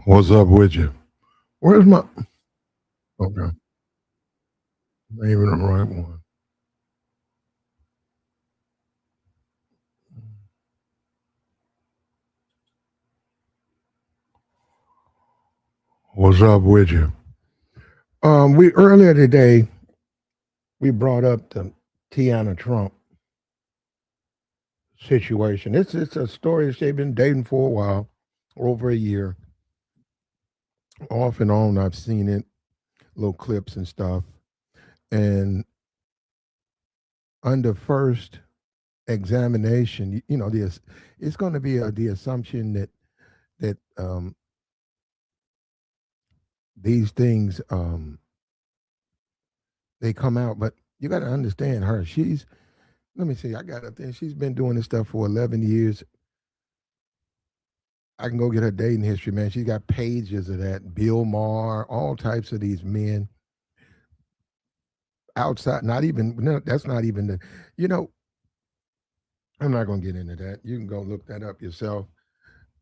What's up with you? Where's my? Okay, not even the right one. What's up with you? We earlier today we brought up the Tiana Trump situation. It's a story that they've been dating for a while, over a year, off and on. I've seen it, little clips and stuff. And under first examination, this it's going to be the assumption that these things they come out, but you got to understand her. Let me see. I got a thing. She's been doing this stuff for 11 years. I can go get her dating history, man. She's got pages of that. Bill Maher, all types of these men outside. Not even, no, that's not even the, you know, I'm not going to get into that. You can go look that up yourself.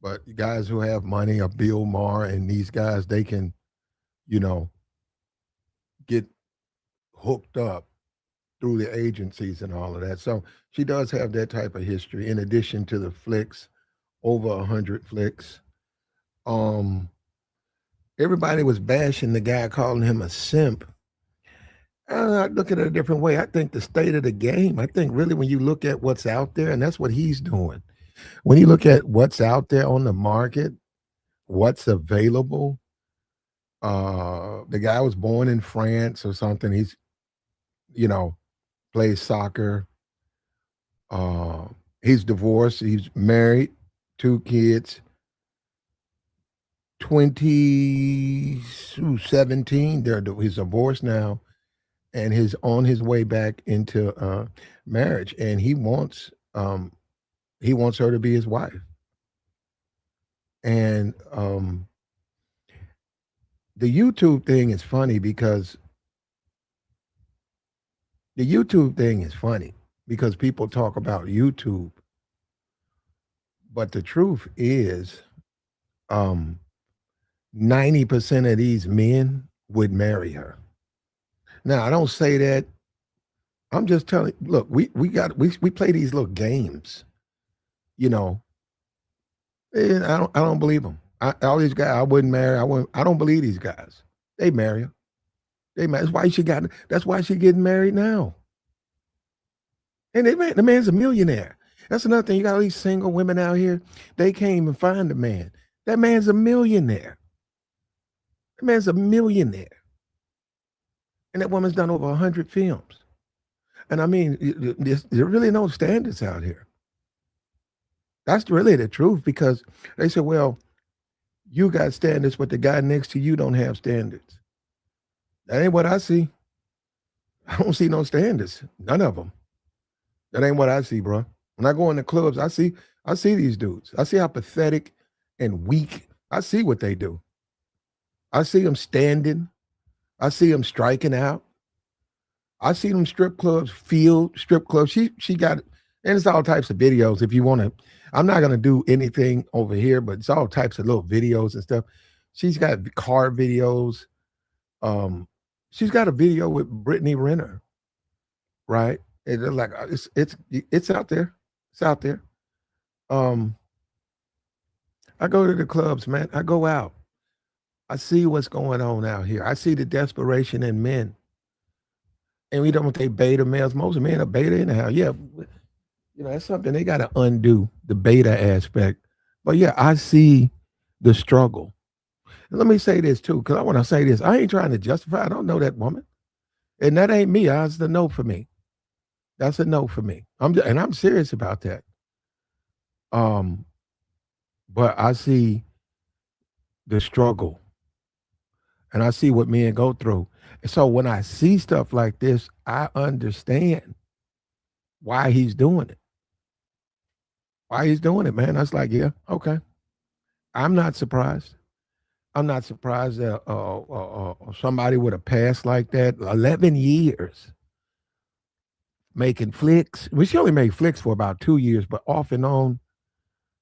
But guys who have money are Bill Maher, and these guys, they can, you know, get hooked up through the agencies and all of that. So she does have that type of history in addition to the flicks, over 100 flicks. Um, Everybody was bashing the guy, calling him a simp. I look at it a different way. I think the state of the game, I think really when you look at what's out there, and that's what he's doing. When you look at what's out there on the market, what's available, the guy was born in France or something. He's, you know, plays soccer. Uh, he's divorced. He's married, 2 kids, 2017. He's divorced now, and he's on his way back into marriage, and he wants her to be his wife. And the YouTube thing is funny because people talk about YouTube, but the truth is, um, 90% of these men would marry her. Now, I don't say that. I'm just telling. Look, we play these little games, you know. And I don't believe them. All these guys I wouldn't marry. I don't believe these guys. They marry her. They marry. That's why she getting married now. And the man's a millionaire. That's another thing. You got all these single women out here. They can't even find a man. That man's a millionaire. That man's a millionaire. And that woman's done over 100 films. And I mean, there's really no standards out here. That's really the truth because they say, well, you got standards, but the guy next to you don't have standards. That ain't what I see. I don't see no standards. None of them. That ain't what I see, bro. When I go in the clubs, I see these dudes. I see how pathetic and weak. I see what they do. I see them standing. I see them striking out. I see them strip clubs, field strip clubs. She got, and it's all types of videos. If you want to, I'm not gonna do anything over here, but it's all types of little videos and stuff. She's got car videos. Um, she's got a video with Brittany Renner, right? And they're like it's out there. It's out there. Um, I go to the clubs, man. I go out. I see what's going on out here. I see the desperation in men. And we don't think beta males. Most men are beta anyhow. Yeah, that's something they got to undo the beta aspect. But yeah, I see the struggle. And let me say this too, because I want to say this. I ain't trying to justify. I don't know that woman, and that ain't me. That's the no for me. That's a no for me. I'm serious about that. Um, but I see the struggle, and I see what men go through. And so when I see stuff like this, I understand why he's doing it. Why he's doing it, man. I was like, yeah, okay. I'm not surprised. I'm not surprised that somebody with a past like that, 11 years making flicks. Well, she only made flicks for about 2 years, but off and on,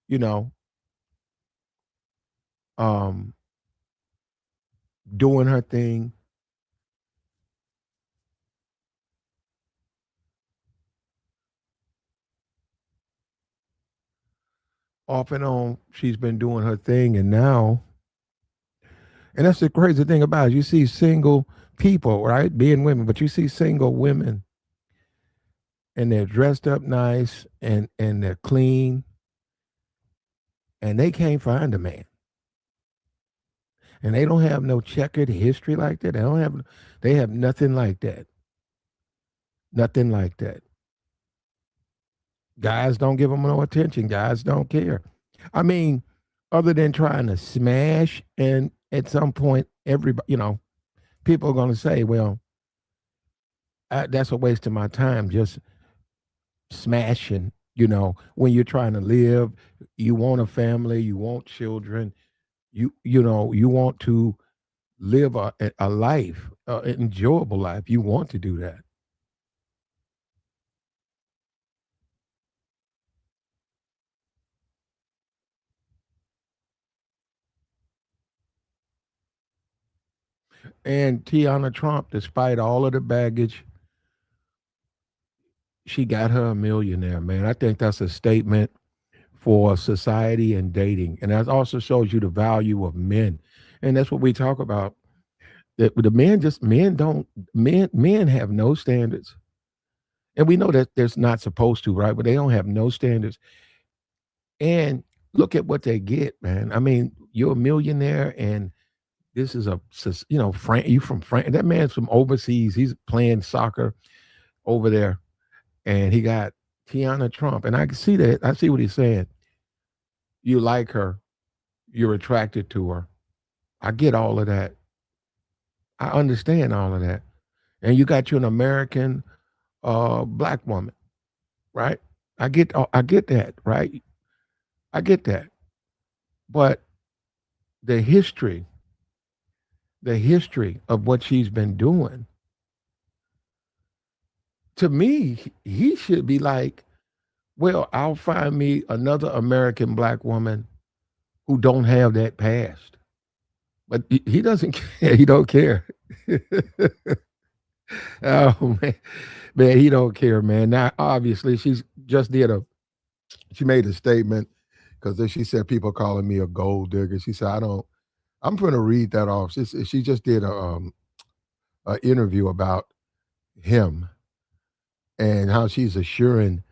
you know, um, doing her thing. Off and on, she's been doing her thing, and now, and that's the crazy thing about it. You see single people, right, being women, but you see single women, and they're dressed up nice, and they're clean, and they can't find a man, and they don't have no checkered history like that. They have nothing like that, nothing like that. Guys don't give them no attention. Guys don't care. I mean, other than trying to smash, and at some point, everybody, people are going to say, well, that's a waste of my time just smashing, when you're trying to live, you want a family, you want children, you want to live a life, an enjoyable life. You want to do that. And Tiana Trump, despite all of the baggage, she got her a millionaire, man. I think that's a statement for society and dating. And that also shows you the value of men. And that's what we talk about. That the men have no standards. And we know that there's not supposed to, right? But they don't have no standards. And look at what they get, man. I mean, you're a millionaire, and this is you from France. That man's from overseas. He's playing soccer over there, and he got Tiana Trump. And I can see that. I see what he's saying. You like her, you're attracted to her. I get all of that. I understand all of that. And you got you an American black woman, right? I get that, right? I get that. But the history, the history of what she's been doing, to me, he should be like, well, I'll find me another American black woman who don't have that past. But he doesn't care. He don't care. Oh man, he don't care, man. Now, obviously, she made a statement because then she said people calling me a gold digger. She said I don't. I'm going to read that off. She just did a interview about him and how she's assuring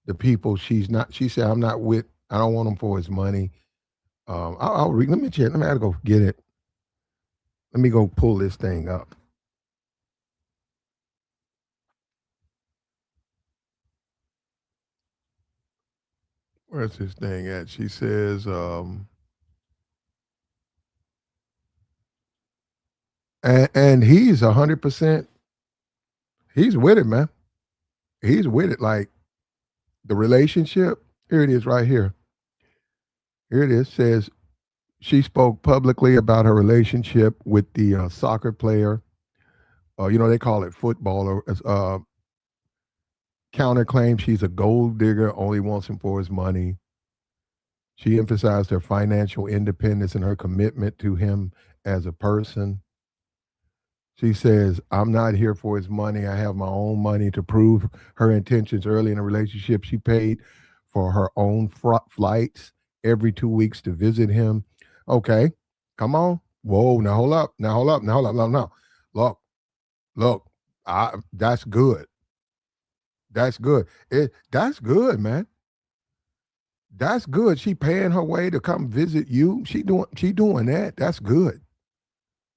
the people she's not. She said I'm not with. I don't want him for his money. I'll read. Let me check. Let me. I gotta go get it. Let me go pull this thing up. Where's this thing at? She says, and he's 100%. He's with it, man. He's with it. Like the relationship. Here it is, right here. Here it is. Says she spoke publicly about her relationship with the soccer player. They call it footballer. Counterclaim she's a gold digger, only wants him for his money. She emphasized her financial independence and her commitment to him as a person. She says, I'm not here for his money. I have my own money to prove her intentions early in a relationship. She paid for her own flights every 2 weeks to visit him. Okay, come on. Whoa, now hold up. Now hold up. Now hold up. No, no. Look, look. That's good. That's good. That's good, man. That's good. She paying her way to come visit you. She doing that. That's good.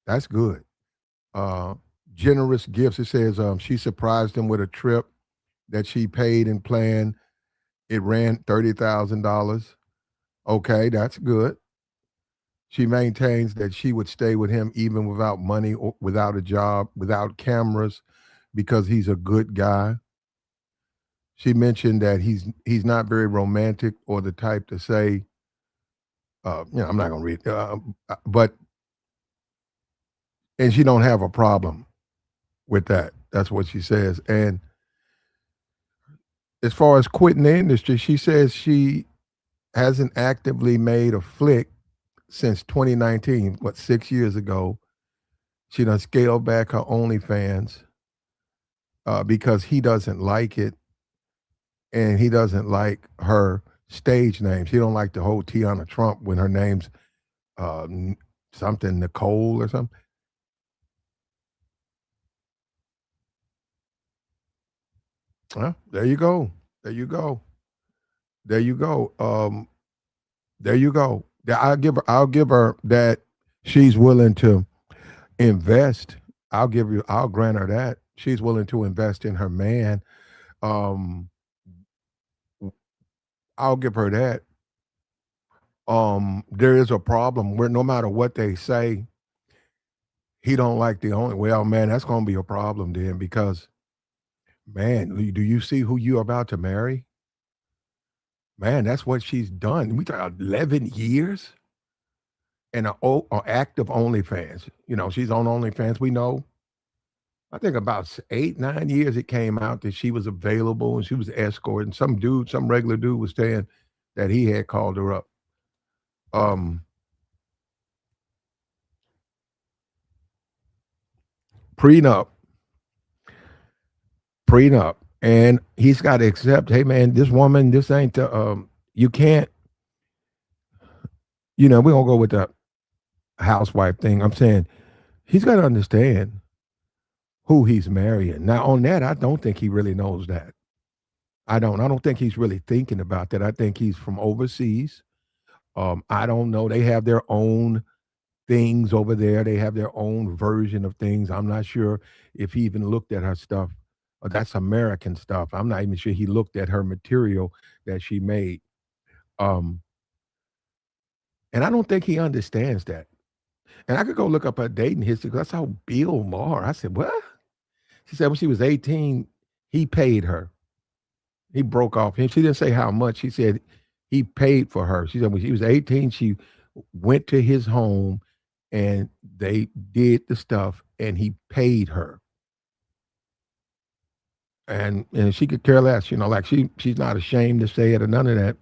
That's good. Uh, Generous gifts. It says she surprised him with a trip that she paid and planned. It ran $30,000. Okay, that's good. She maintains that she would stay with him even without money or without a job, without cameras, because he's a good guy. She mentioned that he's not very romantic or the type to say, I'm not gonna read, but and she don't have a problem with that. That's what she says. And as far as quitting the industry, she says she hasn't actively made a flick since 2019, what, 6 years ago. She done scaled back her OnlyFans because he doesn't like it, and he doesn't like her stage name. She don't like the whole Tiana Trump when her name's uh, something Nicole or something. Well, there you go. There you go. There you go. There you go. I'll give her that she's willing to invest. I'll grant her that. She's willing to invest in her man. Um, I'll give her that. There is a problem where no matter what they say, he don't like the only well, man, that's gonna be a problem then because man, do you see who you're about to marry? Man, that's what she's done. We talk 11 years and an active OnlyFans. You know, she's on OnlyFans. We know. I think about 8, 9 years it came out that she was available and she was escorting. Some dude, some regular dude was saying that he had called her up. Um, prenup, prenup. And he's got to accept, hey man, this woman, this ain't the you can't, we don't go with the housewife thing. I'm saying he's got to understand who he's marrying. Now, on that, I don't think he really knows that. I don't think he's really thinking about that. I think he's from overseas. I don't know. They have their own things over there. They have their own version of things. I'm not sure if he even looked at her stuff. That's American stuff. I'm not even sure he looked at her material that she made. Um, and I don't think he understands that. And I could go look up her dating history because I saw Bill Maher. I said, what? She said when she was 18, he paid her. He broke off him. She didn't say how much. She said he paid for her. She said when she was 18, she went to his home and they did the stuff and he paid her. And she could care less, like she's not ashamed to say it or none of that.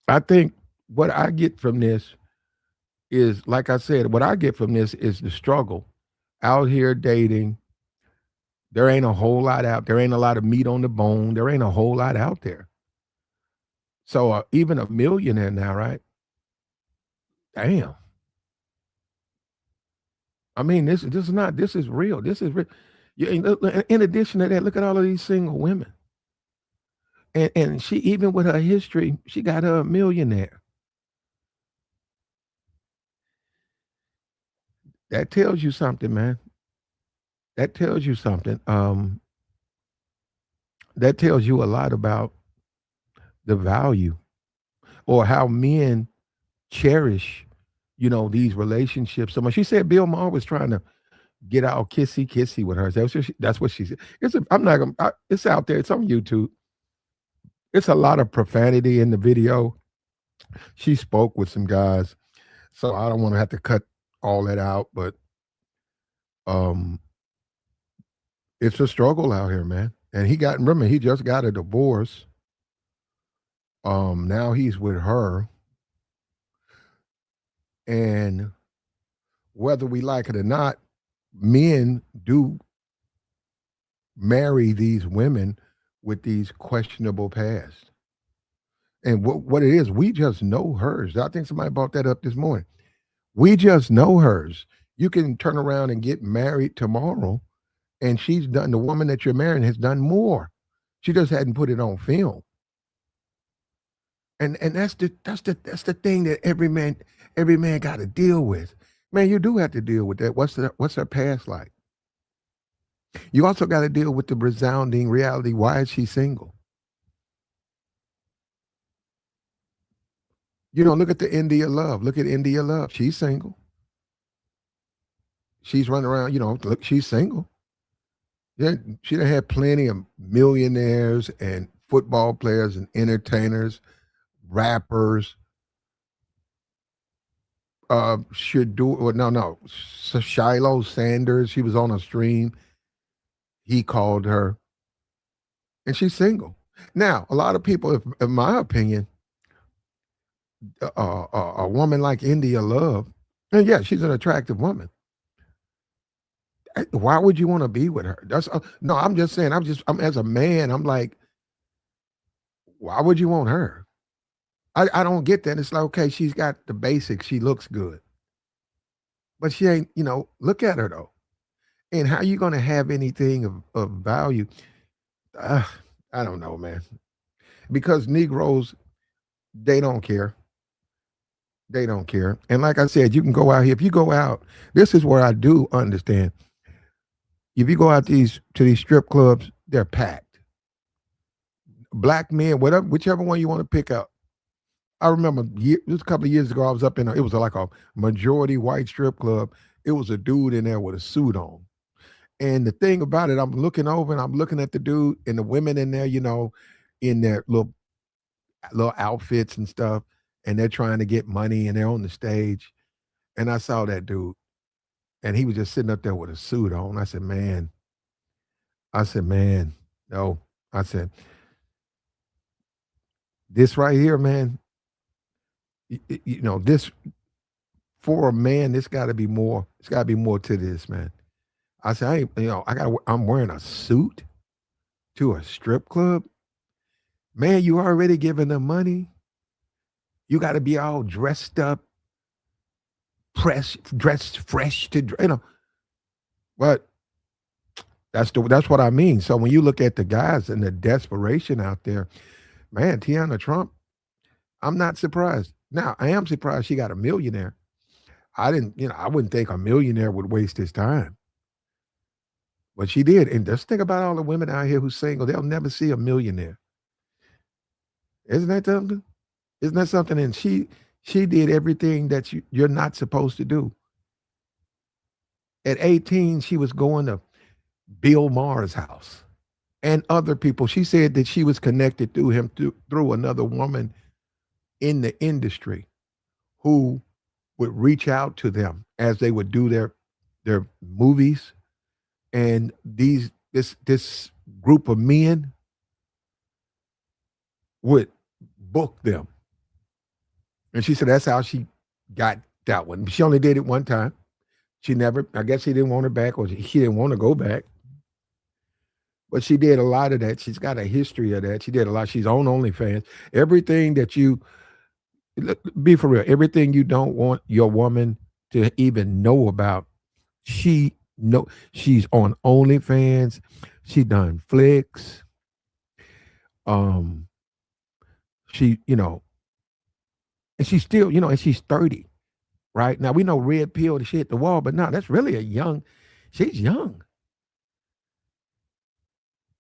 I think what I get from this is, like I said, what I get from this is the struggle out here dating. There ain't a whole lot out. There ain't a lot of meat on the bone. There ain't a whole lot out there. So even a millionaire now, right? Damn. I mean, this is real. This is real. Yeah, in addition to that, look at all of these single women. And she, even with her history, she got her a millionaire. That tells you something, man. That tells you something. That tells you a lot about the value or how men cherish, these relationships so much. She said Bill Maher was trying to get all kissy kissy with her. That's what she said. I'm not gonna. It's out there. It's on YouTube. It's a lot of profanity in the video. She spoke with some guys, so I don't want to have to cut all that out. But um, it's a struggle out here, man. And remember, he just got a divorce. Now he's with her, and whether we like it or not, men do marry these women with these questionable pasts. And what it is, we just know hers. I think somebody brought that up this morning. We just know hers. You can turn around and get married tomorrow, and the woman that you're marrying has done more. She just hadn't put it on film. And that's the thing that every man got to deal with. Man, you do have to deal with that. What's her past like? You also got to deal with the resounding reality. Why is she single? Look at the India Love. Look at India Love. She's single. She's running around, look, she's single. Yeah, she done had plenty of millionaires and football players and entertainers, rappers. Should do well, no. So Shiloh Sanders, she was on a stream. He called her, and she's single. Now, a lot of people, in my opinion, a woman like India Love, And yeah, she's an attractive woman. Why would you want to be with her? That's no. I'm just saying. I'm as a man. I'm like, why would you want her? I don't get that. It's like, okay, she's got the basics. She looks good, but she ain't. Look at her though. And how you gonna have anything of value? Uh, I don't know, man. Because Negroes, they don't care. They don't care. And like I said, you can go out here. If you go out, this is where I do understand. If you go out to these strip clubs, they're packed. Black men, whatever, whichever one you want to pick up. I remember it was a couple of years ago. I was up in it was like a majority white strip club. It was a dude in there with a suit on. And the thing about it, I'm looking over and I'm looking at the dude and the women in there, in their little outfits and stuff, and they're trying to get money and they're on the stage. And I saw that dude, and he was just sitting up there with a suit on. I said, man, no. I said, this right here, man, this for a man, this got to be more. It's got to be more to this, man. I said, I'm wearing a suit to a strip club. Man, you already giving them money. You got to be all dressed up, dressed fresh But that's what I mean. So when you look at the guys and the desperation out there, man, Tiana Trump, I'm not surprised. Now I am surprised she got a millionaire. I wouldn't think a millionaire would waste his time, but she did. And just think about all the women out here who's single; they'll never see a millionaire. Isn't that something? Isn't that something? And she did everything that you're not supposed to do. At 18, she was going to Bill Maher's house and other people. She said that she was connected to him through another woman in the industry who would reach out to them as they would do their movies, and this group of men would book them. And she said that's how she got that one. She only did it one time. She never, I guess he didn't want her back, or she didn't want to go back. But she did a lot of that. She's got a history of that. She did a lot. She's on OnlyFans. Everything that be for real, everything you don't want your woman to even know about, she's on OnlyFans. She done flicks. Um, she, and she's still, and she's 30, right? Now we know red pill to shit the wall, but no, that's really she's young.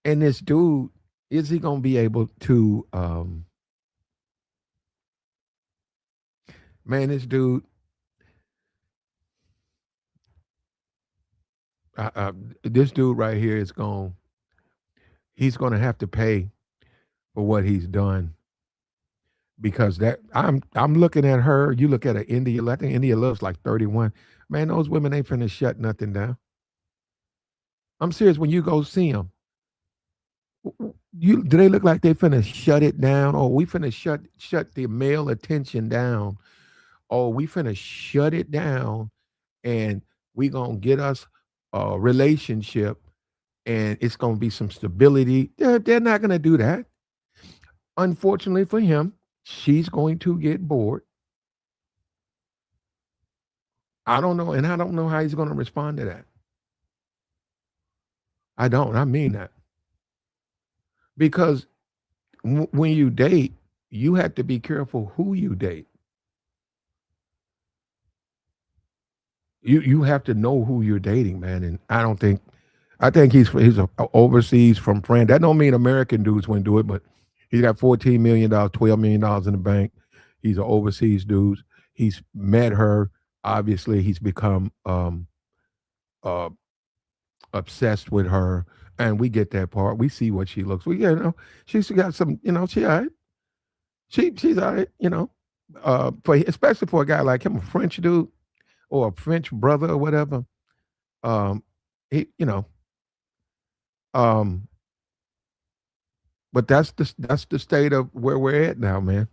And this dude, is he gonna be able to man, this dude, this dude right here he's gonna have to pay for what he's done, because that I'm looking at her. You look at her, India. I think India loves like 31. Man, those women ain't finna shut nothing down. I'm serious. When you go see them, do they look like they finna shut it down? Or we finna shut the male attention down? Or we finna shut it down, and we gonna get us a relationship, and it's gonna be some stability? They're not gonna do that. Unfortunately for him, she's going to get bored. I don't know, and I don't know how he's gonna respond to that. I don't. I mean that. Because when you date, you have to be careful who you date. You have to know who you're dating, man. And I think he's overseas from France. That don't mean American dudes wouldn't do it, but he's got $14 million, $12 million in the bank. He's an overseas dude. He's met her. Obviously, he's become uh, obsessed with her, and we get that part. We see what she looks. She's got some. She all right. She's all right. For especially for a guy like him, a French dude or a French brother or whatever. Um, he, um, but that's the state of where we're at now, man.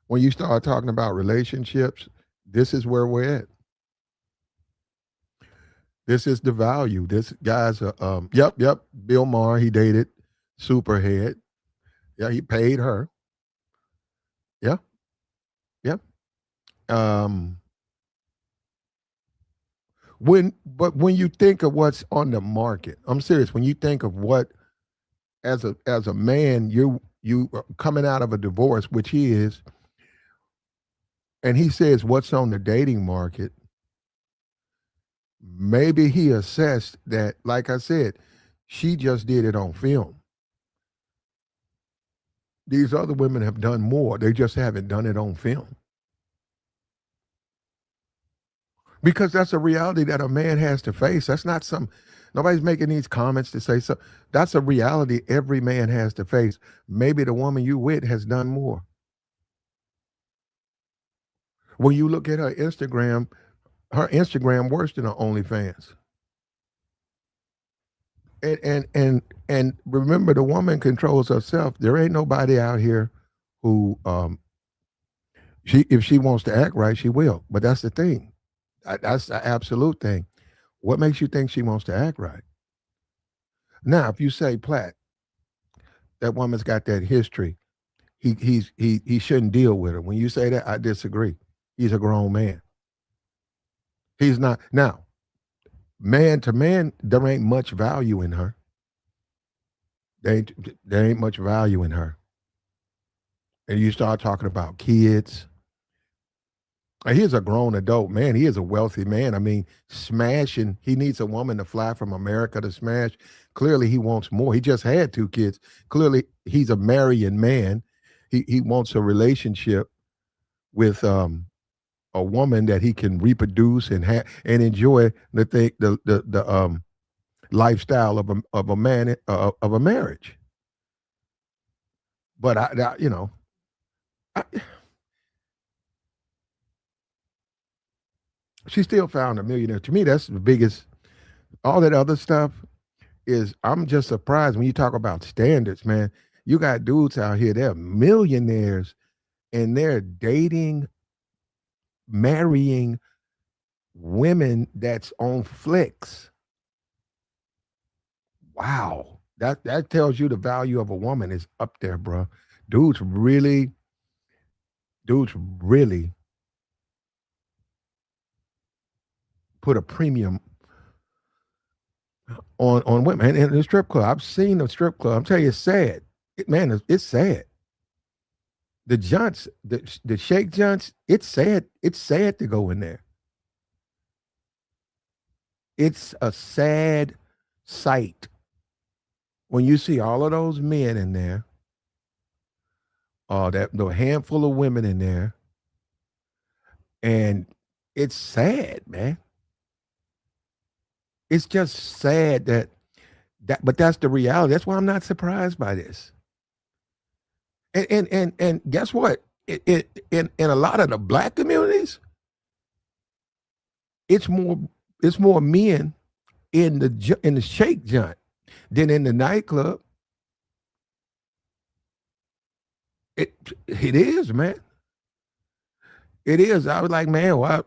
When you start talking about relationships, This is where we're at. This is the value. This guy's a yep. Bill Maher, he dated Superhead. Yeah, he paid her. Yeah, yeah. Um when you think of what's on the market, I'm serious. When you think of what as a man, you are coming out of a divorce, which he is, and he says what's on the dating market, maybe he assessed that, like I said, she just did it on film. These other women have done more. They just haven't done it on film. Because that's a reality that a man has to face. That's not some nobody's making these comments to say so. That's a reality every man has to face. Maybe the woman you with has done more. When you look at her Instagram worse than her OnlyFans. And remember, the woman controls herself. There ain't nobody out here who she if she wants to act right, she will. But that's the thing. That's the absolute thing. What makes you think she wants to act right? Now, if you say Platt, that woman's got that history. He shouldn't deal with her. When you say that, I disagree. He's a grown man. He's not now. Man to man, there ain't much value in her. There ain't much value in her. And you start talking about kids. He is a grown adult man. He is a wealthy man. I mean, smashing. He needs a woman to fly from America to smash. Clearly, he wants more. He just had two kids. Clearly, he's a marrying man. He wants a relationship with a woman that he can reproduce and have and enjoy the lifestyle of a man of a marriage. But I, she still found a millionaire. To me, that's the biggest. All that other stuff is. I'm just surprised when you talk about standards, man. You got dudes out here, they're millionaires, and they're dating, marrying women that's on flicks. Wow. That tells you the value of a woman is up there, bro. Dudes really, dudes really put a premium on women. And in the strip club, I've seen the strip club. I'm telling you, it's sad. Man, it's sad. The junts, the shake junts, it's sad. It's sad to go in there. It's a sad sight when you see all of those men in there, that the handful of women in there, and it's sad, man. It's just sad but that's the reality. That's why I'm not surprised by this. And guess what? In a lot of the black communities, it's more it's more men in the shake joint than in the nightclub. It is, man. It is. I was like, man, why?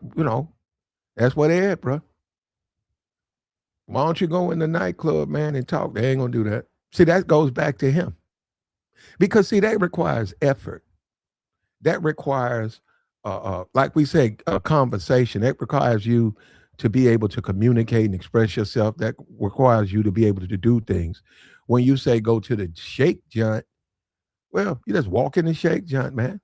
That's what they at, bro. Why don't you go in the nightclub, man, and talk? They ain't gonna do that. See, that goes back to him because see, that requires effort. That requires, like we say, a conversation. That requires you to be able to communicate and express yourself. That requires you to be able to do things. When you say go to the shake joint, well, you just walk in the shake joint, man.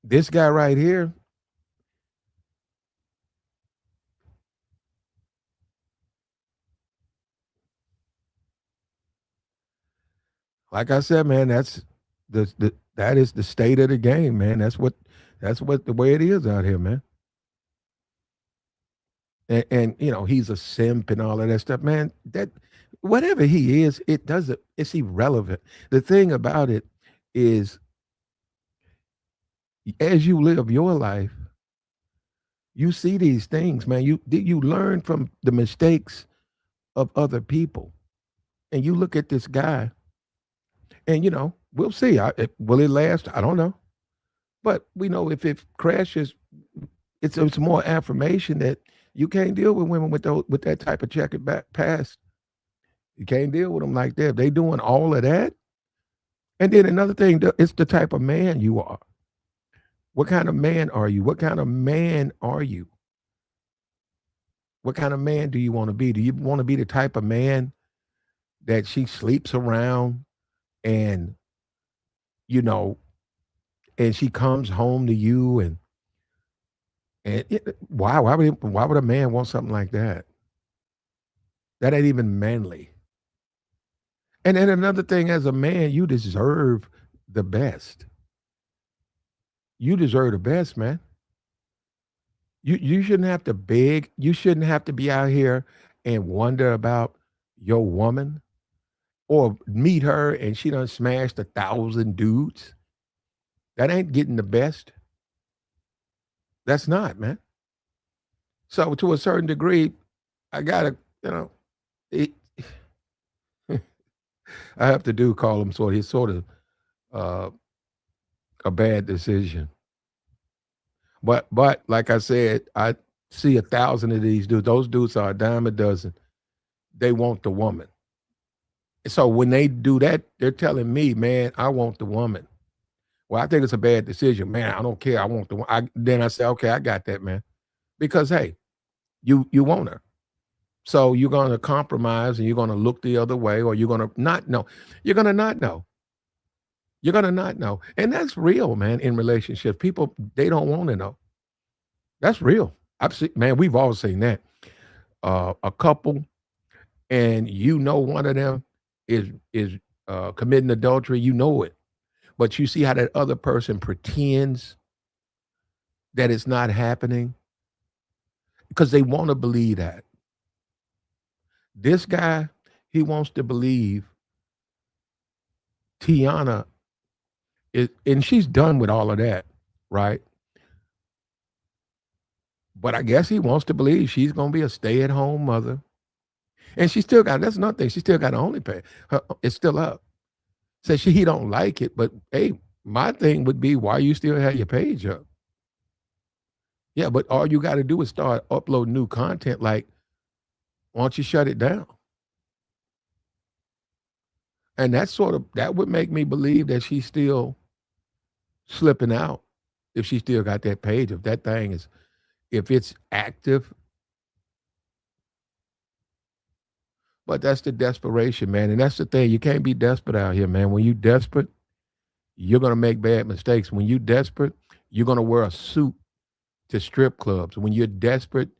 This guy right here, like I said, man, that is the state of the game, man. That's what the way it is out here, man. And he's a simp and all of that stuff, man. That whatever he is, it's irrelevant. The thing about it is, as you live your life, you see these things, man. You learn from the mistakes of other people, and you look at this guy, and we'll see. Will it last? I don't know. But we know if it crashes, it's more affirmation that you can't deal with women with that type of checkered back past. You can't deal with them like that. If they doing all of that. And then another thing, it's the type of man you are. What kind of man are you? What kind of man are you? What kind of man do you want to be? Do you want to be the type of man that she sleeps around and, you know, and she comes home to you why would a man want something like that? That ain't even manly. And then another thing, as a man, you deserve the best. You deserve the best, man. You shouldn't have to beg. You shouldn't have to be out here and wonder about your woman or meet her and she done smashed 1,000 dudes. That ain't getting the best. That's not, man. So to a certain degree, I gotta, you know, it, I have to call him sort of uh, a bad decision. But like I said, I see 1,000 of these dudes. Those dudes are a dime a dozen. They want the woman. So when they do that, they're telling me, man, I want the woman. Well, I think it's a bad decision, man. I don't care. I want the one. Then I say, okay, I got that, man. Because hey, you want her. So you're gonna compromise and you're gonna look the other way, or you're gonna not know. You're gonna not know. You're gonna not know. And that's real, man, in relationships. People, they don't want to know. That's real. I've seen, man, we've all seen that. A couple, and you know one of them is committing adultery, you know it. But you see how that other person pretends that it's not happening because they want to believe that. This guy, he wants to believe Tiana is, and she's done with all of that, right? But I guess he wants to believe she's going to be a stay-at-home mother. And she still got, that's another thing, she still got to only pay. It's still up. Says he don't like it, but hey, my thing would be, why you still have your page up? Yeah, but all you got to do is start uploading new content. Like, why don't you shut it down? And that would make me believe that she's still slipping out if she still got that page. If that thing is, if it's active. But that's the desperation, man. And that's the thing. You can't be desperate out here, man. When you desperate, you're gonna make bad mistakes. When you desperate, you're gonna wear a suit to strip clubs. When you're desperate,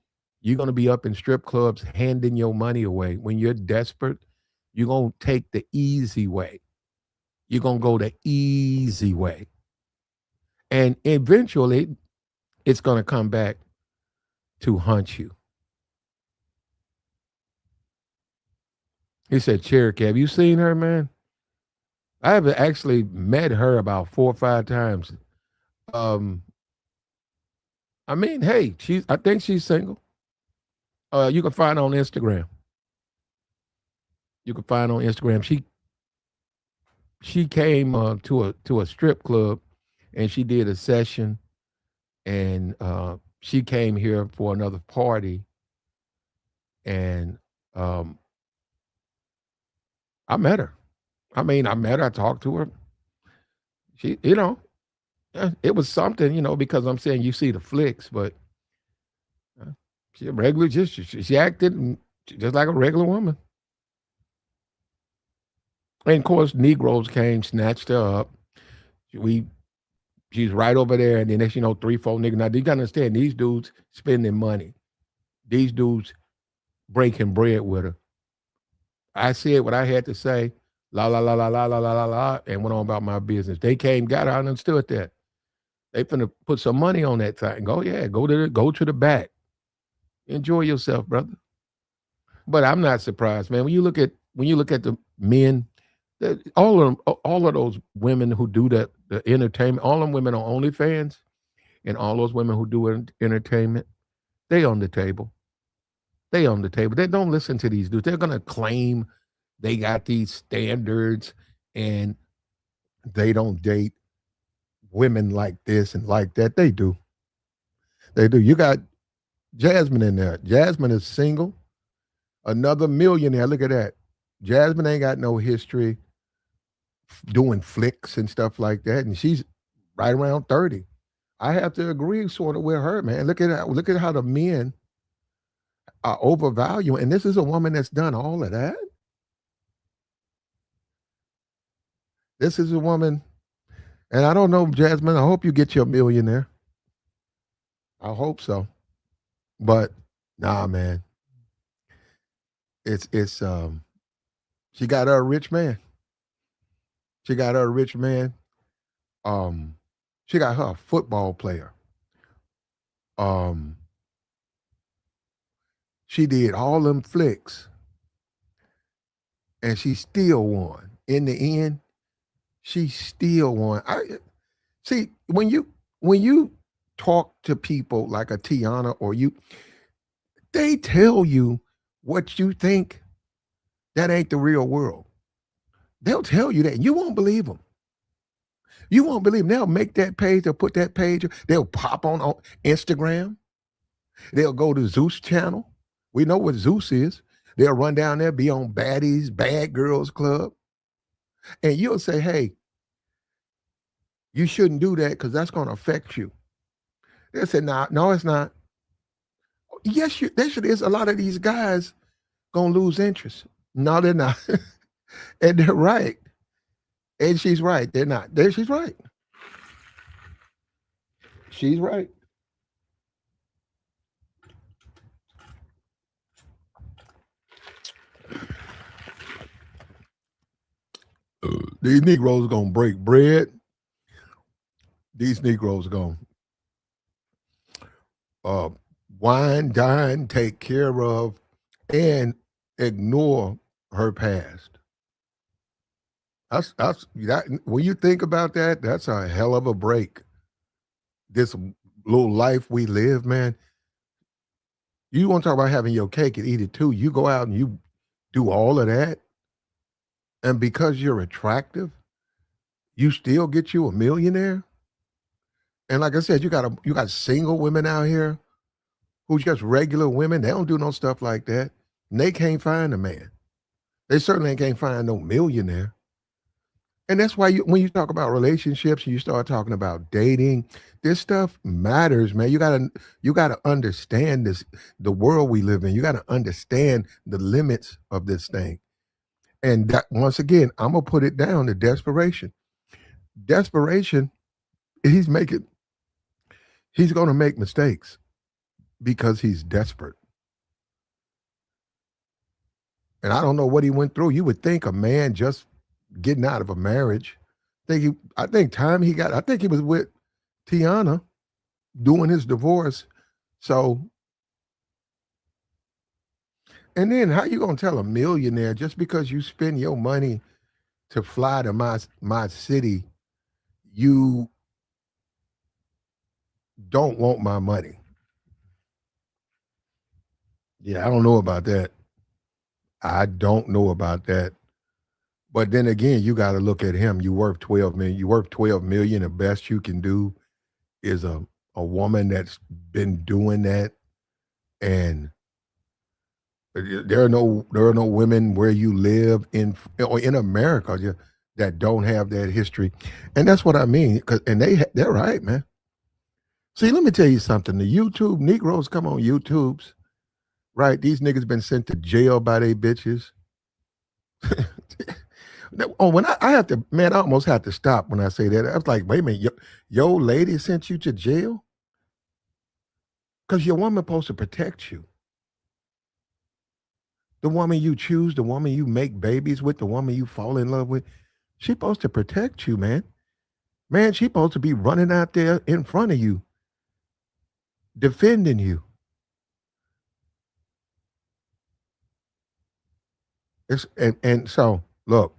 you're gonna be up in strip clubs handing your money away. When you're desperate, you're gonna take the easy way. You're gonna go the easy way. And eventually it's gonna come back to haunt you. He said, Cherokee, have you seen her, man? I have actually met her about 4 or 5 times. Um, I mean, hey, I think she's single. You can find her on Instagram. You can find her on Instagram. She came to a strip club and she did a session, and she came here for another party, and I met her. I mean, I met her, I talked to her. She, it was something, because I'm saying you see the flicks, but uh, she a regular, she acted just like a regular woman. And of course, Negroes came, snatched her up. We She's right over there, and then next, 3, 4 niggas. Now you gotta understand, these dudes spending money. These dudes breaking bread with her. I said what I had to say, la la la la la la la la la, and went on about my business. They came, got her, I understood that. They finna put some money on that thing. Go to the back. Enjoy yourself, brother. But I'm not surprised, man. When you look at the men, all of those women who do the entertainment, all them women on OnlyFans, and all those women who do entertainment, they on the table. They on the table. They don't listen to these dudes. They're gonna claim they got these standards, and they don't date women like this and like that. They do. They do. You got Jasmine in there. Jasmine is single. Another millionaire. Look at that. Jasmine ain't got no history doing flicks and stuff like that, and she's right around 30. I have to agree sort of with her, man. Look at how the men are overvaluing, and this is a woman that's done all of that. This is a woman, and I don't know, Jasmine. I hope you get your millionaire. I hope so. But nah, man, it's she got her a rich man. She got her a rich man. Um, she got her a football player. Um, she did all them flicks, and she still won. In the end, she still won. I see when you talk to people like a Tiana or you, they tell you what you think. That ain't the real world. They'll tell you that, and you won't believe them. You won't believe them. They'll make that page. They'll put that page. They'll pop on Instagram. They'll go to Zeus channel. We know what Zeus is. They'll run down there, be on Baddies, Bad Girls Club, and you'll say, "Hey, you shouldn't do that because that's going to affect you." They say, "Nah, no, it's not." Yes, yes, it is. A lot of these guys gonna lose interest. No, they're not, and they're right. And she's right. They're not. There, she's right. She's right. These Negroes gonna break bread. These Negroes gonna uh, wine, dine, take care of, and ignore her past. That's that. When you think about that, that's a hell of a break. This little life we live, man. You want to talk about having your cake and eat it too. You go out and you do all of that, and because you're attractive, you still get you a millionaire. And like I said, you got single women out here who's just regular women. They don't do no stuff like that. And they can't find a man. They certainly can't find no millionaire. And that's why when you talk about relationships and you start talking about dating, this stuff matters, man. You gotta understand this, the world we live in. You gotta understand the limits of this thing. And that, once again, I'm gonna put it down to desperation. Desperation, he's making he's gonna make mistakes because he's desperate. And I don't know what he went through. You would think a man just getting out of a marriage. I think time he got. I think he was with Tiana doing his divorce. So, and then how you gonna tell a millionaire just because you spend your money to fly to my city, you don't want my money? Yeah, I don't know about that. I don't know about that. But then again, you got to look at him. You worth 12 million. You worth 12 million. The best you can do is a woman that's been doing that, and there are no women where you live in or in America that don't have that history, and that's what I mean. And they're right, man. See, let me tell you something. The YouTube Negroes come on YouTube's right. These niggas been sent to jail by they bitches. Oh, when I have to, man, I almost have to stop when I say that. I was like, wait a minute, your lady sent you to jail because your woman supposed to protect you. The woman you choose, the woman you make babies with, the woman you fall in love with, she supposed to protect you, man. Man, she supposed to be running out there in front of you, defending you. And so look,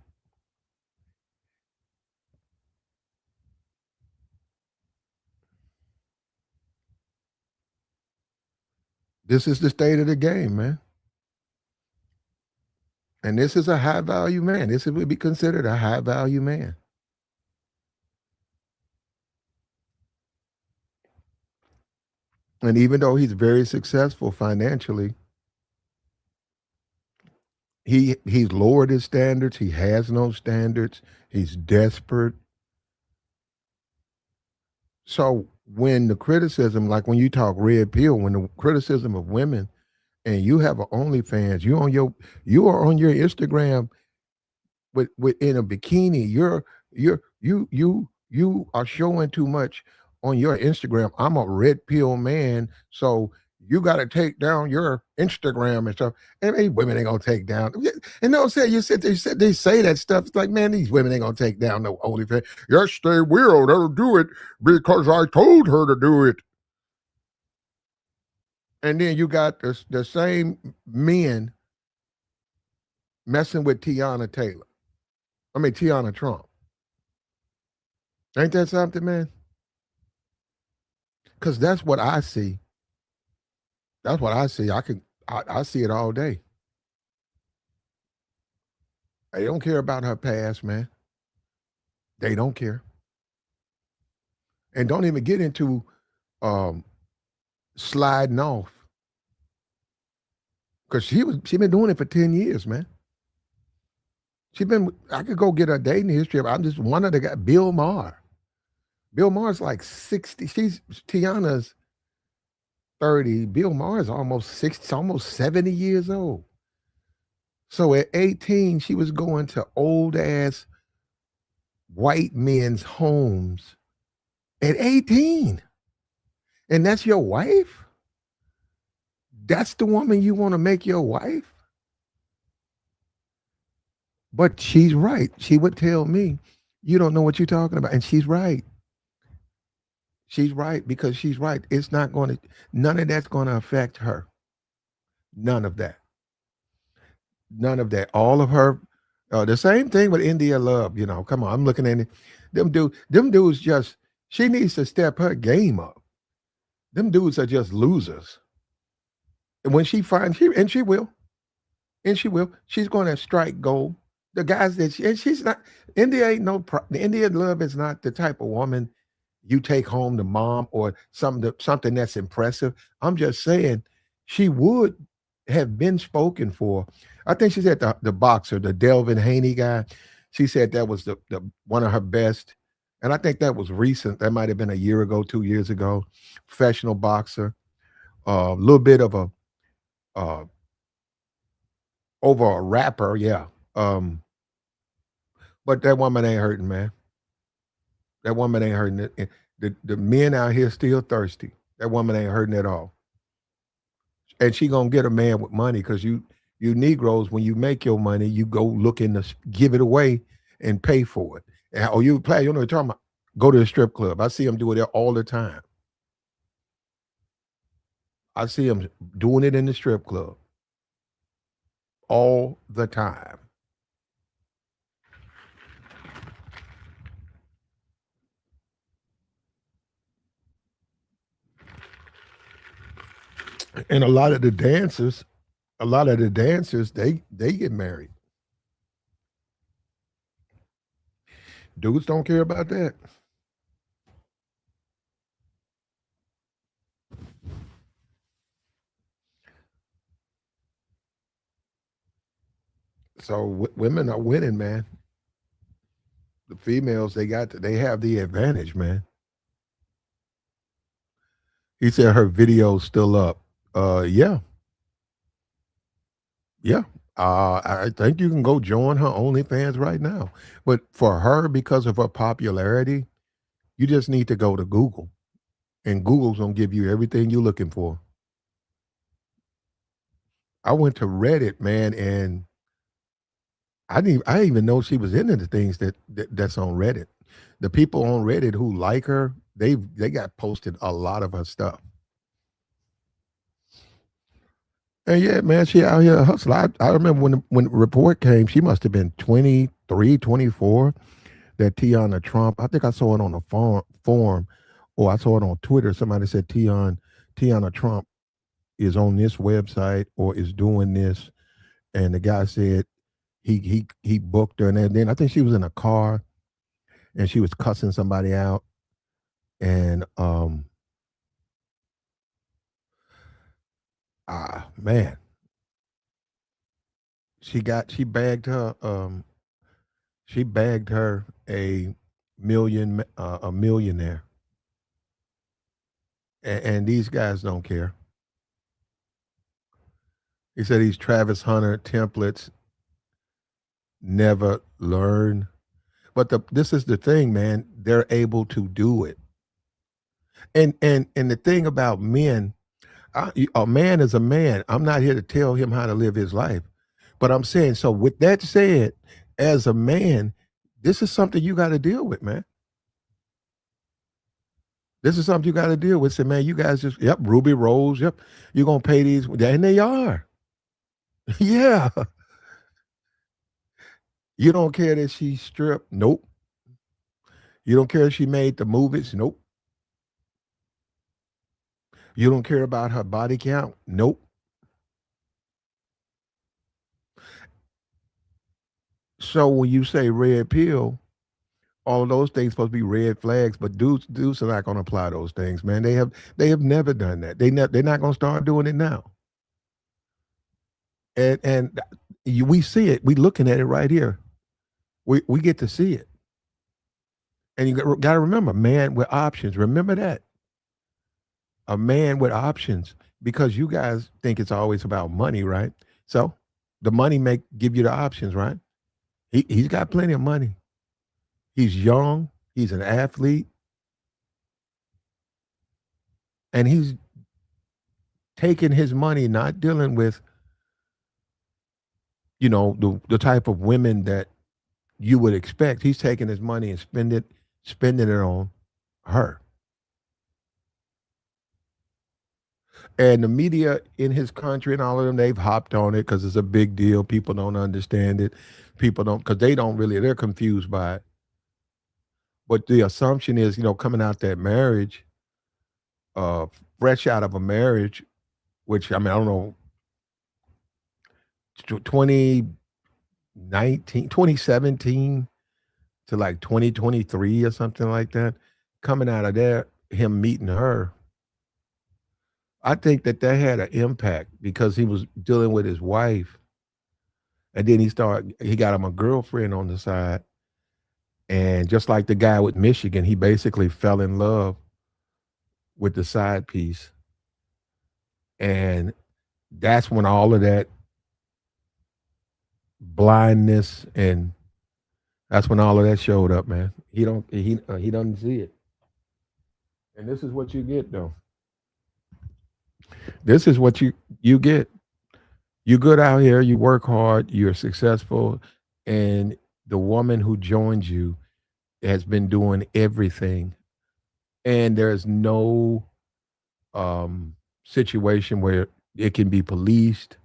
this is the state of the game, man. And this is a high value man. This would be considered a high value man. And even though he's very successful financially, he's lowered his standards. He has no standards. He's desperate. So when the criticism, like when you talk red pill, when the criticism of women, and you have an OnlyFans, you are on your Instagram with in a bikini, you are showing too much on your Instagram. I'm a red pill man, so you got to take down your Instagram and stuff. And hey, women ain't gonna take down. And they'll say they say that stuff. It's like, man, these women ain't gonna take down no OnlyFans. Yes, they will. They'll do it because I told her to do it. And then you got the same men messing with Tiana Taylor. I mean Tiana Trump. Ain't that something, man? Because that's what I see. That's what I see. I see it all day. They don't care about her past, man. They don't care. And don't even get into um, sliding off. Because she been doing it for 10 years, man. I could go get her dating history. I'm just one of the guys, Bill Maher. Bill Maher's like 60. Tiana's 30. Bill Maher's almost 60, almost 70 years old. So at 18, she was going to old ass white men's homes at 18. And that's your wife? That's the woman you want to make your wife? But she's right. She would tell me, you don't know what you're talking about. And she's right. She's right because she's right. It's not going to, none of that's going to affect her. None of that. None of that. All of her, the same thing with India Love. Come on, I'm looking at it. Them dudes just, she needs to step her game up. Them dudes are just losers. And when she finds, and she will, she's going to strike gold. The guys and she's not, India ain't no, the India Love is not the type of woman you take home to mom or something that's impressive. I'm just saying she would have been spoken for. I think she said the boxer, the Delvin Haney guy. She said that was the one of her best. And I think that was recent. That might have been a year ago, 2 years ago. Professional boxer. A little bit of a uh, over a rapper, yeah. But that woman ain't hurting, man. That woman ain't hurting it. The men out here still thirsty. That woman ain't hurting at all. And she gonna get a man with money because you Negroes, when you make your money, you go look in the give it away and pay for it. Or you play, you know what I'm talking about? Go to the strip club. I see them do it there all the time. I see them doing it in the strip club all the time. And a lot of the dancers, they get married. Dudes don't care about that. So women are winning, man. The females, they have the advantage, man. He said her video's still up. Yeah, yeah. I think you can go join her OnlyFans right now. But for her, because of her popularity, you just need to go to Google, and Google's gonna give you everything you're looking for. I went to Reddit, man, and I didn't even know she was into the things that's on Reddit. The people on Reddit who like her, they got posted a lot of her stuff. And yeah, man, she out here hustling. I remember when the report came, she must have been 23, 24. That Tiana Trump, I think I saw it on a forum or I saw it on Twitter. Somebody said Tiana Trump is on this website or is doing this. And the guy said he booked her. And then I think she was in a car and she was cussing somebody out. And Ah, man. She bagged her a millionaire. And these guys don't care. He said these Travis Hunter templates never learn. But this is the thing, man. They're able to do it. And the thing about men, a man is a man. I'm not here to tell him how to live his life. But I'm saying, so with that said, as a man, this is something you got to deal with, man. This is something you got to deal with. Say, man, you guys just, yep, Ruby Rose, yep, you're going to pay these. And they are. Yeah. You don't care that she stripped? Nope. You don't care if she made the movies? Nope. You don't care about her body count? Nope. So when you say red pill, all of those things supposed to be red flags, but dudes are not going to apply those things, man. They have never done that. They're not going to start doing it now. And we see it. We looking at it right here. We get to see it. And you got to remember, man with options. Remember that, a man with options, because you guys think it's always about money, right? So the money make give you the options, right? He's got plenty of money. He's young. He's an athlete, and he's taking his money, not dealing with the type of women that you would expect. He's taking his money and spending it on her. And the media in his country and all of them, they've hopped on it because it's a big deal. People don't understand it. People don't, because they don't really, they're confused by it. But the assumption is, coming out that marriage, uh, fresh out of a marriage, which I mean, I don't know, 2019, 2017 to like 2023 or something like that, coming out of there, him meeting her, I think that had an impact because he was dealing with his wife, and then he got him a girlfriend on the side, and just like the guy with Michigan, he basically fell in love with the side piece, and that's when all of that blindness and that's when all of that showed up, man. He doesn't see it, and this is what you get though. This is what you get. You good out here. You work hard. You're successful, and the woman who joins you has been doing everything, and there's no situation where it can be policed,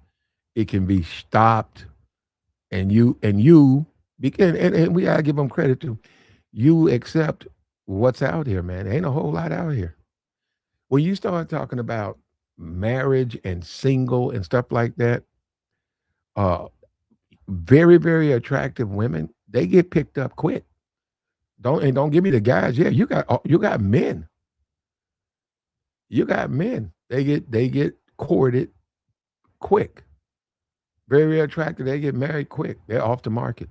it can be stopped, and you and we gotta give them credit too. You accept what's out here, man. Ain't a whole lot out here. When you start talking about marriage and single and stuff like that, uh, very very attractive women, they get picked up quick. Don't give me the guys. Yeah, you got men. You got men. They get courted quick. Very, very attractive. They get married quick. They're off the market.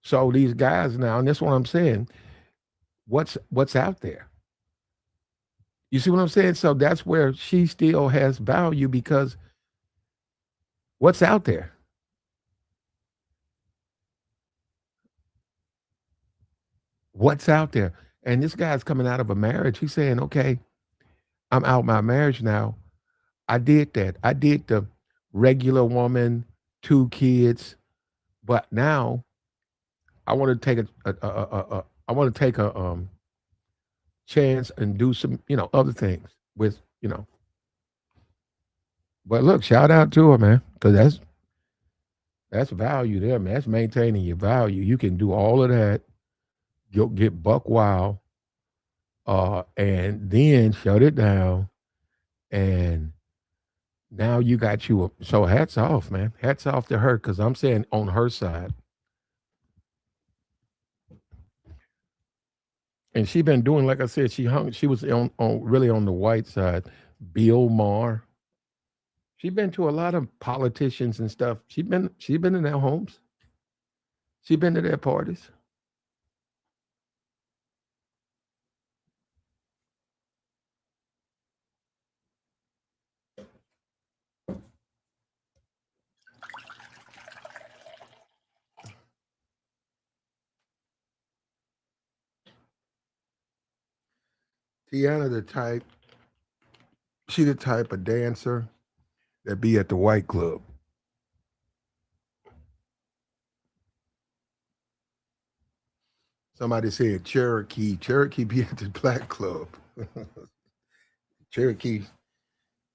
So these guys now, and that's what I'm saying. What's out there? You see what I'm saying? So that's where she still has value because what's out there? What's out there? And this guy's coming out of a marriage. He's saying, okay, I'm out my marriage now. I did that. I did the regular woman, two kids, but now I want to take I want to take a chance and do some other things with. But look, shout out to her, man, because that's value there, man. That's maintaining your value. You can do all of that. You'll get buck wild, and then shut it down, and now you got you. So hats off, man. Hats off to her, because I'm saying on her side, and she been doing like I said. She was on really on the white side. Bill Maher. She been to a lot of politicians and stuff. She been in their homes. She been to their parties. Tiana the type. She the type of dancer that be at the white club. Somebody said Cherokee. Cherokee be at the black club. Cherokee,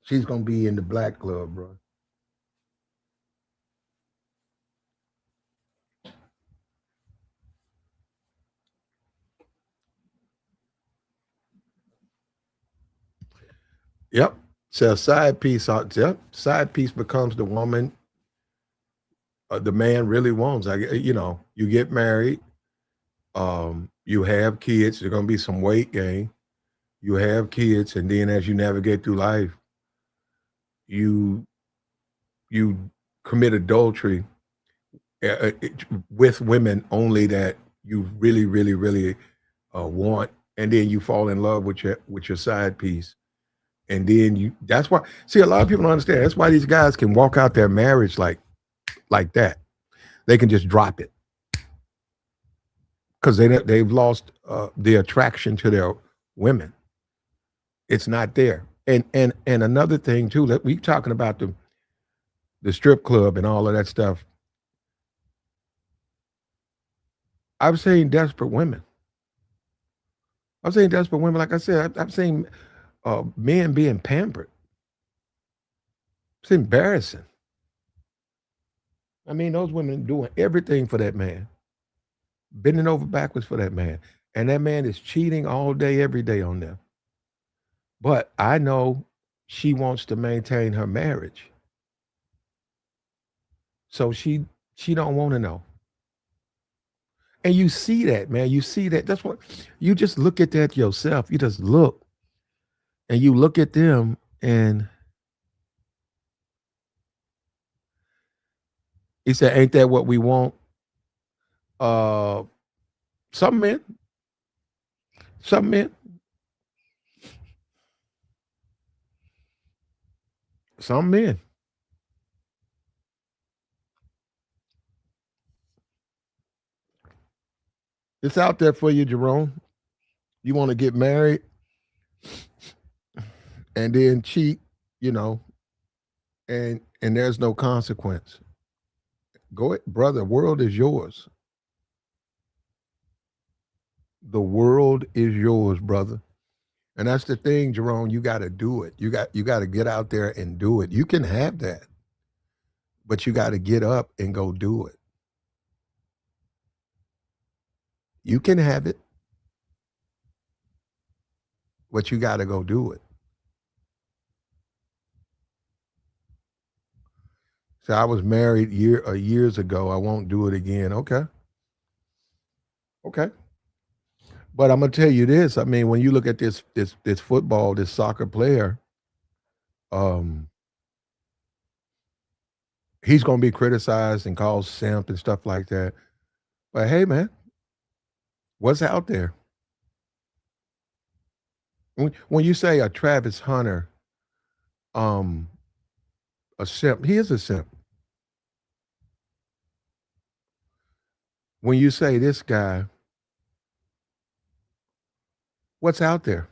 she's gonna be in the black club, bro. Yep. So side piece, yep. Side piece becomes the woman the man really wants. You get married, you have kids. There's gonna be some weight gain. You have kids, and then as you navigate through life, you you commit adultery with women only that you really, really, really want, and then you fall in love with your side piece, and then you. That's why. See, a lot of people don't understand. That's why these guys can walk out their marriage like that. They can just drop it because they've lost the attraction to their women. It's not there. And another thing too. We talking about the strip club and all of that stuff. I've seen desperate women. I've seen desperate women. Like I said, I've seen men being pampered. It's embarrassing. I mean, those women doing everything for that man, bending over backwards for that man, and that man is cheating all day, every day on them. But I know she wants to maintain her marriage, so she don't want to know. And you see that, man. You see that. That's what you just look at that yourself. You just look and you look at them, and he said, "Ain't that what we want?" Uh, some men, some men, some men. It's out there for you, Jerome. You want to get married and then cheat, you know, and there's no consequence. Go ahead, brother. World is yours. The world is yours, brother. And that's the thing, Jerome. You got to do it. You got to get out there and do it. You can have that, but you got to get up and go do it. You can have it, but you got to go do it. So I was married years ago. I won't do it again. Okay, okay. But I'm gonna tell you this. I mean, when you look at this football, this soccer player, um, he's gonna be criticized and called simp and stuff like that. But hey, man, what's out there? When you say a Travis Hunter, um, a simp, he is a simp. When you say this guy, what's out there?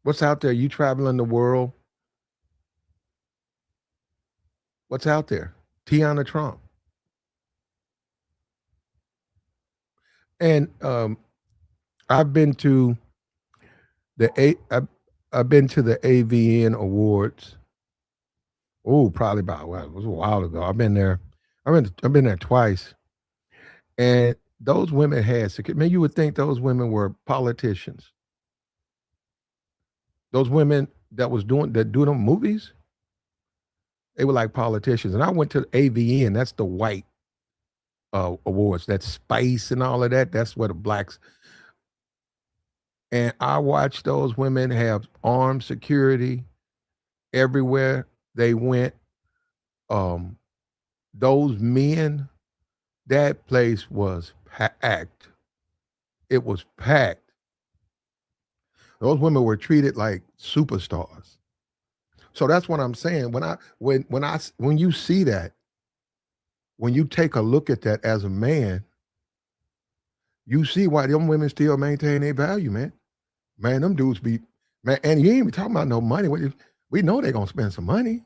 What's out there? You traveling the world. What's out there? Tiana Trump. And I've been to the A. I've been to the AVN Awards. Oh, probably about what? It was a while ago. I've been there. I've been there twice, and those women had security. Man, you would think those women were politicians. Those women that do them movies, they were like politicians. And I went to AVN. That's the white awards. That's spice and all of that. That's where the blacks. And I watched those women have armed security everywhere they went. Um, those men, that place was packed. It was packed. Those women were treated like superstars. So that's what I'm saying. When you see that, when you take a look at that as a man, you see why them women still maintain their value, man. Man, them dudes be man, and you ain't even talking about no money. We know they're gonna spend some money.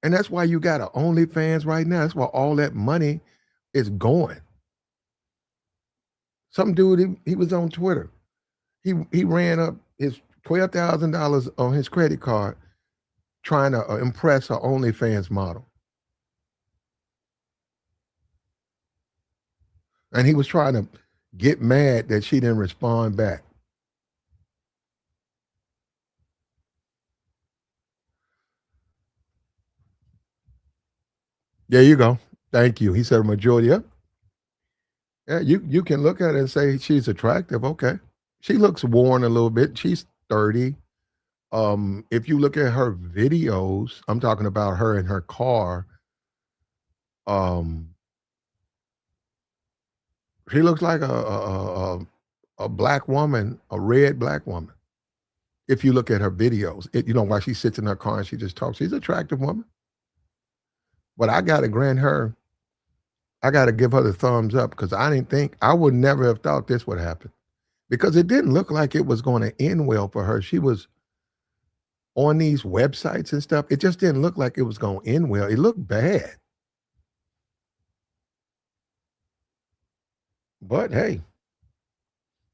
And that's why you got a OnlyFans right now. That's why all that money is going. Some dude, he was on Twitter. He ran up his $12,000 on his credit card trying to impress a OnlyFans model. And he was trying to get mad that she didn't respond back. There you go. Thank you. He said a majority. Yeah, yeah, you can look at it and say she's attractive. Okay. She looks worn a little bit. She's 30. If you look at her videos, I'm talking about her in her car. Um, she looks like a black woman, a red black woman. If you look at her videos, while she sits in her car and she just talks, she's an attractive woman. But I gotta grant her, I gotta give her the thumbs up because I would never have thought this would happen because it didn't look like it was going to end well for her. She was on these websites and stuff. It just didn't look like it was going to end well. It looked bad. But hey,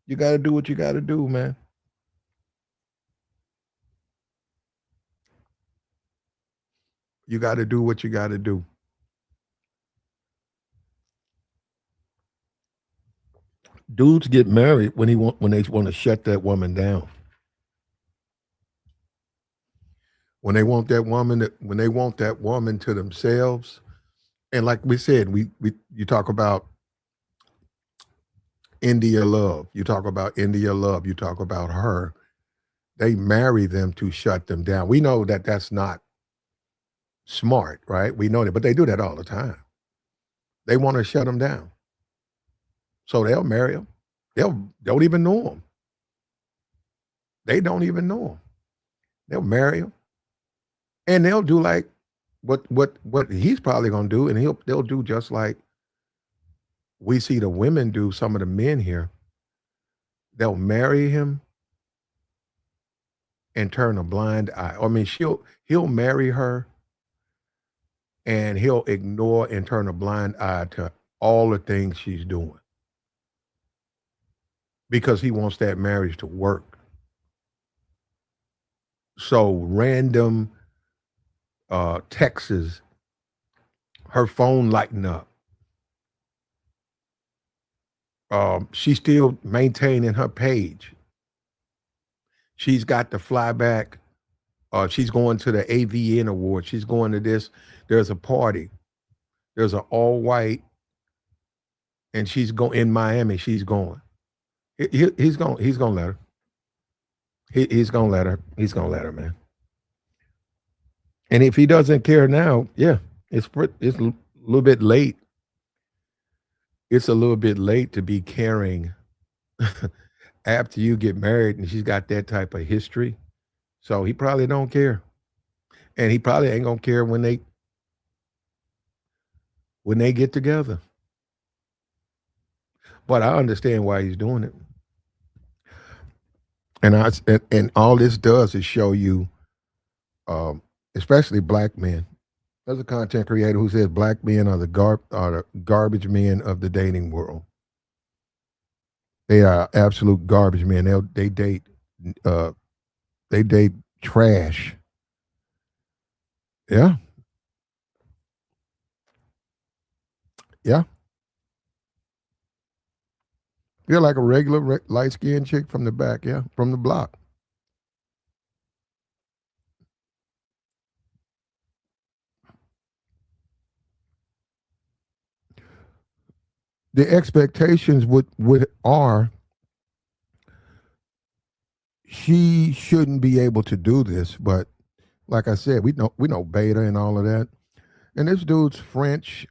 you got to do what you got to do, man. You got to do what you got to do. Dudes get married when they want to shut that woman down. When they want that woman to themselves. And like we said, we you talk about India Love. You talk about India Love. You talk about her. They marry them to shut them down. We know that that's not smart, right? We know that, but they do that all the time. They want to shut them down. So they'll marry them. They'll don't even know them. They don't even know them. They'll marry them, and they'll do like what he's probably gonna do, and they'll do just like we see the women do. Some of the men here, they'll marry him and turn a blind eye. I mean, he'll marry her, and he'll ignore and turn a blind eye to all the things she's doing because he wants that marriage to work. So random texts, her phone lighting up. She's still maintaining her page. She's got to fly back. She's going to the AVN award. She's going to this. There's a party. There's an all white, and she's going in Miami. She's going. He's going. He's going to let her. He's going to let her. He's going to let her, man. And if he doesn't care now, yeah, it's a little bit late. It's a little bit late to be caring after you get married and she's got that type of history. So he probably don't care. And he probably ain't gonna care when they get together. But I understand why he's doing it. And all this does is show you, especially black men. There's a content creator who says black men are the garbage men of the dating world. They are absolute garbage men. Uh, they date trash. Yeah, yeah. Feel like a regular light skinned chick from the back. Yeah, from the block. The expectations would are she shouldn't be able to do this, but like I said, we know beta and all of that. And this dude's French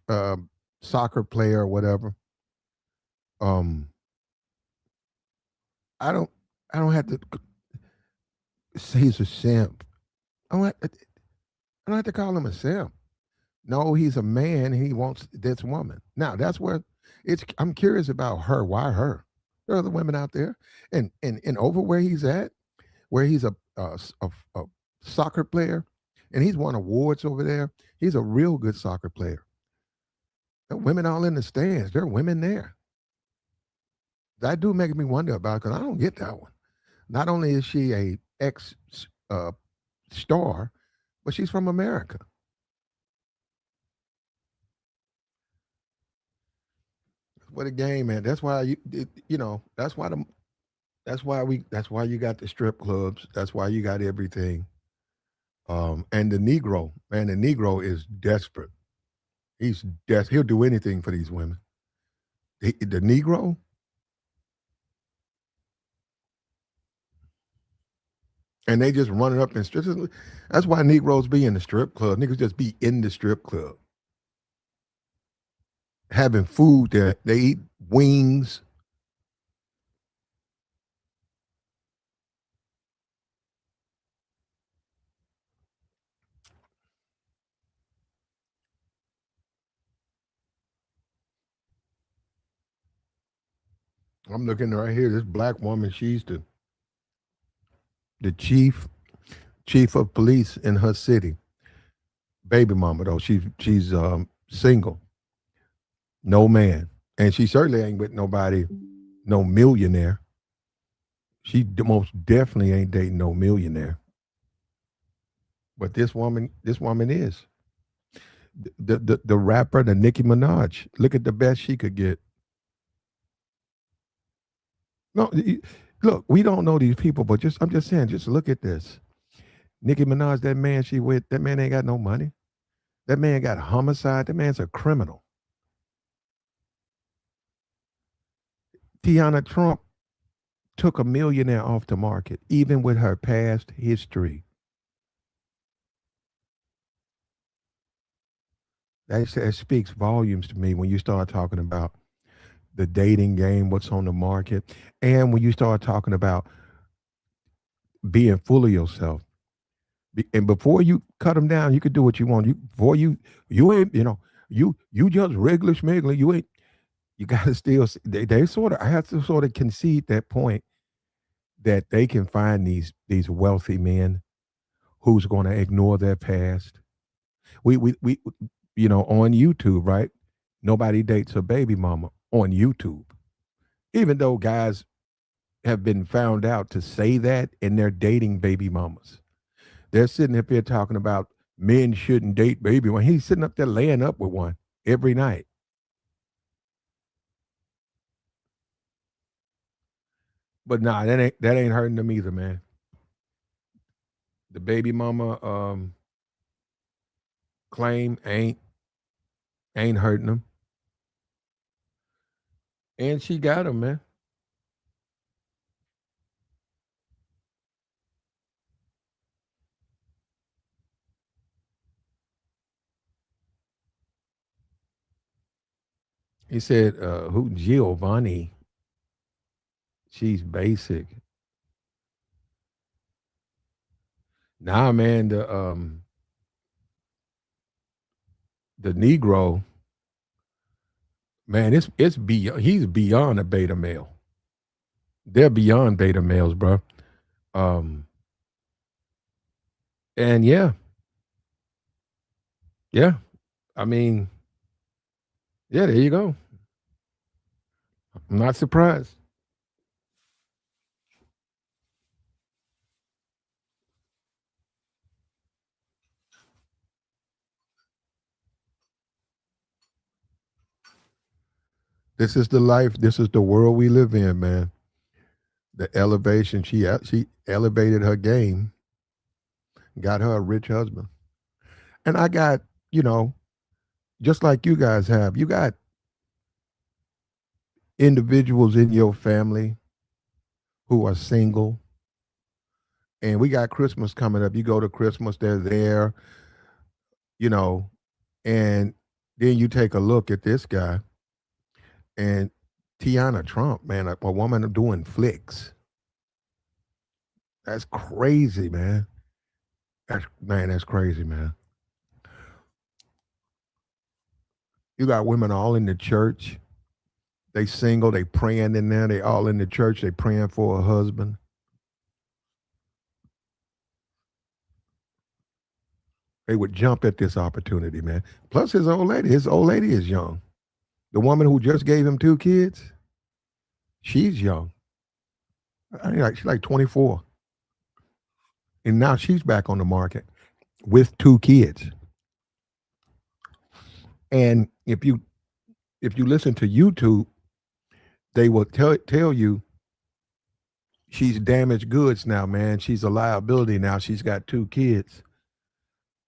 soccer player or whatever. Um, I don't I don't have to say he's a simp. I don't have to call him a simp. No, he's a man and he wants this woman. Now that's where it's I'm curious about her. Why her? There are other women out there. And over where he's at, where he's a soccer player, and he's won awards over there. He's a real good soccer player. There are women all in the stands. There are women there. That do make me wonder about because I don't get that one. Not only is she a ex uh, star, but she's from America. What a game, man. That's why you know that's why you got the strip clubs. That's why you got everything. And the Negro, man, the Negro is desperate. He'll do anything for these women. The Negro, and they just run it up in strip. That's why Negroes be in the strip club. Niggas just be in the strip club, having food there. They eat wings. I'm looking right here. This black woman, she's the chief of police in her city. Baby mama though, she's single, no man, and she certainly ain't with nobody, no millionaire. She most definitely ain't dating no millionaire. But this woman is the rapper, the Nicki Minaj. Look at the best she could get. No, look, we don't know these people, but I'm just saying, just look at this. Nicki Minaj, that man she with, that man ain't got no money. That man got homicide. That man's a criminal. Tiana Trump took a millionaire off the market, even with her past history. That speaks volumes to me when you start talking about the dating game, what's on the market, and when you start talking about being full of yourself. And before you cut them down, you could do what you want. You ain't you just regular schmegler. You ain't you got to still they sort of I have to sort of concede that point that they can find these wealthy men who's going to ignore their past. We on YouTube, right? Nobody dates a baby mama on YouTube, even though guys have been found out to say that and they're dating baby mamas. They're sitting up here talking about men shouldn't date baby when he's sitting up there laying up with one every night. But nah, that ain't hurting them either, man. The baby mama claim ain't hurting them, and she got him, man. He said, "Who Giovanni? She's basic." Nah, man. The Negro, man, it's beyond. He's beyond a beta male. They're beyond beta males, bro. Um, and yeah. I mean, yeah. There you go. I'm not surprised. This is the life. This is the world we live in, man. The elevation. She elevated her game, got her a rich husband, and I got you know just like you guys have. You got individuals in your family who are single, And we got Christmas coming up. You go to Christmas, they're there, you know, and then you take a look at this guy and Tiana Trump, man, a woman doing flicks. That's crazy, man. That's crazy, man. You got women all in the church. They single, they praying in there. They all in the church. They praying for a husband. They would jump at this opportunity, man. Plus his old lady is young. The woman who just gave him 2 kids, she's young. I mean, she's like 24. And now she's back on the market with 2 kids. And if you listen to YouTube, they will tell you she's damaged goods now, man. She's a liability now. She's got 2 kids.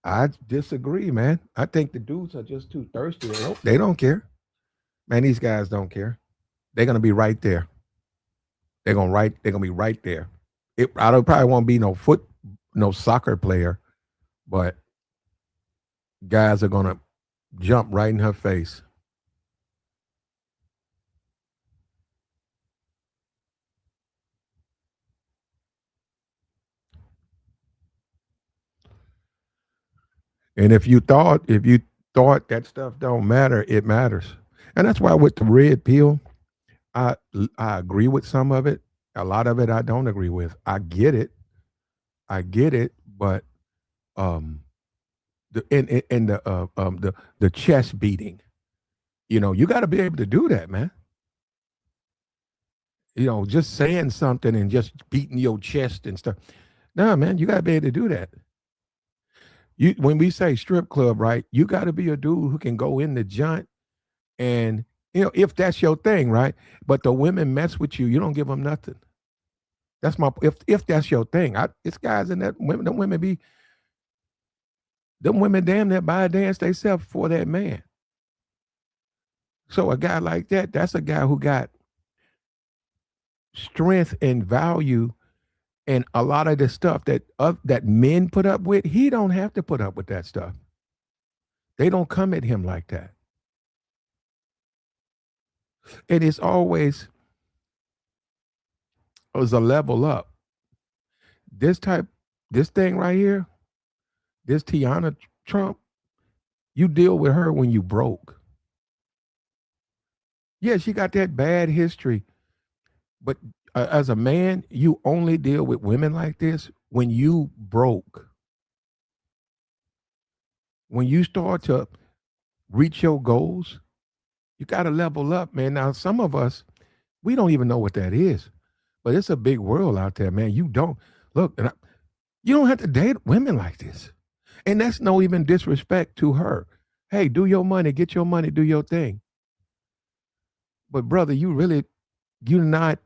I disagree, man. I think the dudes are just too thirsty. They don't care. Man, these guys don't care. They're gonna be right there. They're gonna be right there. I don't probably won't be no soccer player, but guys are gonna jump right in her face. And if you thought that stuff don't matter, it matters. And that's why with the red pill, I I agree with some of it. A lot of it I don't agree with. I get it. I get it, but um and the chest beating. You got to be able to do that, man. Just saying something and just beating your chest and stuff. No, man, you got to be able to do that. When we say strip club, right? You got to be a dude who can go in the joint and if that's your thing, right? But the women mess with you, you don't give them nothing. That's my if that's your thing. It's guys in that women, them women damn near buy a dance themselves for that man. So a guy like that, that's a guy who got strength and value, and a lot of the stuff that men put up with, he don't have to put up with that stuff. They don't come at him like that. And it's always as a level up. This type, this thing right here, this Tiana Trump, you deal with her when you broke. Yeah, she got that bad history, but as a man, you only deal with women like this when you broke. When you start to reach your goals, you got to level up, man. Now, some of us, we don't even know what that is, but it's a big world out there, man. You don't look, you don't have to date women like this, and that's no even disrespect to her. Hey, do your money, get your money, do your thing. But brother, you're not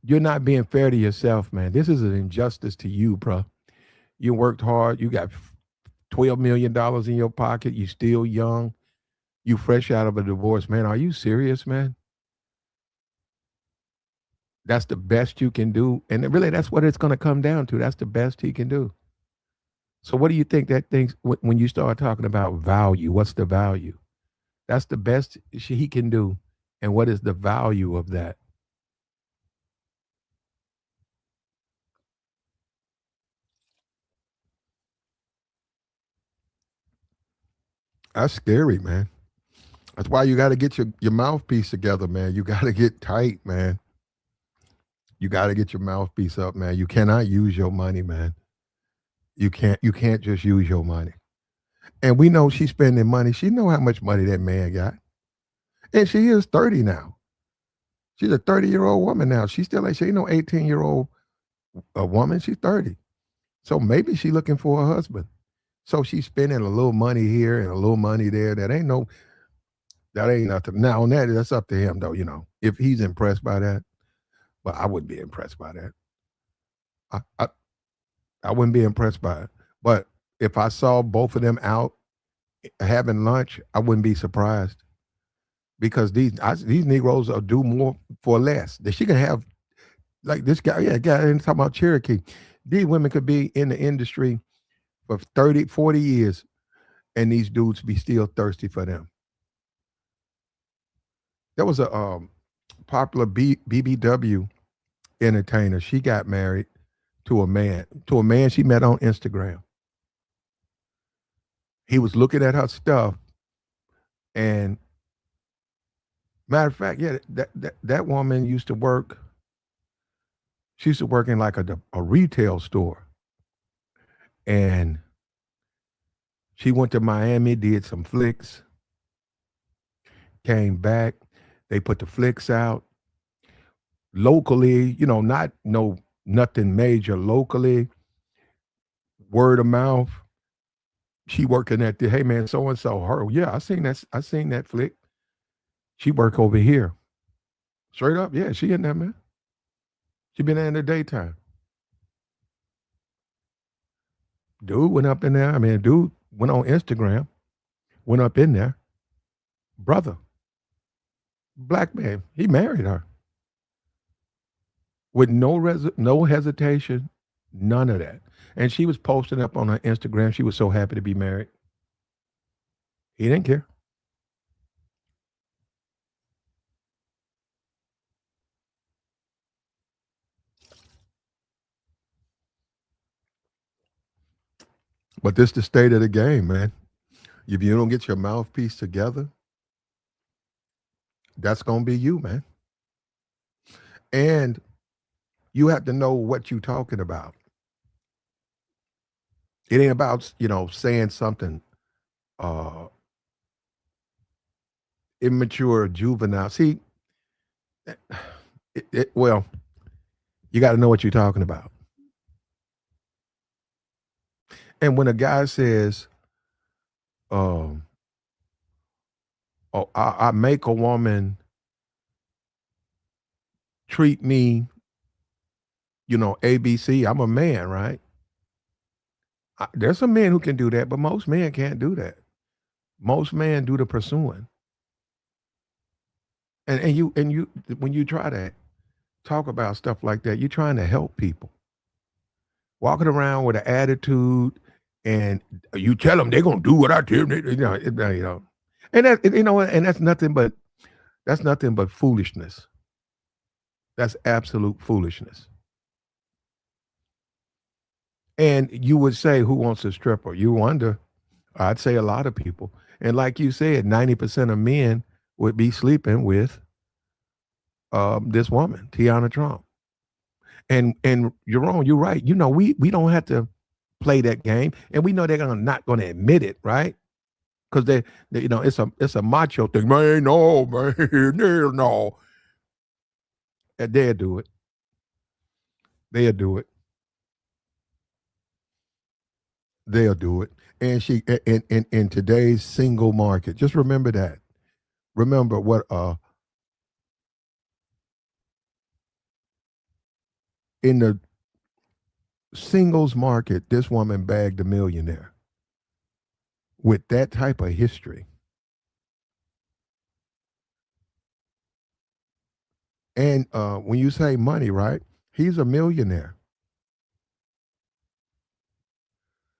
you're not being fair to yourself, man. This is an injustice to you, bro. You worked hard. You got $12 million in your pocket. You still young. You fresh out of a divorce, man. Are you serious, man? That's the best you can do, and really, that's what it's going to come down to. That's the best he can do. So, what do you think that things when you start talking about value? What's the value? That's the best he can do, and what is the value of that? That's scary, man. That's why you got to get your mouthpiece together, man. You got to get tight, man. You got to get your mouthpiece up, man. You cannot use your money, man. You can't just use your money. And we know she's spending money. She know how much money that man got. And she is 30 now. She's a 30-year-old woman now. She ain't no 18-year-old woman. She's 30. So maybe she's looking for a husband. So she's spending a little money here and a little money there. That ain't nothing. Now on that's up to him though. If he's impressed by that, but I wouldn't be impressed by that. I, I I wouldn't be impressed by it. But if I saw both of them out having lunch, I wouldn't be surprised because these Negroes will do more for less. That she can have Like this guy, yeah, guy and talking about Cherokee. These women could be in the industry for 30, 40 years, and these dudes be still thirsty for them. There was a popular BBW entertainer. She got married to a man she met on Instagram. He was looking at her stuff, and matter of fact, yeah, that woman used to work. She used to work in like a retail store, and she went to Miami, did some flicks, came back. They put the flicks out locally, not no nothing major locally, word of mouth. She working at the hey man, so and so. Her, yeah, I seen that flick. She work over here. Straight up, yeah, she in there, man. She been there in the daytime. Dude went up in there. I mean, dude went on Instagram, went up in there. Brother, black man, he married her with no hesitation, none of that. And she was posting up on her Instagram. She was so happy to be married. He didn't care. But this the state of the game, man. If you don't get your mouthpiece together, that's gonna be you, man. And you have to know what you're talking about. It ain't about saying something uh immature, juvenile. See, well, you got to know what you're talking about. And when a guy says, um, "Oh, I make a woman treat me, ABC," I'm a man, right? There's some men who can do that, but most men can't do that. Most men do the pursuing. And you when you try to talk about stuff like that, you're trying to help people. Walking around with an attitude, and you tell them they're gonna do what I tell them. And and that's nothing but foolishness. That's absolute foolishness. And you would say, who wants a stripper? You wonder. I'd say a lot of people. And like you said, 90% of men would be sleeping with this woman, Tiana Trump. And you're wrong. You're right. We don't have to play that game, and we know they're not gonna admit it, right? Because it's a macho thing, man. No, man, no. And they'll do it. They'll do it. They'll do it. And she in today's single market, just remember that. Remember what in the singles market, this woman bagged a millionaire with that type of history. And when you say money, right? He's a millionaire.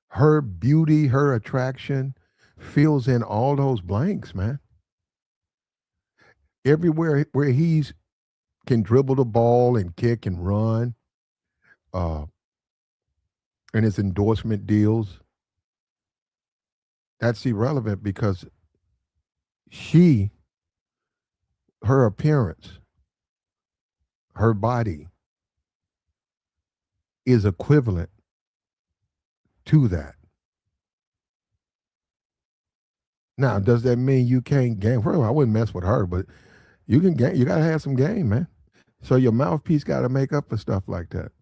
Her beauty, her attraction fills in all those blanks, man. Everywhere where he's can dribble the ball and kick and run, uh, and his endorsement deals, that's irrelevant because she, her appearance, her body is equivalent to that. Now, does that mean you can't game? Well, I wouldn't mess with her, but you can game. You gotta have some game, man. So your mouthpiece got to make up for stuff like that.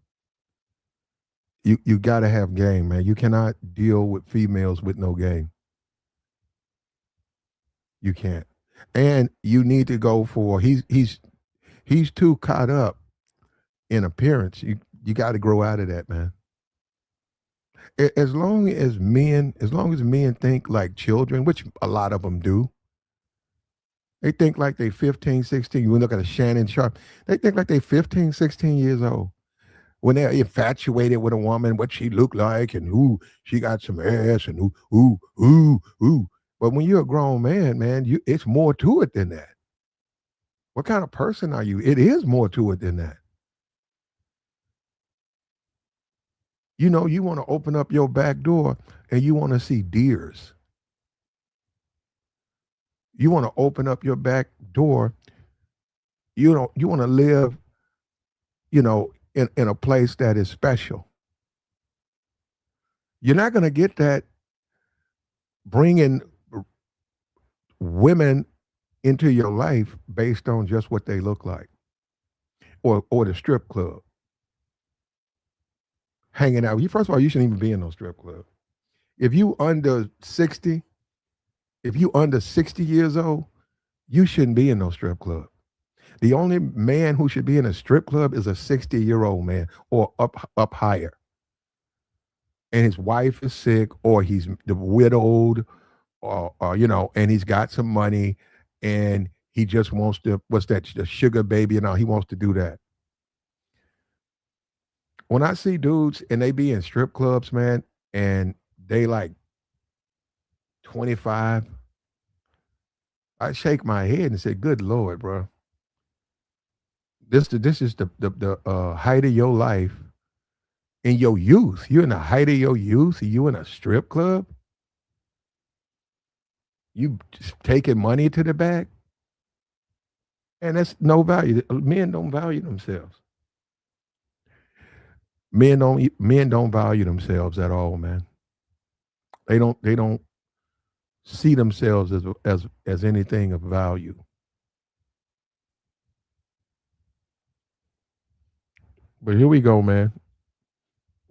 You got to have game, man. You cannot deal with females with no game. You can't. And you need to go for he's too caught up in appearance. You got to grow out of that, man. As long as men think like children, which a lot of them do, They think like they 15, 16. You look at a Shannon Sharp. They think like they 15, 16 years old. When they're infatuated with a woman, what she looked like, and ooh, she got some ass, and ooh. But when you're a grown man, man, it's more to it than that. What kind of person are you? It is more to it than that. You know, you want to open up your back door and you want to see deers. You want to open up your back door. You want to live, in a place that is special. You're not going to get that bringing women into your life based on just what they look like, or the strip club, hanging out. You First of all, you shouldn't even be in no strip club. If you under 60, if you under 60 years old, you shouldn't be in no strip club. The only man who should be in a strip club is a 60-year-old man or up higher. And his wife is sick, or he's widowed, or and he's got some money, and he just wants to, what's that, the sugar baby and all, he wants to do that. When I see dudes and they be in strip clubs, man, and they like 25, I shake my head and say, "Good Lord, bro, this is the height of your life in your youth. You're in the height of your youth. You in a strip club. You just taking money to the back, and that's no value. Men don't value themselves. Men don't value themselves at all, man. They don't see themselves as anything of value. But here we go, man.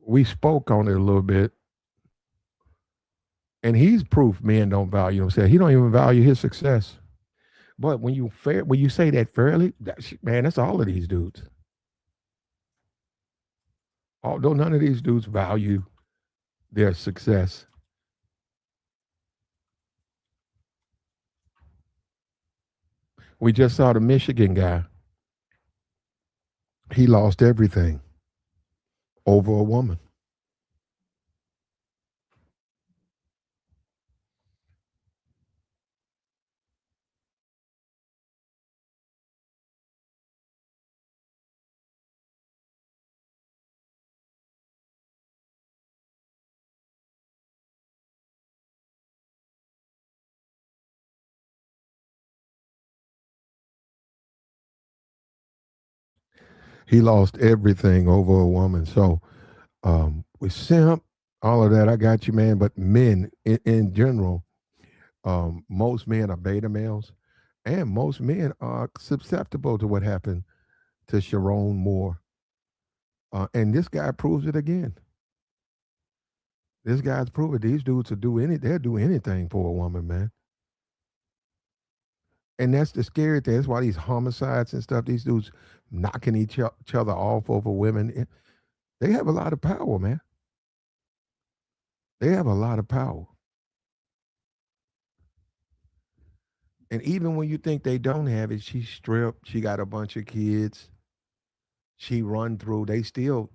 We spoke on it a little bit, and he's proof men don't value themselves. He don't even value his success. But when you say that fairly, man, that's all of these dudes. Although none of these dudes value their success. We just saw the Michigan guy. He lost everything over a woman. He lost everything over a woman. So with simp, all of that, I got you, man. But men in general, most men are beta males, and most men are susceptible to what happened to Sharon Moore. And this guy proves it again. This guy's proven these dudes will they'll do anything for a woman, man. And that's the scary thing. That's why these homicides and stuff, these dudes knocking each other off over women, they have a lot of power, man. They have a lot of power. And even when you think they don't have it, she's stripped. She got a bunch of kids. She run through. They still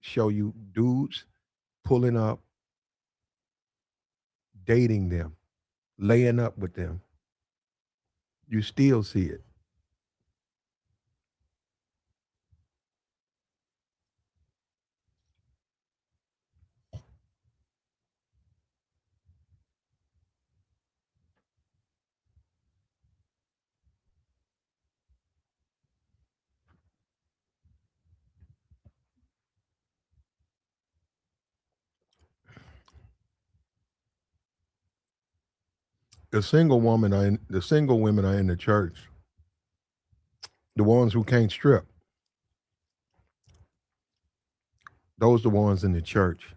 show you dudes pulling up, dating them, laying up with them. You still see it. The single women are in the church. The ones who can't strip, those are the ones in the church.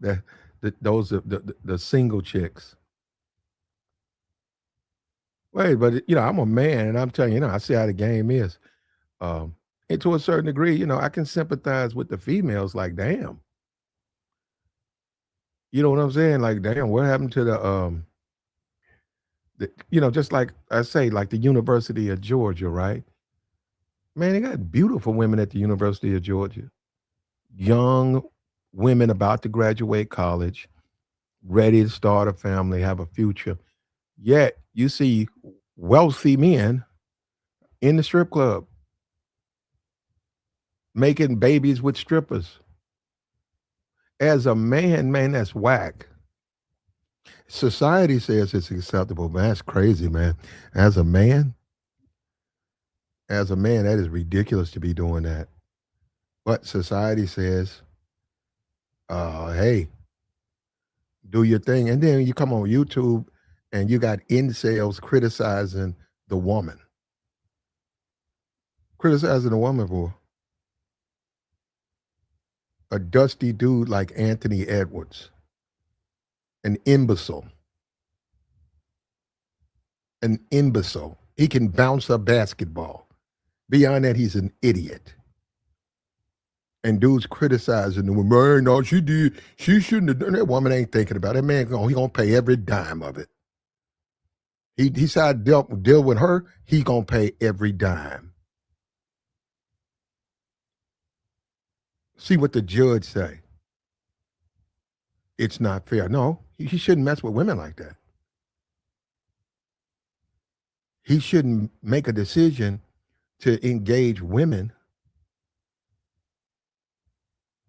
the, those are the single chicks. Wait, but I'm a man, and I'm telling you, I see how the game is. Um, and to a certain degree, I can sympathize with the females. Like, damn, you know what I'm saying? Like, damn, what happened to Just like I say, like the University of Georgia, right? Man, they got beautiful women at the University of Georgia. Young women about to graduate college, ready to start a family, have a future. Yet you see wealthy men in the strip club making babies with strippers. As a man, man, that's whack. Society says it's acceptable, man. That's crazy, man. As a man, as a man, that is ridiculous to be doing that. But society says, hey, do your thing. And then you come on YouTube and you got incels criticizing the woman. Criticizing the woman for a dusty dude like Anthony Edwards, an imbecile. An imbecile. He can bounce a basketball. Beyond that, he's an idiot. And dudes criticizing the woman. "Man, no, she did. She shouldn't have done that." Woman ain't thinking about it. That man, he gonna pay every dime of it. He said deal with her. He gonna pay every dime. See what the judge say. It's not fair. No, he shouldn't mess with women like that. He shouldn't make a decision to engage women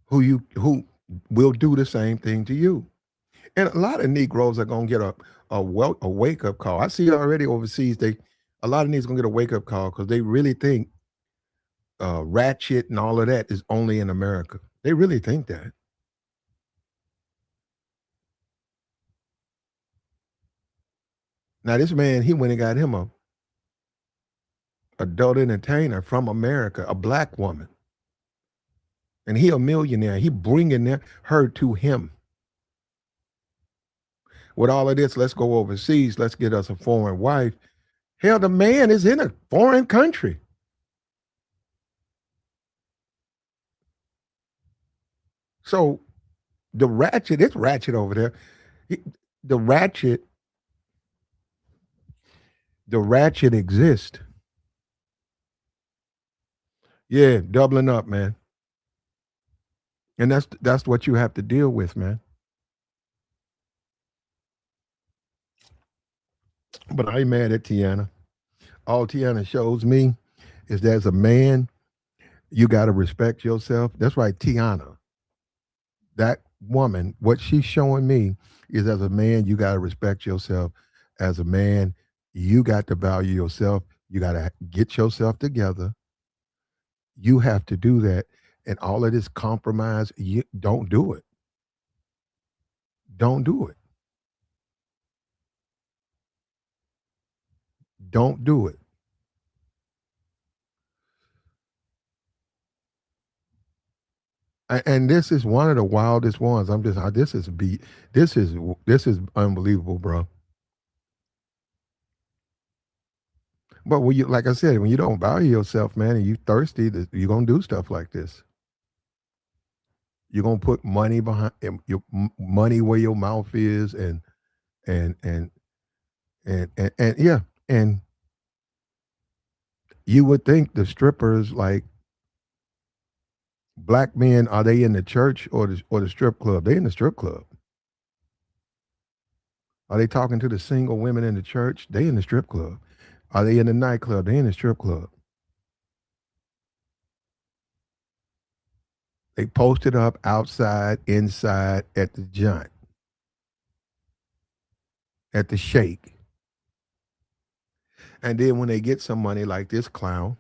who will do the same thing to you. And a lot of Negroes are gonna get a wake up call. I see it already overseas. A lot of Negroes gonna get a wake up call because they really think ratchet and all of that is only in America. They really think that. Now this man, he went and got him a adult entertainer from America, a black woman, and he a millionaire. He bringing her to him. With all of this, let's go overseas. Let's get us a foreign wife. Hell, the man is in a foreign country. So it's ratchet over there. He- The ratchet, the ratchet exists. Yeah, doubling up, man. And that's what you have to deal with, man. But I ain't mad at Tiana. All Tiana shows me is that as a man, you got to respect yourself. That's right, Tiana. That woman, what she's showing me is as a man, you got to respect yourself. As a man, you got to value yourself. You got to get yourself together. You have to do that. And all of this compromise, you don't do it. Don't do it. Don't do it. And this is one of the wildest ones. I'm just this is this is unbelievable, bro. But when you like I said, when you don't value yourself, man, and you thirsty, you're gonna do stuff like this. You're gonna put money behind your money where your mouth is, and and and yeah, and you would think the strippers like black men are they in the church or the strip club? They in the strip club. Are they talking to the single women in the church? They in the strip club. Are they in the nightclub? They in the strip club. They posted up outside, inside, at the joint, at the shake. And then when they get some money like this clown,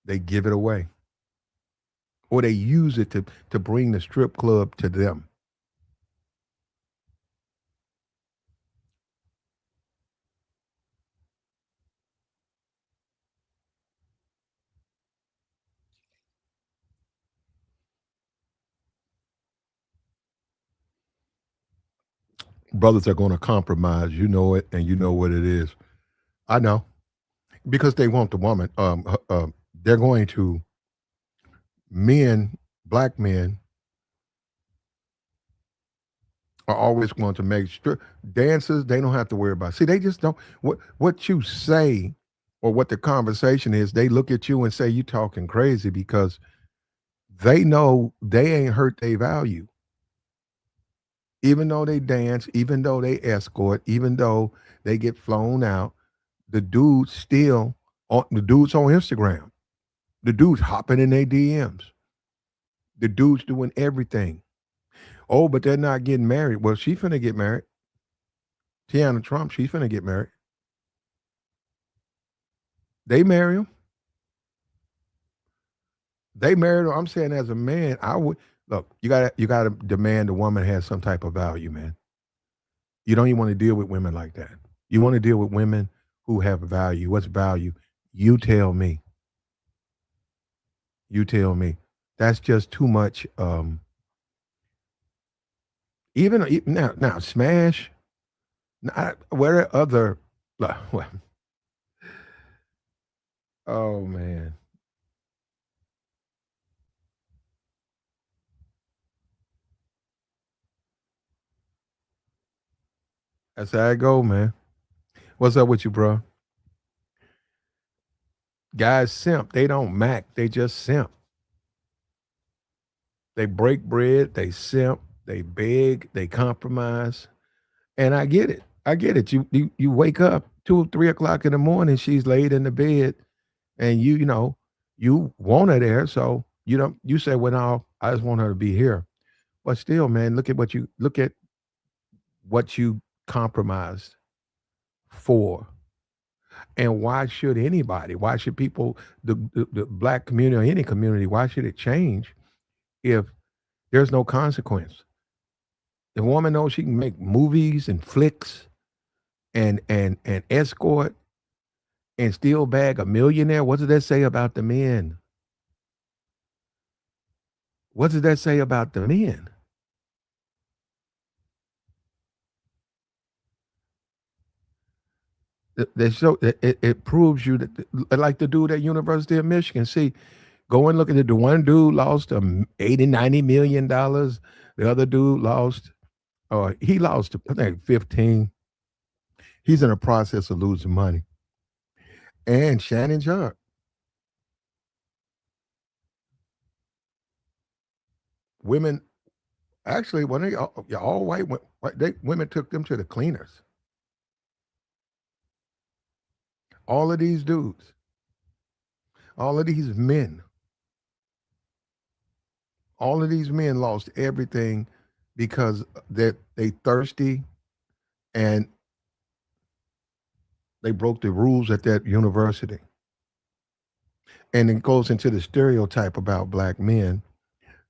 they give it away. Or they use it to bring the strip club to them. Brothers are going to compromise. You know it, and you know what it is. I know because they want the woman. They're going to men, black men, are always going to make sure dancers, they don't have to worry about. See, they just don't what you say or what the conversation is, they look at you and say you talking crazy because they know they ain't hurt their value. Even though they dance, even though they escort, even though they get flown out, the dudes still on the dudes on Instagram, the dudes hopping in their DMs, the dudes doing everything. Oh, but they're not getting married. Well, she finna get married. Tiana Trump, she's finna get married. They marry him. They married him. I'm saying as a man, I would look. You gotta demand a woman has some type of value, man. You don't even want to deal with women like that. You want to deal with women who have value. What's value? You tell me. You tell me. That's just too much. Now, smash. Where other? Well, oh man, that's how I go, man. What's up with you, bro? Guys simp. They don't mac. They just simp. They break bread. They simp. They beg. They compromise. And I get it. I get it. You wake up 2 or 3 o'clock in the morning. She's laid in the bed, and you want her there. So you don't. You say, "Well, no, I just want her to be here." But still, man, look at what you compromised for. And why should anybody? Why should people, the black community or any community? Why should it change if there's no consequence? The woman knows she can make movies and flicks and escort and still bag a millionaire. What does that say about the men? What does that say about the men? They show it proves you that like the dude at University of Michigan. See, go and look at it. The one dude lost 80, $90 million. The other dude lost, he lost, I think, 15. He's in the process of losing money. And Shannon Sharp, women, actually, when they all white, women took them to the cleaners. All of these dudes, all of these men, all of these men lost everything because they thirsty and they broke the rules at that university. And it goes into the stereotype about black men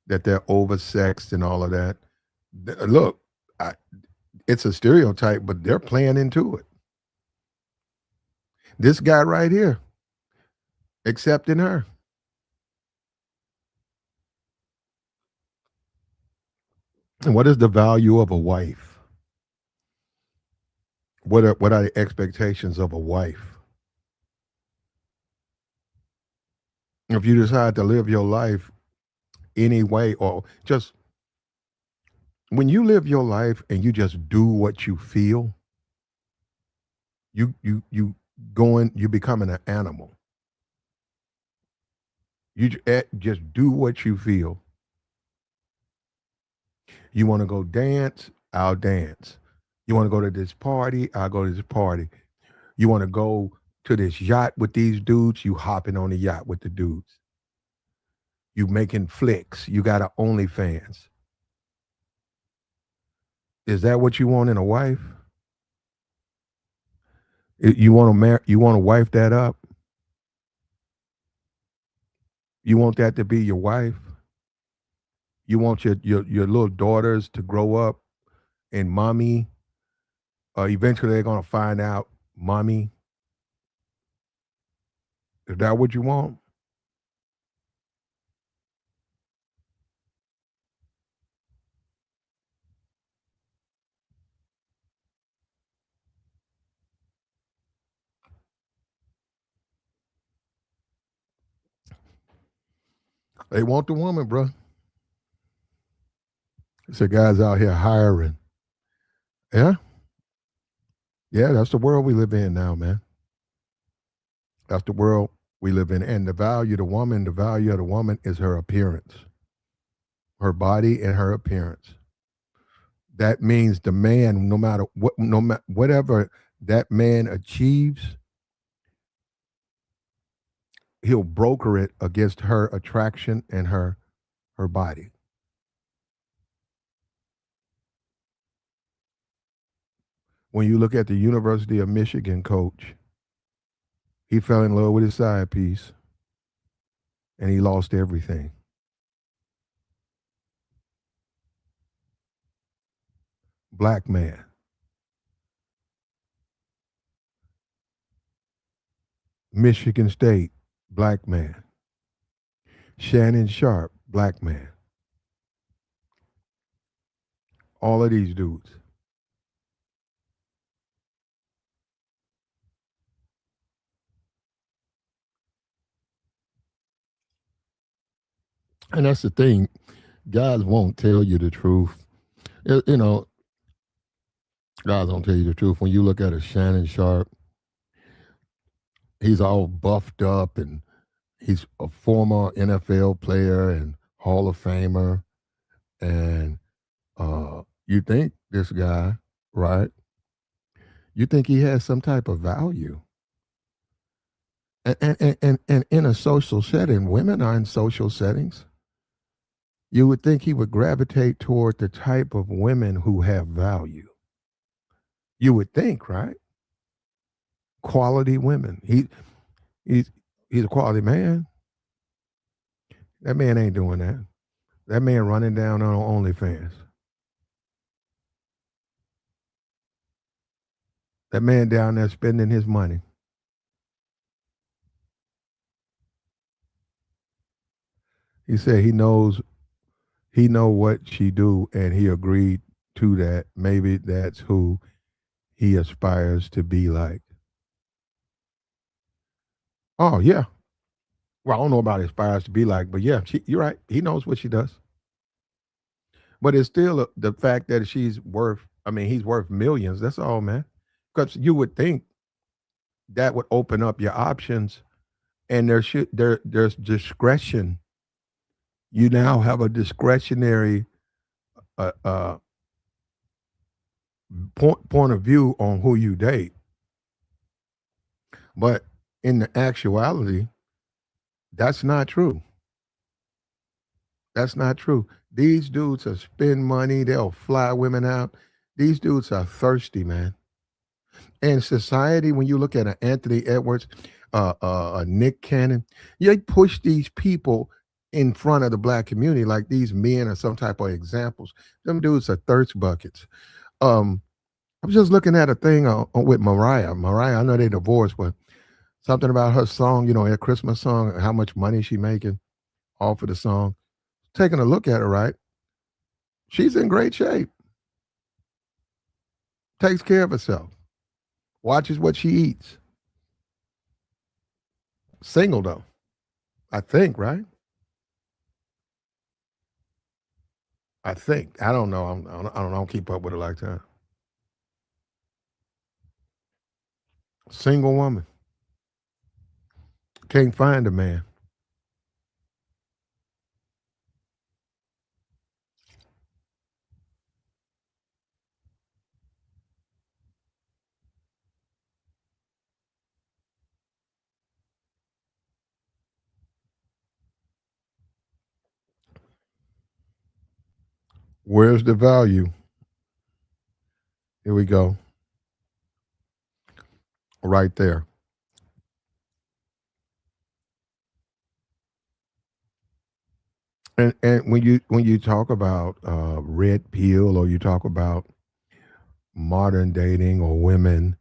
that they're oversexed and all of that. Look, I, it's a stereotype, but they're playing into it. This guy right here, accepting her. And what is the value of a wife? What are the expectations of a wife? If you decide to live your life anyway, or just when you live your life and you just do what you feel, you becoming an animal. Just do what you feel. You want to go dance, I'll dance. You want to go to this party, I'll go to this party. You want to go to this yacht with these dudes, you hopping on the yacht with the dudes. You making flicks. You got a OnlyFans. Is that what you want in a wife? You want to marry? You want to wife that up? You want that to be your wife? You want your little daughters to grow up and mommy. Eventually, they're gonna find out mommy. Is that what you want? They want the woman, bro. So guys out here hiring. Yeah, yeah, that's the world we live in now, man. That's the world we live in. And the value of the woman is her appearance, her body and her appearance. That means the man, no matter what, no matter whatever that man achieves, he'll broker it against her attraction and her body. When you look at the University of Michigan coach, he fell in love with his side piece and he lost everything. Black man. Michigan State, black man. Shannon Sharp, black man. All of these dudes. And that's the thing. Guys won't tell you the truth. You know, guys won't tell you the truth. When you look at a Shannon Sharp, he's all buffed up and he's a former NFL player and Hall of Famer. And you think this guy, right? You think he has some type of value. And in a social setting, women are in social settings. You would think he would gravitate toward the type of women who have value. You would think, right? Quality women. He's he's a quality man. That man ain't doing that. That man running down on OnlyFans. That man down there spending his money. He said he know what she do and he agreed to that. Maybe that's who he aspires to be like. Oh yeah. Well, I don't know about aspires to be like, but yeah, you're right. He knows what she does. But it's still the fact that she's worth. I mean, he's worth millions. That's all, man. Because you would think that would open up your options, and there's discretion. You now have a discretionary uh, uh, point of view on who you date. But in the actuality, that's not true. That's not true. These dudes are spend money. They'll fly women out. These dudes are thirsty, man. And society, when you look at an Anthony Edwards, a Nick Cannon, you push these people in front of the black community like these men are some type of examples. Them dudes are thirst buckets. Um, I was just looking at a thing with Mariah. Mariah, I know they divorced, but something about her song, her Christmas song, how much money she making off of the song. Taking a look at her, right? She's in great shape. Takes care of herself. Watches what she eats. Single though, I think, right? I think. I don't know. I don't keep up with it like that. Single woman. Can't find a man. Where's the value? Here we go. Right there. And when you talk about red pill or you talk about modern dating or women,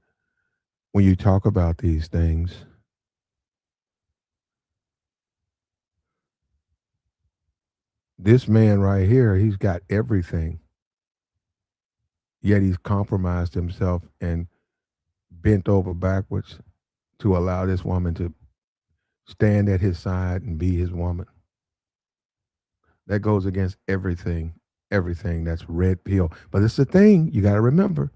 when you talk about these things, this man right here, he's got everything. Yet he's compromised himself and bent over backwards to allow this woman to stand at his side and be his woman. That goes against everything that's red pill. But it's the thing you got to remember.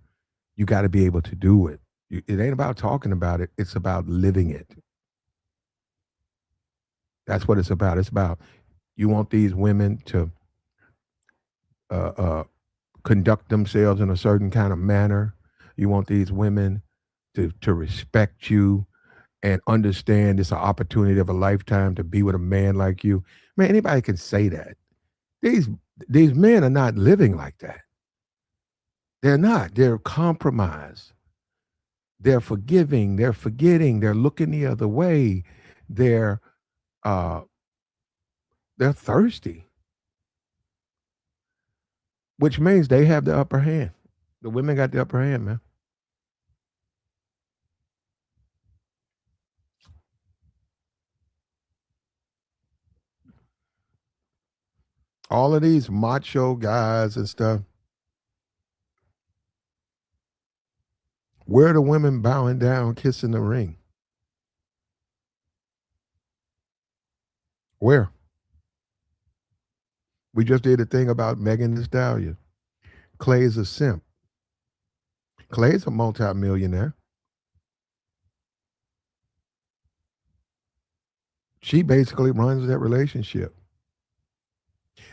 You got to be able to do it. It ain't about talking about it. It's about living it. That's what it's about. It's about you want these women to uh, uh, conduct themselves in a certain kind of manner. You want these women to respect you and understand it's an opportunity of a lifetime to be with a man like you. Man, anybody can say that. These these men are not living like that. They're not. They're compromised. They're forgiving. They're forgetting. They're looking the other way. They're uh, they're thirsty, which means they have the upper hand. The women got the upper hand, man. All of these macho guys and stuff. Where are the women bowing down, kissing the ring? Where? We just did a thing about Megan Thee Stallion. Clay's a simp. Clay's a multimillionaire. She basically runs that relationship.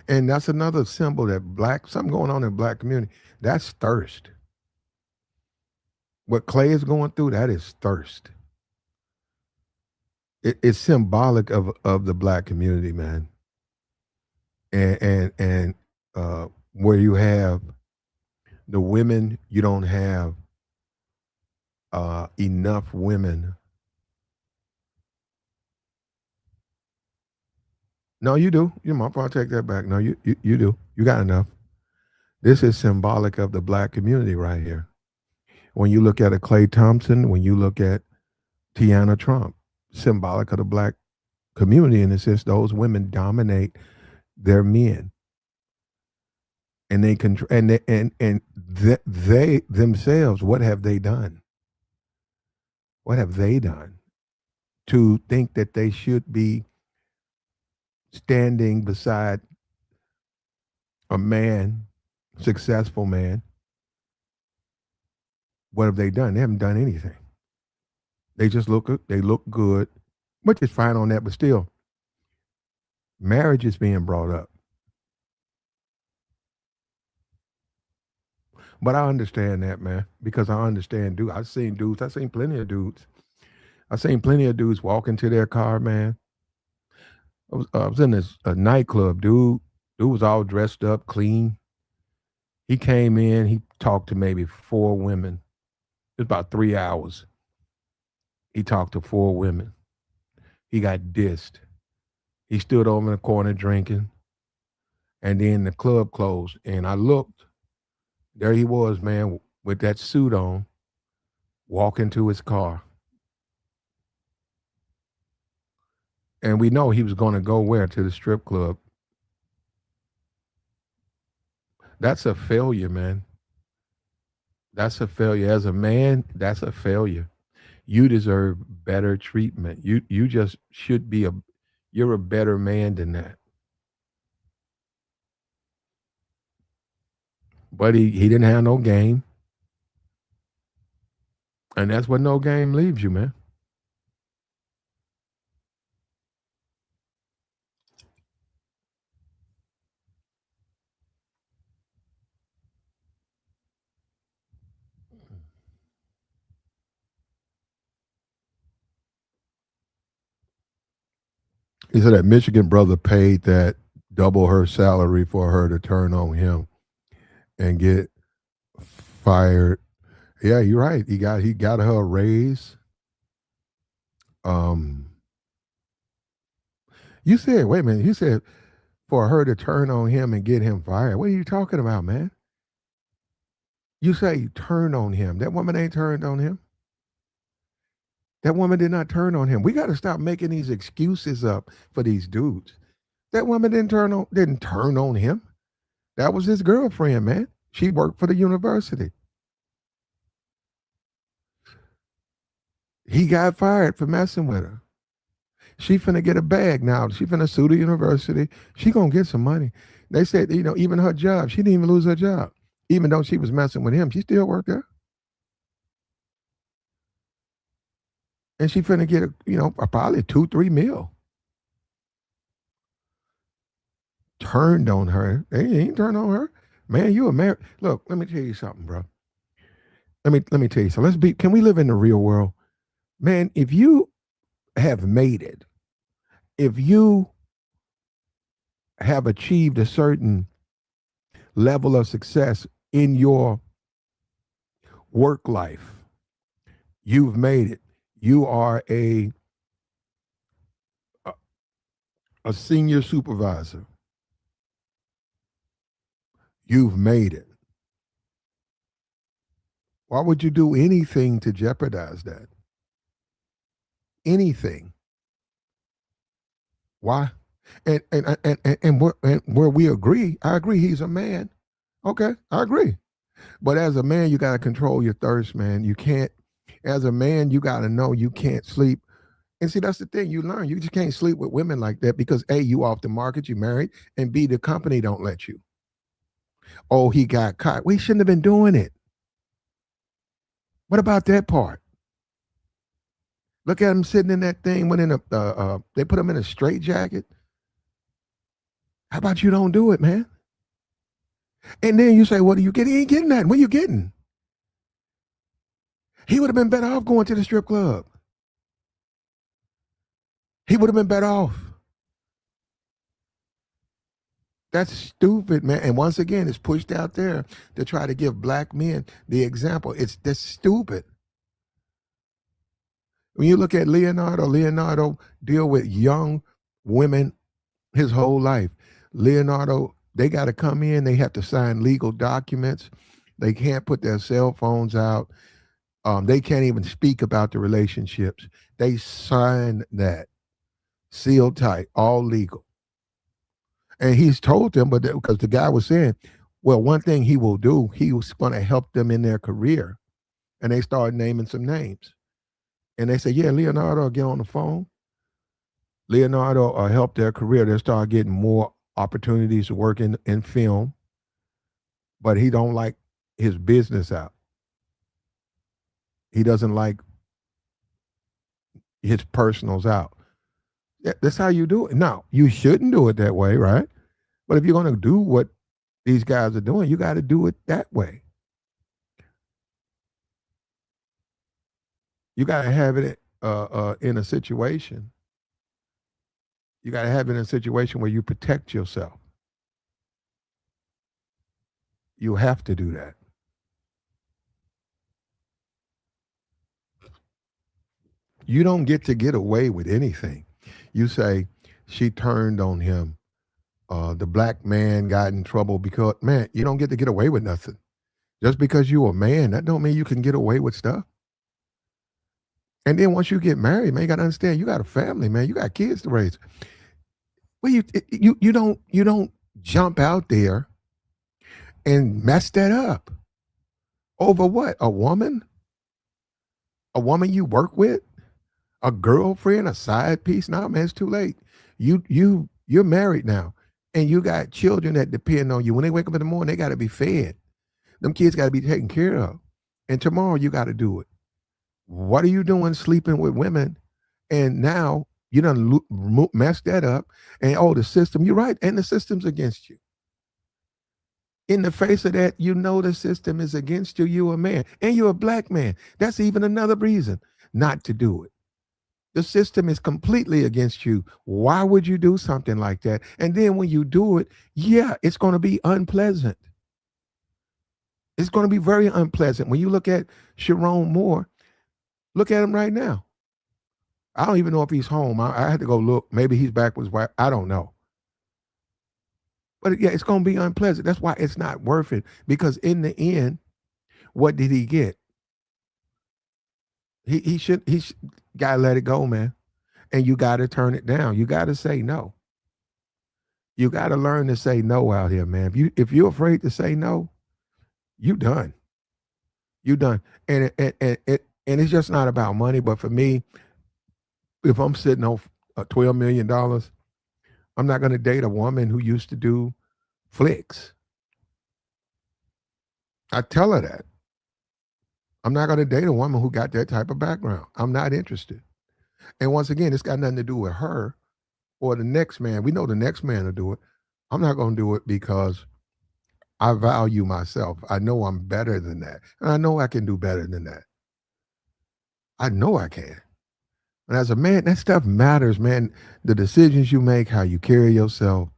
And that's another symbol that something going on in black community. That's thirst. What Clay is going through, that is thirst. It's symbolic of the black community, man. And where you have the women, you don't have enough women. No, you do. You might want to take that back. No, you do. You got enough. This is symbolic of the black community right here. When you look at a Clay Thompson, when you look at TEANNA Trump, symbolic of the black community in the sense those women dominate their men, and they control they themselves. What have they done? What have they done to think that they should be standing beside a man, successful man? What have they done? They haven't done anything. They just look good, which is fine on that, but still, marriage is being brought up. But I understand that, man, because I understand dude. I've seen dudes, I've seen plenty of dudes. I've seen plenty of dudes walk into their car, man. I was in this a nightclub, dude. Dude was all dressed up, clean. He came in, he talked to maybe 4 women. It was about 3 hours. He talked to 4 women. He got dissed. He stood over in the corner drinking. And then the club closed. And I looked. There he was, man, with that suit on, walking to his car. And we know he was going to go where? To the strip club. That's a failure, man. That's a failure. As a man, that's a failure. You deserve better treatment. You just should be you're a better man than that. But he didn't have no game. And that's what no game leaves you, man. He said that Michigan brother paid that double her salary for her to turn on him and get fired. Yeah, you're right. He got her a raise. Um, you said, wait a minute. You said for her to turn on him and get him fired. What are you talking about, man? You say you turn on him. That woman ain't turned on him. That woman did not turn on him. We got to stop making these excuses up for these dudes. That woman didn't turn on him. That was his girlfriend, man. She worked for the university. He got fired for messing with her. She finna get a bag now. She finna sue the university. She gonna get some money. They said, even her job, she didn't even lose her job. Even though she was messing with him, she still worked there. and she finna get probably 2-3 mil. Turned on her. They ain't turned on her. Man, you a married. Look, let me tell you something, bro. Let me tell you something. Let's be. Can we live in the real world, man? If you have made it, if you have achieved a certain level of success in your work life, you've made it. You are a senior supervisor. You've made it. Why would you do anything to jeopardize that? Anything. Why? And where we agree, I agree he's a man. Okay, I agree. But as a man, you got to control your thirst, man. You can't, as a man, you got to know you can't sleep. And see, that's the thing you learn. You just can't sleep with women like that because A, you off the market, you married, and B, the company don't let you. Oh, he got caught. We shouldn't have been doing it. What about that part? Look at him sitting in that thing, went in they put him in a straight jacket. How about you don't do it, man? And then you say, what are you getting? He ain't getting that. What are you getting? He would have been better off going to the strip club. He would have been better off. That's stupid, man. And once again, it's pushed out there to try to give black men the example. That's stupid. When you look at Leonardo deal with young women his whole life. Leonardo, they got to come in. They have to sign legal documents. They can't put their cell phones out. They can't even speak about the relationships. They sign that, sealed tight, all legal. And he's told them, but because the guy was saying, well, one thing he will do, he was going to help them in their career. And they started naming some names. And they said, yeah, Leonardo will get on the phone. Leonardo helped their career. They start getting more opportunities to work in film, but he don't like his business out. He doesn't like his personals out. That's how you do it. Now, you shouldn't do it that way, right? But if you're going to do what these guys are doing, you got to do it that way. You got to have it in a situation. You got to have it in a situation where you protect yourself. You have to do that. You don't get away with anything. You say she turned on him. The black man got in trouble because, man, you don't get away with nothing. Just because you a man, that don't mean you can get away with stuff. And then once you get married, man, you got to understand you got a family, man. You got kids to raise. Well, you don't jump out there and mess that up over what? A woman? A woman you work with? A girlfriend? A side piece? No, man, it's too late. You're married now, and you got children that depend on you. When they wake up in the morning, they got to be fed. Them kids got to be taken care of. And tomorrow you got to do it. What are you doing sleeping with women? And now you done messed that up. And oh, the system, you're right. And the system's against you. In the face of that, you know the system is against you. You're a man and you're a black man. That's even another reason not to do it. The system is completely against you. Why would you do something like that? And then when you do it, yeah, it's going to be unpleasant. It's going to be very unpleasant. When you look at Sharon Moore, look at him right now. I don't even know if he's home. I had to go look. Maybe he's back with his wife. I don't know. But yeah, it's going to be unpleasant. That's why it's not worth it. Because in the end, what did he get? He should gotta let it go, man. And you gotta turn it down. You gotta say no. You gotta learn to say no out here, man. If you're afraid to say no, you done. You done. And it's just not about money. But for me, if I'm sitting on $12 million, I'm not gonna date a woman who used to do flicks. I tell her that. I'm not gonna date a woman who got that type of background. I'm not interested. And once again, it's got nothing to do with her or the next man. We know the next man will do it. I'm not going to do it because I value myself. I know I'm better than that. And I know I can do better than that. I know I can. And as a man, that stuff matters, man. The decisions you make, how you carry yourself,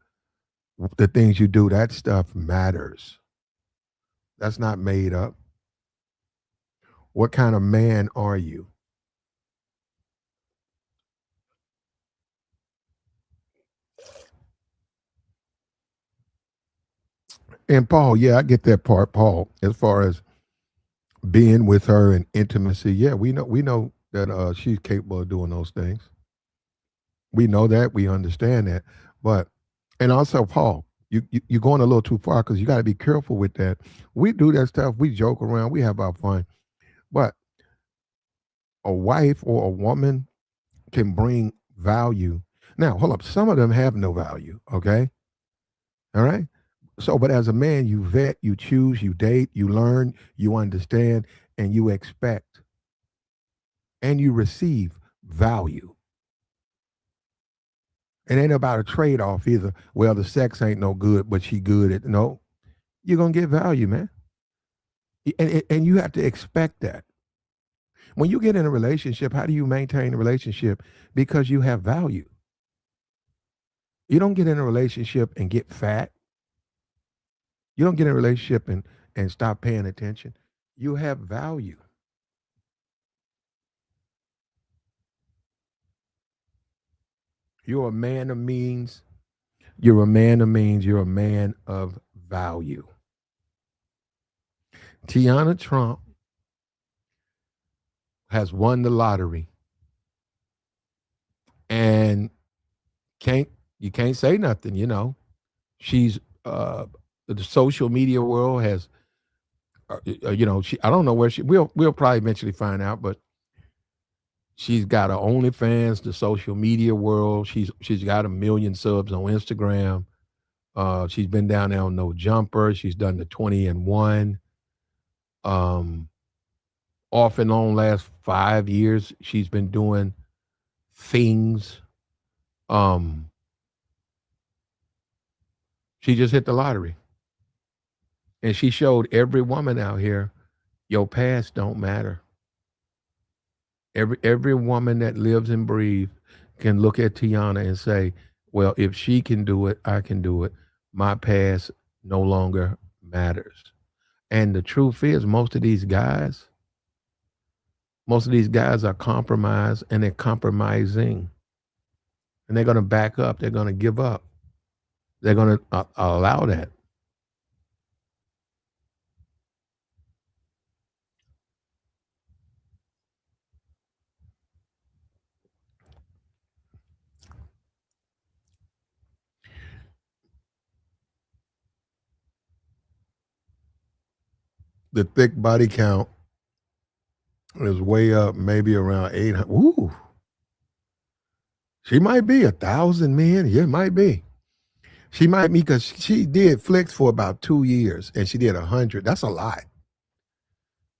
the things you do, that stuff matters. That's not made up. What kind of man are you? And Paul, yeah, I get that part, Paul. As far as being with her and intimacy, yeah, we know that she's capable of doing those things. We know that, we understand that, but and also, Paul, you're going a little too far because you got to be careful with that. We do that stuff, we joke around, we have our fun, but a wife or a woman can bring value. Now, hold up, some of them have no value. Okay, all right. So, but as a man, you vet, you choose, you date, you learn, you understand, and you expect, and you receive value. It ain't about a trade off either. Well, the sex ain't no good, but she good at no. You're gonna get value, man, and you have to expect that. When you get in a relationship, how do you maintain a relationship? Because you have value. You don't get in a relationship and get fat. You don't get in a relationship and stop paying attention. You have value. You're a man of means. You're a man of means. You're a man of value. Tiana Trump has won the lottery, and can't you can't say nothing. She's the social media world has she I don't know where she we'll probably eventually find out, but she's got her OnlyFans, the social media world. She's got 1 million subs on Instagram. She's been down there on No Jumper. She's done the 20 and 1. Um, Off and on last 5 years, she's been doing things. Um, she just hit the lottery, and she showed every woman out here, your past don't matter. Every woman that lives and breathes can look at Tiana and say, "Well, if she can do it, I can do it. My past no longer matters." And the truth is, most of these guys are compromised and they're compromising, and they're going to back up. They're going to give up. They're going to allow that. The thick body count is way up, maybe around 800. Ooh, she might be 1,000 men. Yeah, it might be. She might be because she did flicks for about 2 years and she did 100. That's a lot.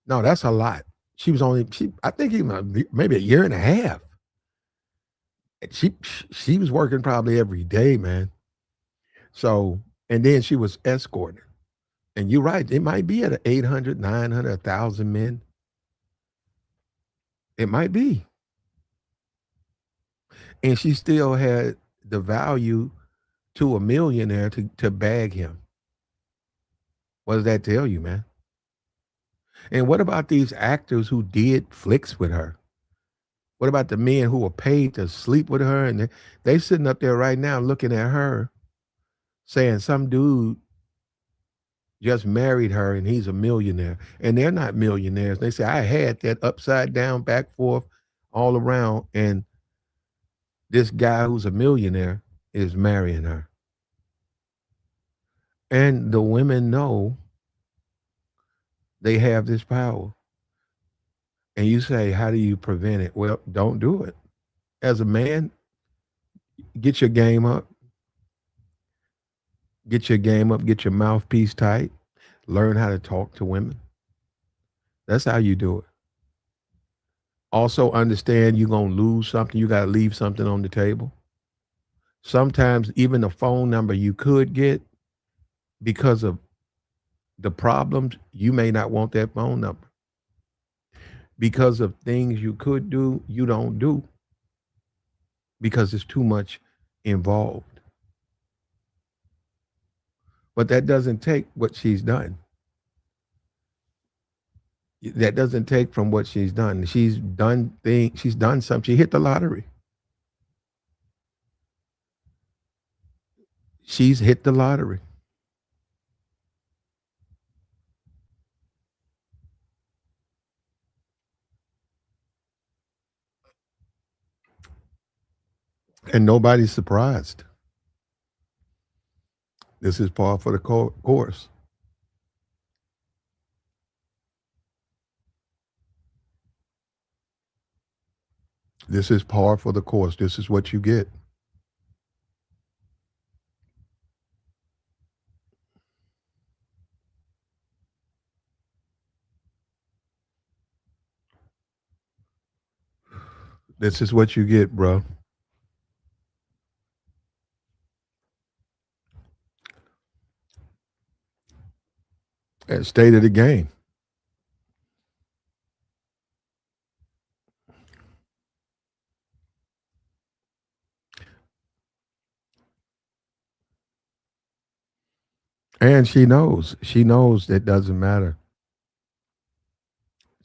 No, that's a lot. She was only I think even maybe a year and a half. She was working probably every day, man. So and then she was escorting. And you're right, it might be at a 800, 900, 1,000 men. It might be. And she still had the value to a millionaire to bag him. What does that tell you, man? And what about these actors who did flicks with her? What about the men who were paid to sleep with her? And they sitting up there right now looking at her saying some dude just married her and he's a millionaire. And they're not millionaires. They say, I had that upside down, back, forth, all around. And this guy who's a millionaire is marrying her. And the women know they have this power. And you say, how do you prevent it? Well, don't do it. As a man, get your game up, get your mouthpiece tight, learn how to talk to women. That's how you do it. Also understand you're gonna lose something. You gotta leave something on the table. Sometimes even a phone number you could get because of the problems, you may not want that phone number. Because of things you could do, you don't do because it's too much involved. But that doesn't take what she's done. That doesn't take from what she's done. She's done things. She's done something. She hit the lottery. She's hit the lottery. And nobody's surprised. This is par for the course. This is par for the course. This is what you get. This is what you get, bro. And state of the game. And she knows. She knows it doesn't matter.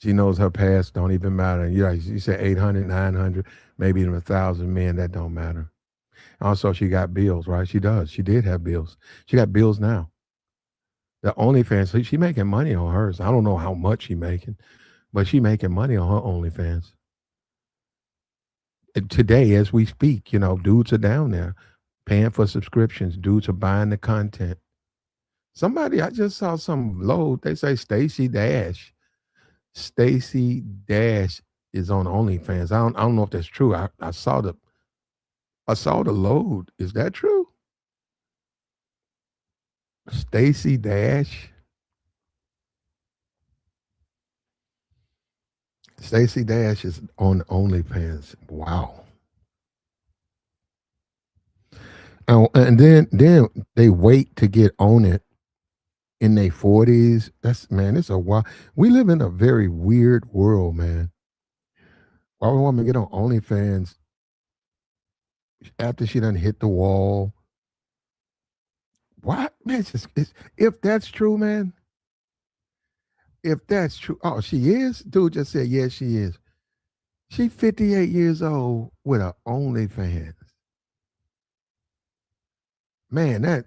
She knows her past don't even matter. You said 800, 900, maybe even 1,000 men. That don't matter. Also, she got bills, right? She does. She did have bills. She got bills now. The OnlyFans, she making money on hers. I don't know how much she making, but she making money on her OnlyFans. Today, as we speak, dudes are down there paying for subscriptions. Dudes are buying the content. Somebody, I just saw some load. They say Stacy Dash. Stacy Dash is on OnlyFans. I don't know if that's true. I saw the load. Is that true? Stacy Dash. Stacy Dash is on OnlyFans. Wow. Oh, and then they wait to get on it in their 40s. That's man, it's a wild. We live in a very weird world, man. Why would a woman get on OnlyFans after she done hit the wall? What man? If that's true, man. If that's true, oh, she is. Dude just said yes, she is. She 58 years old with a OnlyFans. Man, that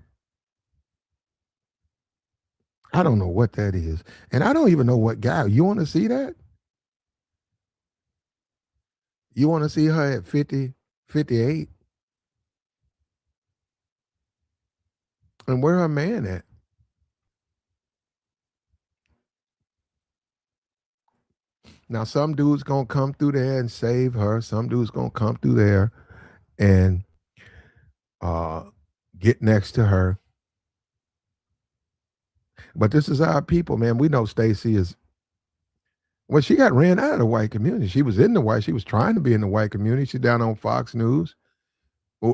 I don't know what that is, and I don't even know what guy. You want to see that? You want to see her at 50, 58, and where her man at? Now, some dude's gonna come through there and save her. Some dude's gonna come through there and uh, get next to her. But this is our people, man. We know Stacy is. Well, she got ran out of the white community. She was in the white. She was trying to be in the white community. She's down on Fox News.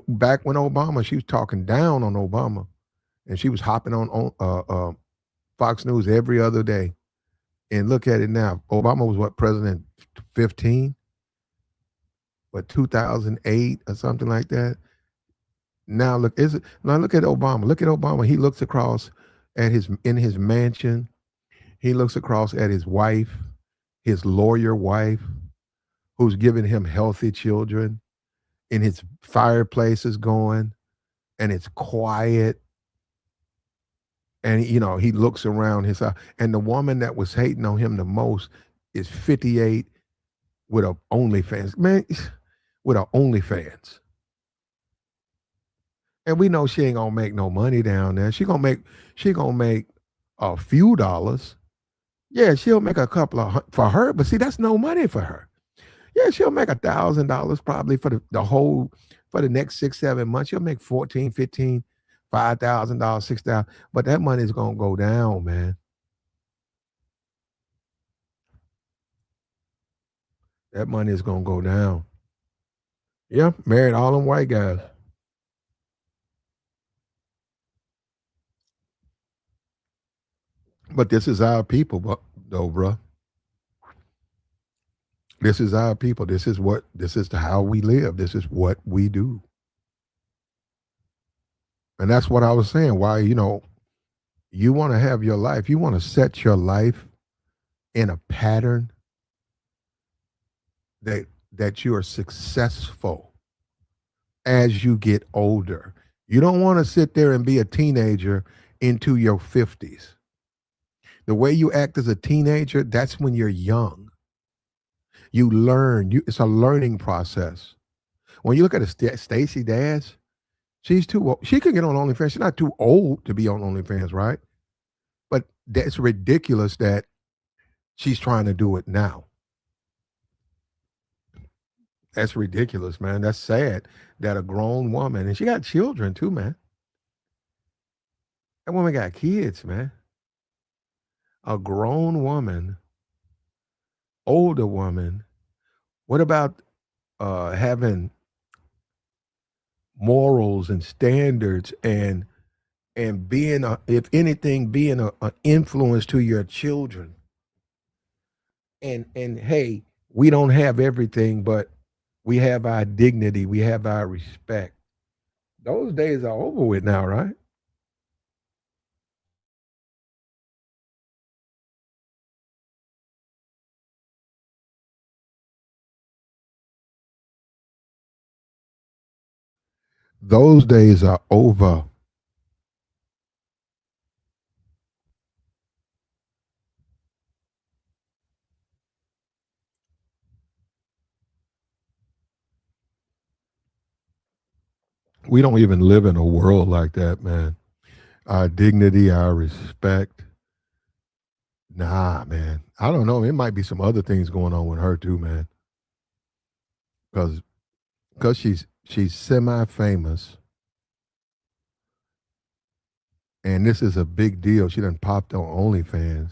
Back when Obama, she was talking down on Obama, and she was hopping on Fox News every other day. And look at it now. Obama was what, president 15, but 2008 or something like that. Now look at Obama. Look at Obama. He looks across at his mansion. He looks across at his wife, his lawyer wife, who's giving him healthy children, and his fireplace is going, and it's quiet. And he looks around his house, and the woman that was hating on him the most is 58 with a OnlyFans. Man, with a OnlyFans. And we know she ain't gonna make no money down there. She gonna make a few dollars. Yeah, she'll make a couple of for her, but see, that's no money for her. Yeah, she'll make $1,000 probably for the whole for the next 6, 7 months. She'll make 14, 15, $5,000, 6,000. But that money's gonna go down, man. That money is gonna go down. Yeah, married all them white guys. But this is our people, though, bro. This is our people. This is how we live. This is what we do. And that's what I was saying. Why, you want to have your life, you want to set your life in a pattern that you are successful as you get older. You don't want to sit there and be a teenager into your 50s. The way you act as a teenager, that's when you're young. You learn. It's a learning process. When you look at a Stacey Dash, she's too old. She could get on OnlyFans. She's not too old to be on OnlyFans, right? But that's ridiculous that she's trying to do it now. That's ridiculous, man. That's sad that a grown woman, and she got children too, man. That woman got kids, man. A grown woman, older woman. What about having morals and standards and being if anything, being a influence to your children? And hey, we don't have everything, but we have our dignity, we have our respect. Those days are over with now, right? Those days are over. We don't even live in a world like that, man. Our dignity, our respect. Nah, man. I don't know. It might be some other things going on with her too, man. Because she's semi famous, and this is a big deal. She done popped on OnlyFans.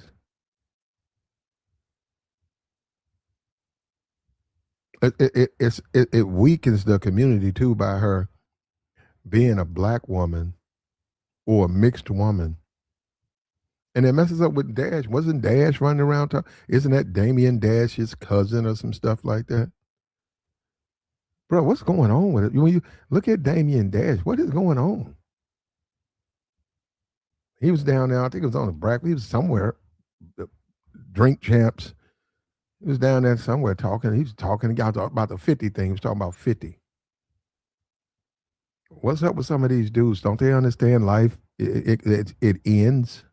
It weakens the community too by her being a black woman or a mixed woman. And it messes up with Dash. Wasn't Dash running around talking? Isn't that Damian Dash's cousin or some stuff like that? Bro, what's going on with it? When you look at Damian Dash, what is going on? He was down there, I think it was on the bracket. He was somewhere, the drink champs. He was down there somewhere talking. He was talking about the 50 thing. He was talking about 50. What's up with some of these dudes? Don't they understand life? It ends.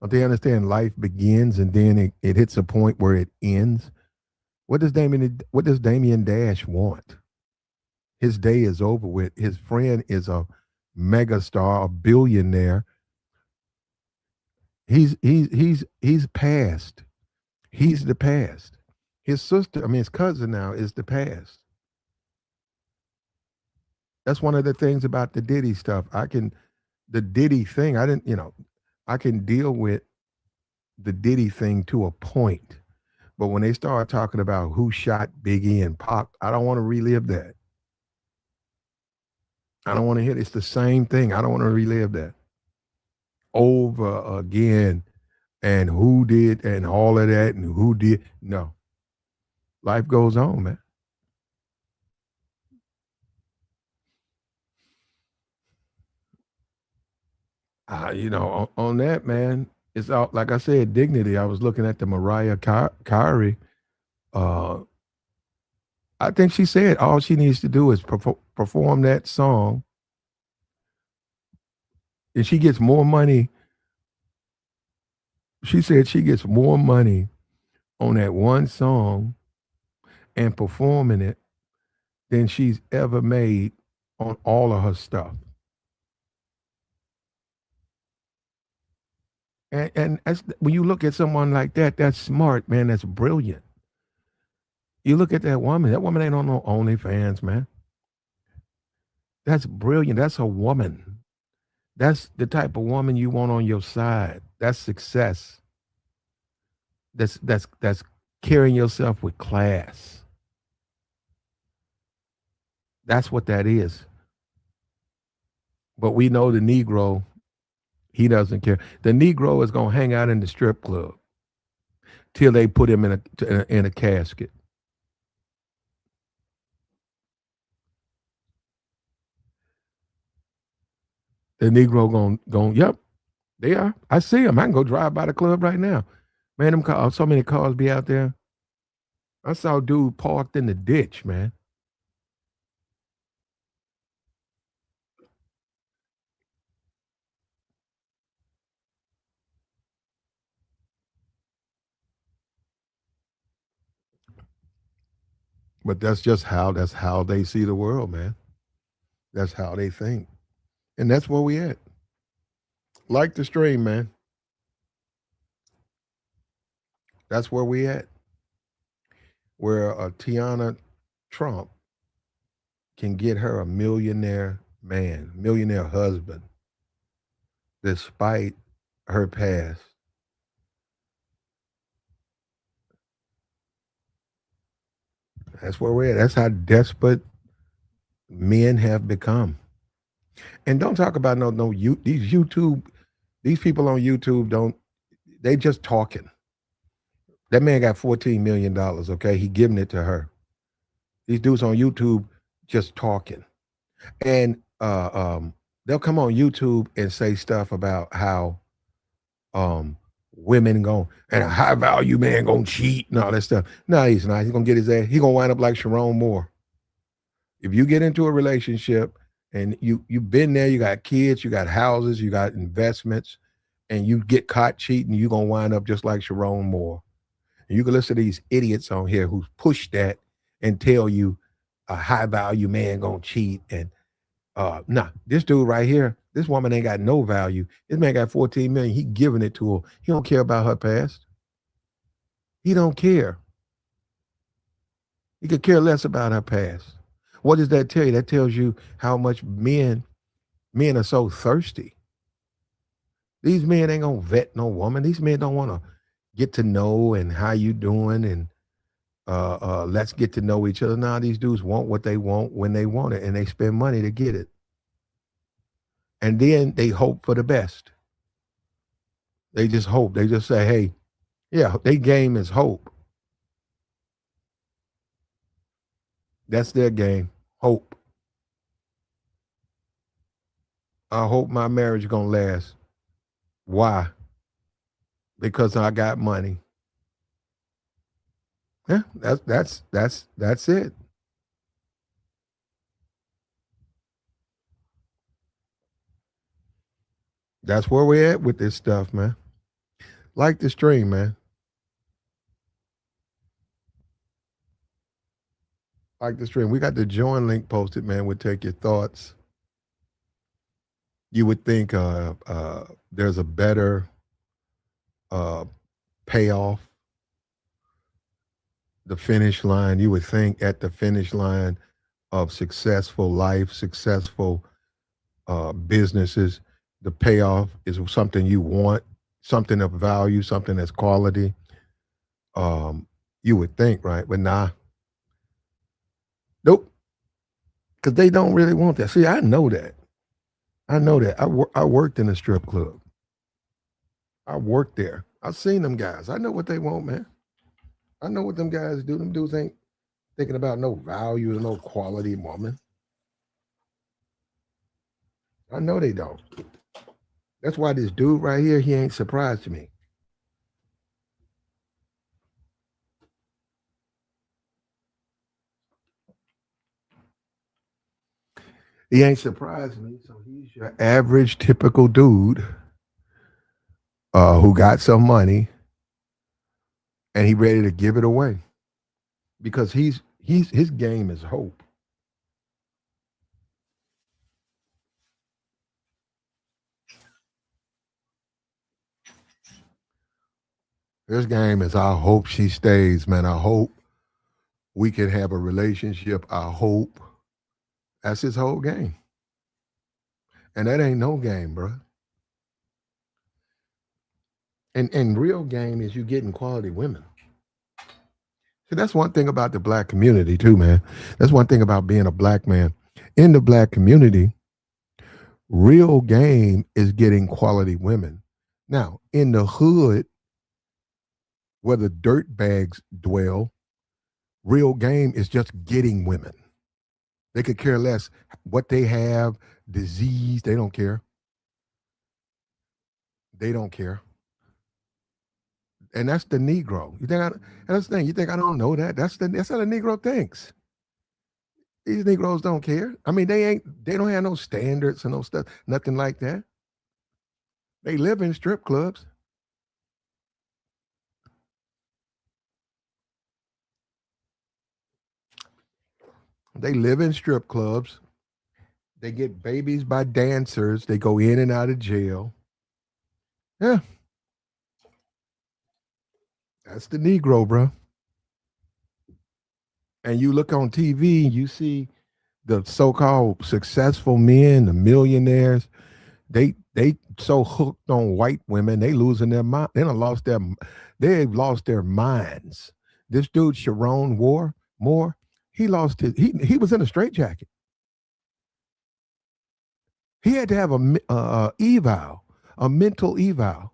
Don't they understand life begins and then it hits a point where it ends? What does Damian Dash want? His day is over with. His friend is a megastar, a billionaire. He's past. He's the past. His sister, I mean his cousin now is the past. That's one of the things about the Diddy stuff. The Diddy thing, I didn't, I can deal with the Diddy thing to a point. But when they start talking about who shot Biggie and Pac, I don't want to relive that. I don't want to hit. It's the same thing. I don't want to relive that over again. And who did and all of that and who did. No. Life goes on, man. On that, man, it's all like I said, dignity. I was looking at the Mariah Carey. Uh, I think she said all she needs to do is perform that song, and she gets more money. She said she gets more money on that one song and performing it than she's ever made on all of her stuff. And when you look at someone like that, that's smart, man. That's brilliant. You look at that woman. That woman ain't on no OnlyFans, man. That's brilliant. That's a woman. That's the type of woman you want on your side. That's success. That's carrying yourself with class. That's what that is. But we know the Negro, he doesn't care. The Negro is gonna hang out in the strip club till they put him in a casket. The Negro going, yep, they are. I see them. I can go drive by the club right now. Man, them cars, so many cars be out there. I saw a dude parked in the ditch, man. But that's how they see the world, man. That's how they think. And that's where we at. Like the stream, man. That's where we at. Where Tiana Trump can get her a millionaire man, millionaire husband, despite her past. That's where we're at. That's how desperate men have become. And don't talk about these YouTube, these people on YouTube don't, they just talking. That man got $14 million, okay? He giving it to her. These dudes on YouTube just talking. And they'll come on YouTube and say stuff about how women going and a high value man gonna cheat and all that stuff. No, he's not. He's gonna get his ass. He's gonna wind up like Sharon Moore. If you get into a relationship and you've been there, you got kids, you got houses, you got investments, and you get caught cheating, you're gonna wind up just like Sharon Moore. And you can listen to these idiots on here who push that and tell you a high value man gonna cheat. And nah, this dude right here, this woman ain't got no value. This man got 14 million. He giving it to her. He don't care about her past. He don't care. He could care less about her past. What does that tell you? That tells you how much men are so thirsty. These men ain't gonna vet no woman. These men don't want to get to know and how you doing and let's get to know each other. Now these dudes want what they want when they want it, and they spend money to get it. And then they hope for the best. They just hope. They just say, hey, yeah, they game is hope. That's their game. Hope. I hope my marriage gonna last. Why? Because I got money. Yeah, that's it. That's where we're at with this stuff, man. Like the stream, man. Like the stream. We got the join link posted, man. We'll take your thoughts. You would think there's a better uh, payoff, the finish line. You would think at the finish line of successful life, successful businesses, the payoff is something you want, something of value, something that's quality. Um, you would think, right? But nah, nope, because they don't really want that. See, I know that. I know that. I worked in a strip club. I worked there. I've seen them guys. I know what they want, man. I know what them guys do. Them dudes ain't thinking about no value and no quality woman. I know they don't. That's why this dude right here, he ain't surprised me. He ain't surprised me. So he's your average, typical dude who got some money and he ready to give it away because he's his game is hope. His game is I hope she stays, man. I hope we can have a relationship. I hope that's his whole game, and that ain't no game, bro. And real game is you getting quality women. See, that's one thing about the black community too, man. That's one thing about being a black man. In the black community, real game is getting quality women. Now, in the hood, where the dirt bags dwell, real game is just getting women. They could care less what they have, disease, they don't care. They don't care. And that's the Negro. You think I, that's the thing. You think I don't know that? That's how the Negro thinks. These Negroes don't care. I mean, they don't have no standards and no stuff, nothing like that. They live in strip clubs. They live in strip clubs. They get babies by dancers. They go in and out of jail. Yeah, that's the Negro, bro. And you look on TV, you see the so-called successful men, the millionaires. They so hooked on white women, they losing their mind. They've lost their minds. This dude Sharon Moore, he lost he was in a straitjacket. He had to have eval, a mental eval.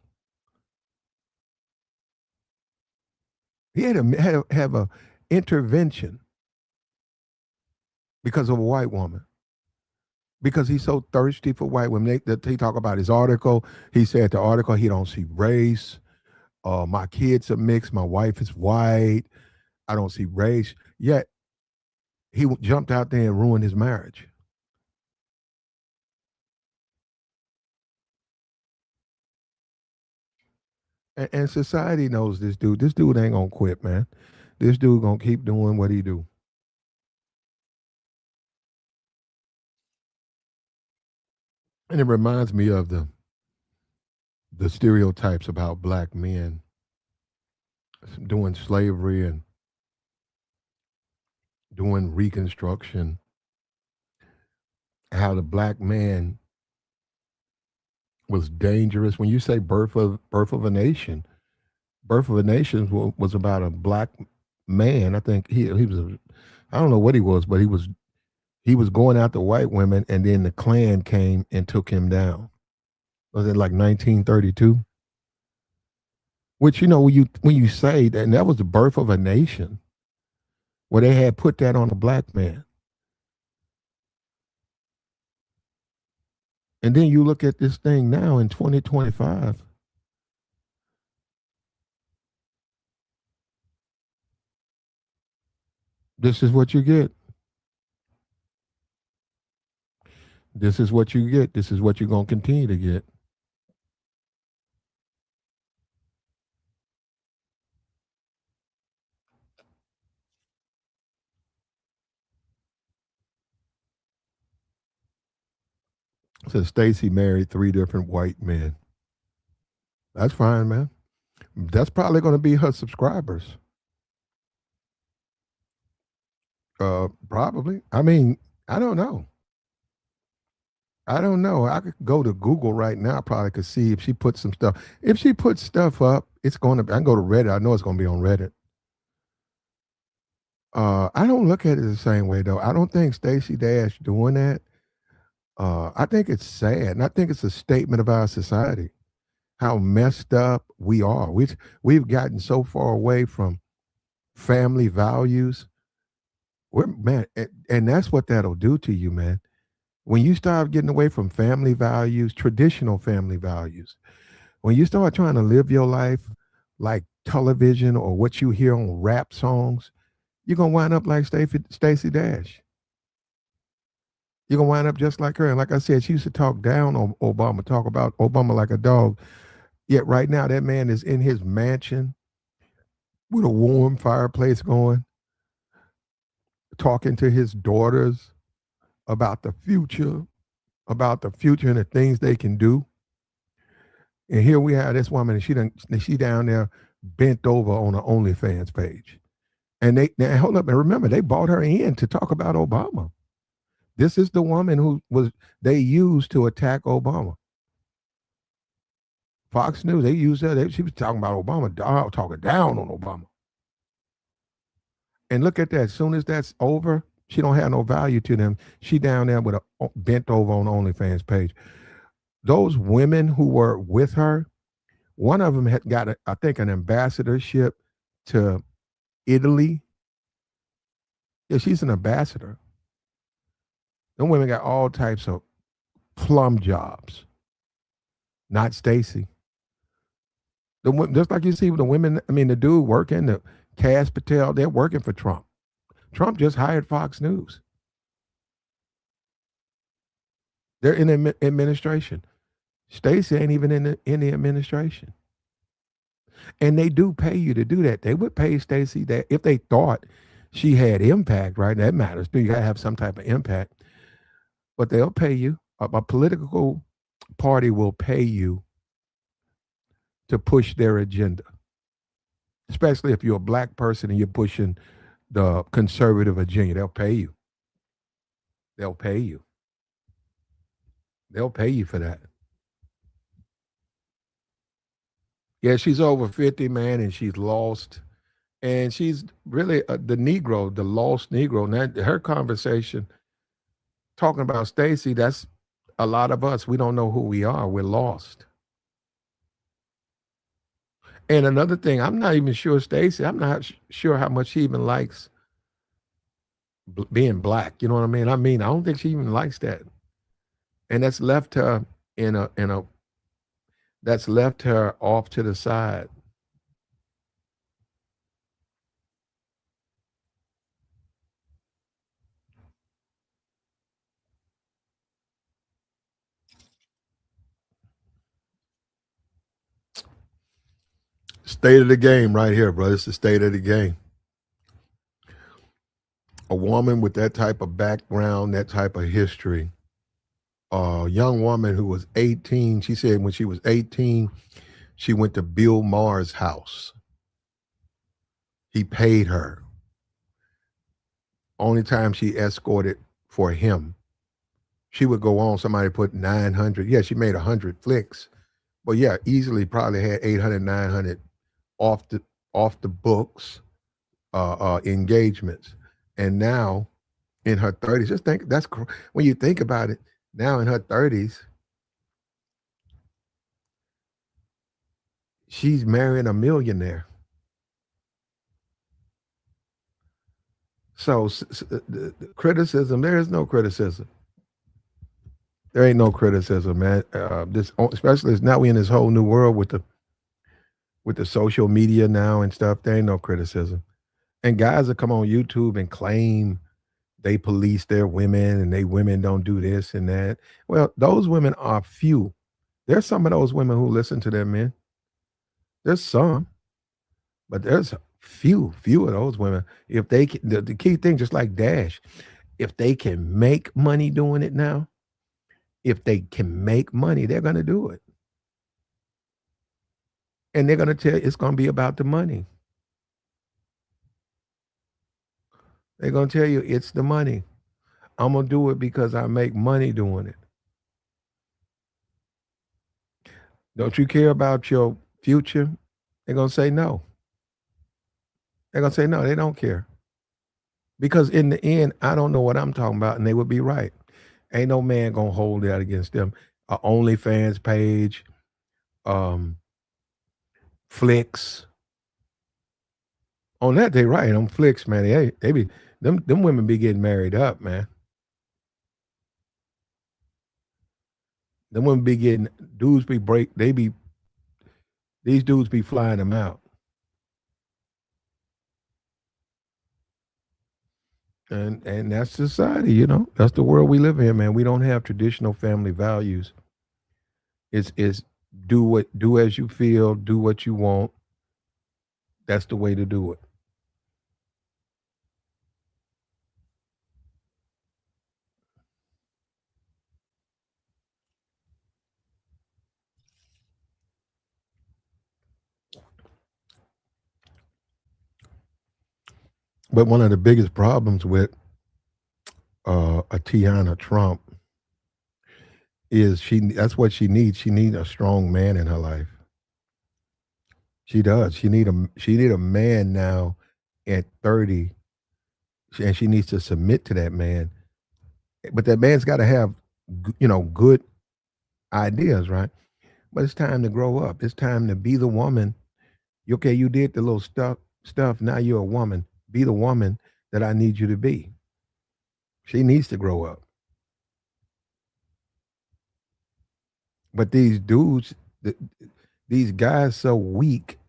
He had to have a intervention because of a white woman. Because he's so thirsty for white women. He talk about his article. He said the article he don't see race. My kids are mixed. My wife is white. I don't see race. Yet he jumped out there and ruined his marriage. And society knows this dude. This dude ain't gonna quit, man. This dude gonna keep doing what he do. And it reminds me of the stereotypes about black men doing slavery and doing reconstruction. How the black man was dangerous. When you say birth of a nation, birth of a nation was about a black man. I think he was I don't know what he was, but he was going after white women, and then the Klan came and took him down. Was it like 1932? Which when you say that, and that was the birth of a nation, where they had put that on a black man, and then you look at this thing now in 2025. This is what you get. This is what you get. This is what you're gonna continue to get. So Stacy married three different white men. That's fine, man. That's probably going to be her subscribers. Probably. I mean, I don't know. I don't know. I could go to Google right now. Probably could see if she put some stuff. If she puts stuff up, it's going to. I can go to Reddit. I know it's going to be on Reddit. I don't look at it the same way though. I don't think Stacey Dash doing that. I think it's sad, and I think it's a statement of our society, how messed up we are. We've gotten so far away from family values. Man, and that's what that'll do to you, man. When you start getting away from family values, traditional family values, when you start trying to live your life like television or what you hear on rap songs, you're gonna wind up like Stacey Dash. You're gonna wind up just like her. And like I said, she used to talk down on Obama, talk about Obama like a dog. Yet right now, that man is in his mansion with a warm fireplace going, talking to his daughters about the future and the things they can do. And here we have this woman, and she down there bent over on an OnlyFans page. And they now hold up and remember, they bought her in to talk about Obama. This is the woman who was they used to attack Obama. Fox News, they used her. She was talking about Obama, talking down on Obama. And look at that. As soon as that's over, she don't have no value to them. She down there with a bent over on OnlyFans page. Those women who were with her, one of them had got, I think, an ambassadorship to Italy. Yeah, she's an ambassador. Them women got all types of plum jobs. Not Stacy. Just like you see the women, I mean, the dude working, the Cass Patel, they're working for Trump. Trump just hired Fox News. They're in the administration. Stacey ain't even in the administration. And they do pay you to do that. They would pay Stacey that if they thought she had impact, right? That matters too. You gotta have some type of impact. But they'll pay you. A political party will pay you to push their agenda. Especially if you're a black person and you're pushing the conservative agenda. They'll pay you. They'll pay you. They'll pay you for that. Yeah, she's over 50, man, and she's lost. And she's really the Negro, the lost Negro. Now, her conversation talking about Stacey, that's a lot of us. We don't know who we are. We're lost. And another thing, I'm not even sure Stacey, I'm not sure how much she even likes being black. You know what I mean? I don't think she even likes that. And that's left her that's left her off to the side. State of the game right here, bro. It's the state of the game. A woman with that type of background, that type of history, a young woman who was 18, she said when she was 18, she went to Bill Maher's house. He paid her. Only time she escorted for him. She would go on, somebody put 900. Yeah, she made 100 flicks. But yeah, easily probably had 800, 900 off the books engagements. And now in her 30s, just think when you think about it, now in her 30s, she's marrying a millionaire. So the criticism, there is no criticism. There ain't no criticism, man. This, especially now we in this whole new world with the social media now and stuff. There ain't no criticism. And guys that come on YouTube and claim they police their women and they women don't do this and that. Well, those women are few. There's some of those women who listen to their men. There's some, but there's few of those women. If they can, the key thing, just like Dash, if they can make money doing it now, if they can make money, they're going to do it. And they're going to tell you it's going to be about the money. They're going to tell you it's the money. I'm going to do it because I make money doing it. Don't you care about your future? They're going to say no. They're going to say no, they don't care. Because in the end, I don't know what I'm talking about, and they would be right. Ain't no man going to hold that against them. A OnlyFans page, flicks. On that, they right. On flicks, man, they be, them women be getting married up, man. Them women be getting, dudes be these dudes be flying them out. And that's society, you know. That's the world we live in, man. We don't have traditional family values. It's do as you feel, do what you want. That's the way to do it. But one of the biggest problems with a Tiana Trump is that's what she needs. She needs a strong man in her life. She does. She need a man now at 30 and she needs to submit to that man. But that man's got to have, good ideas, right? But it's time to grow up. It's time to be the woman. Okay, you did the little stuff. Now you're a woman. Be the woman that I need you to be. She needs to grow up. But these dudes, these guys, so weak.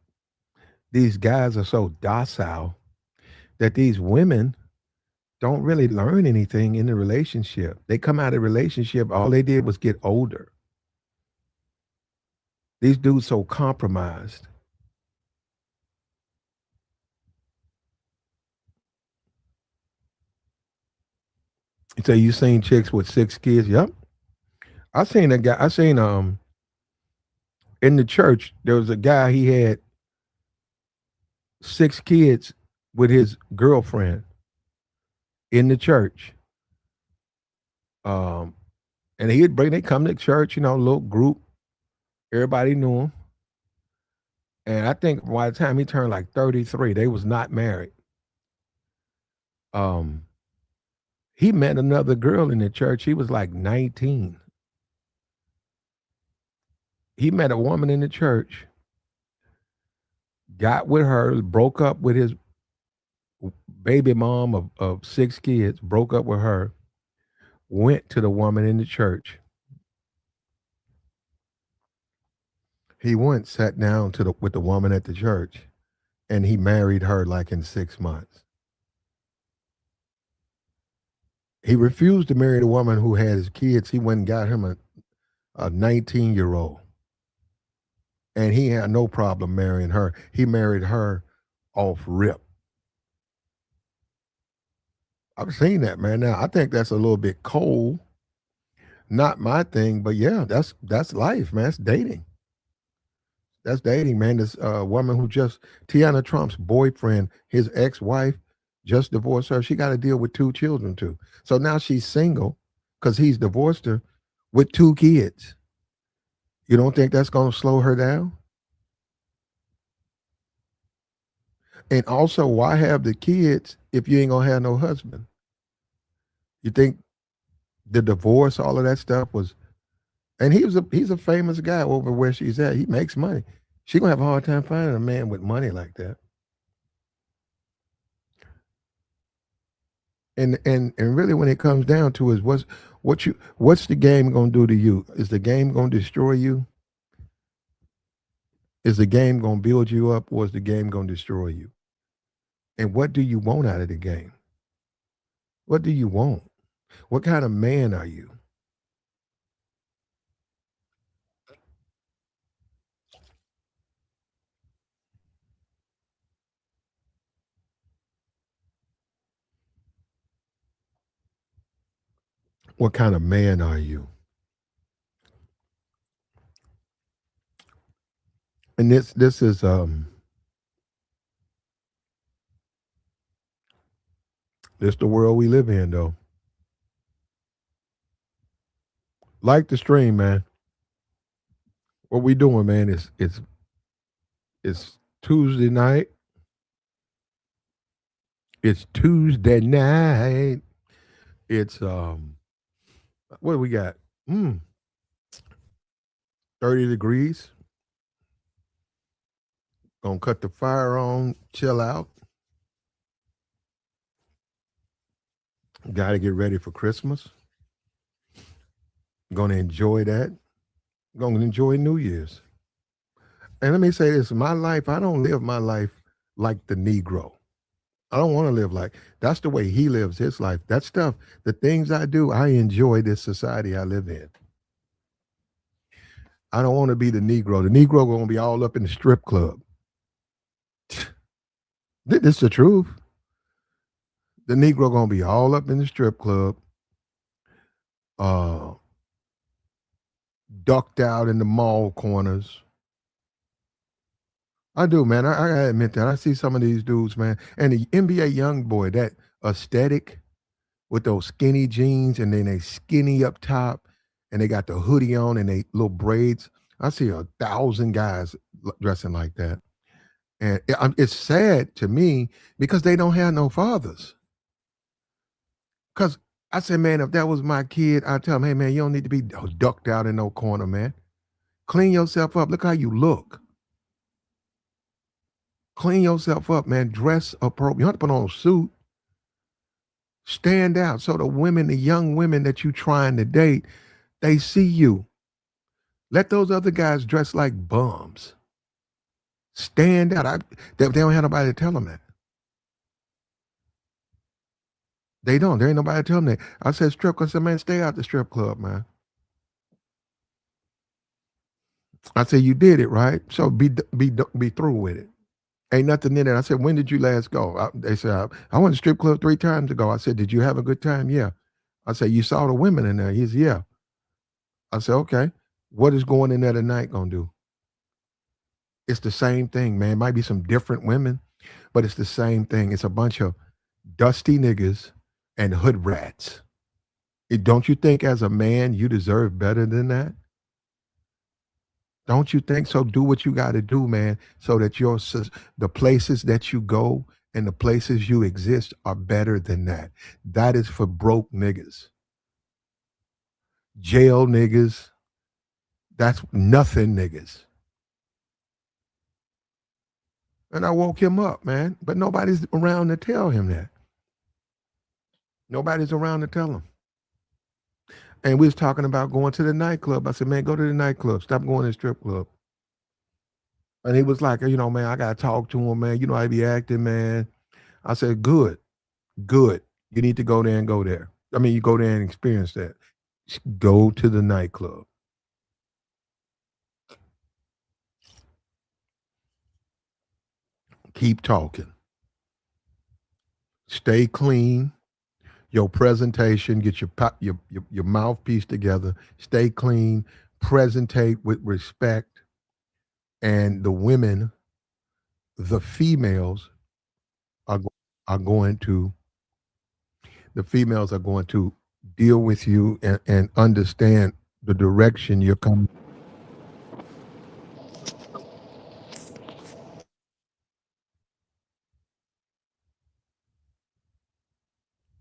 These guys are so docile that these women don't really learn anything in the relationship. They come out of relationship, all they did was get older. These dudes so compromised. So you seen chicks with 6 kids? Yep. I seen a guy. I seen in the church there was a guy. He had 6 kids with his girlfriend in the church. Um, and he'd bring. They come to church, a little group. Everybody knew him. And I think by the time he turned like 33, they was not married. Um, he met another girl in the church. He was like 19. He met a woman in the church, got with her, broke up with his baby mom of 6 kids, broke up with her, went to the woman in the church. He went, sat down with the woman at the church, and he married her like in 6 months. He refused to marry the woman who had his kids. He went and got him a 19-year-old. And he had no problem marrying her. He married her off rip. I've seen that, man. Now I think that's a little bit cold. Not my thing, but yeah, that's life, man. That's dating. That's dating, man. This woman who just Tiana Trump's boyfriend, his ex-wife, just divorced her. She got to deal with 2 children too. So now she's single because he's divorced her with 2 kids. You don't think that's going to slow her down? And also, why have the kids if you ain't gonna have no husband? You think the divorce, all of that stuff was, and he's a famous guy over where she's at. He makes money. She gonna have a hard time finding a man with money like that. And really, when it comes down to is what's the game gonna do to you? Is the game gonna destroy you? Is the game gonna build you up, or is the game gonna destroy you? And what do you want out of the game? What do you want? What kind of man are you? What kind of man are you? And this is this the world we live in though. Like the stream, man. What we doing, man, is it's Tuesday night. It's Tuesday night. It's what do we got? 30 degrees. Gonna cut the fire on, chill out. Gotta get ready for Christmas. Gonna enjoy that. Gonna enjoy New Year's. And let me say this, my life, I don't live my life like the Negro. I don't want to live like that's the way he lives his life. That stuff, the things I do, I enjoy this society I live in. I don't want to be the Negro. The Negro gonna be all up in the strip club. This is the truth. The Negro gonna be all up in the strip club, uh, ducked out in the mall corners. I do, man. I gotta admit that. I see some of these dudes, man. And the NBA young boy, that aesthetic with those skinny jeans and then they skinny up top and they got the hoodie on and they little braids. I see 1,000 guys dressing like that. And it's sad to me because they don't have no fathers. Cause I said, man, if that was my kid, I'd tell him, hey man, you don't need to be ducked out in no corner, man. Clean yourself up. Look how you look. Clean yourself up, man. Dress appropriate. You don't have to put on a suit. Stand out. So the women, the young women that you trying to date, they see you. Let those other guys dress like bums. Stand out. They don't have nobody to tell them that. They don't. There ain't nobody to tell them that. I said strip club. I said, man, stay out the strip club, man. I said, you did it, right? So be through with it. Ain't nothing in it. I said, when did you last go? They said, I went to strip club 3 times ago. I said, did you have a good time? Yeah. I said, you saw the women in there? He said, yeah. I said, okay. What is going in there tonight gonna do? It's the same thing, man. It might be some different women, but it's the same thing. It's a bunch of dusty niggas and hood rats. Don't you think as a man you deserve better than that? Don't you think so? Do what you got to do, man, so that the places that you go and the places you exist are better than that. That is for broke niggas, jail niggas. That's nothing niggas. And I woke him up, man. But nobody's around to tell him that. Nobody's around to tell him. And we was talking about going to the nightclub. I said, man, go to the nightclub. Stop going to the strip club. And he was like, man, I gotta talk to him, man. You know, I be acting, man. I said, good, good. You need to go there and go there. I mean, you go there and experience that. Go to the nightclub. Keep talking. Stay clean. Your presentation, get your mouthpiece together. Stay clean. Presentate with respect. And the females are are going to the females are going to deal with you and understand the direction you're coming.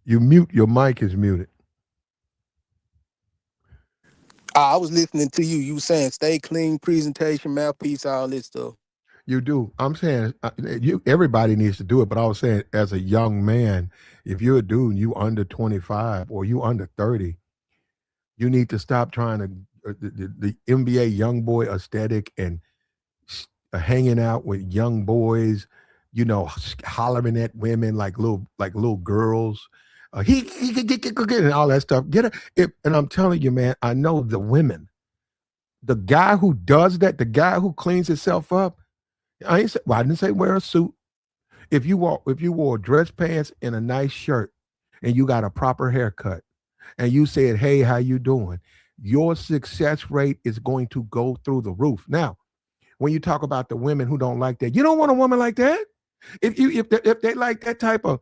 Your mic is muted. I was listening to you. You saying stay clean, presentation, mouthpiece, all this stuff. You do. I'm saying everybody needs to do it, but I was saying as a young man, if you're a dude, you under 25 or you under 30, you need to stop trying to the NBA young boy aesthetic and hanging out with young boys, hollering at women like little girls. He get and all that stuff. And I'm telling you, man, I know the women. The guy who does that, the guy who cleans himself up. I didn't say wear a suit. If you wore dress pants and a nice shirt, and you got a proper haircut, and you said, "Hey, how you doing?" Your success rate is going to go through the roof. Now, when you talk about the women who don't like that, you don't want a woman like that. If they like that type of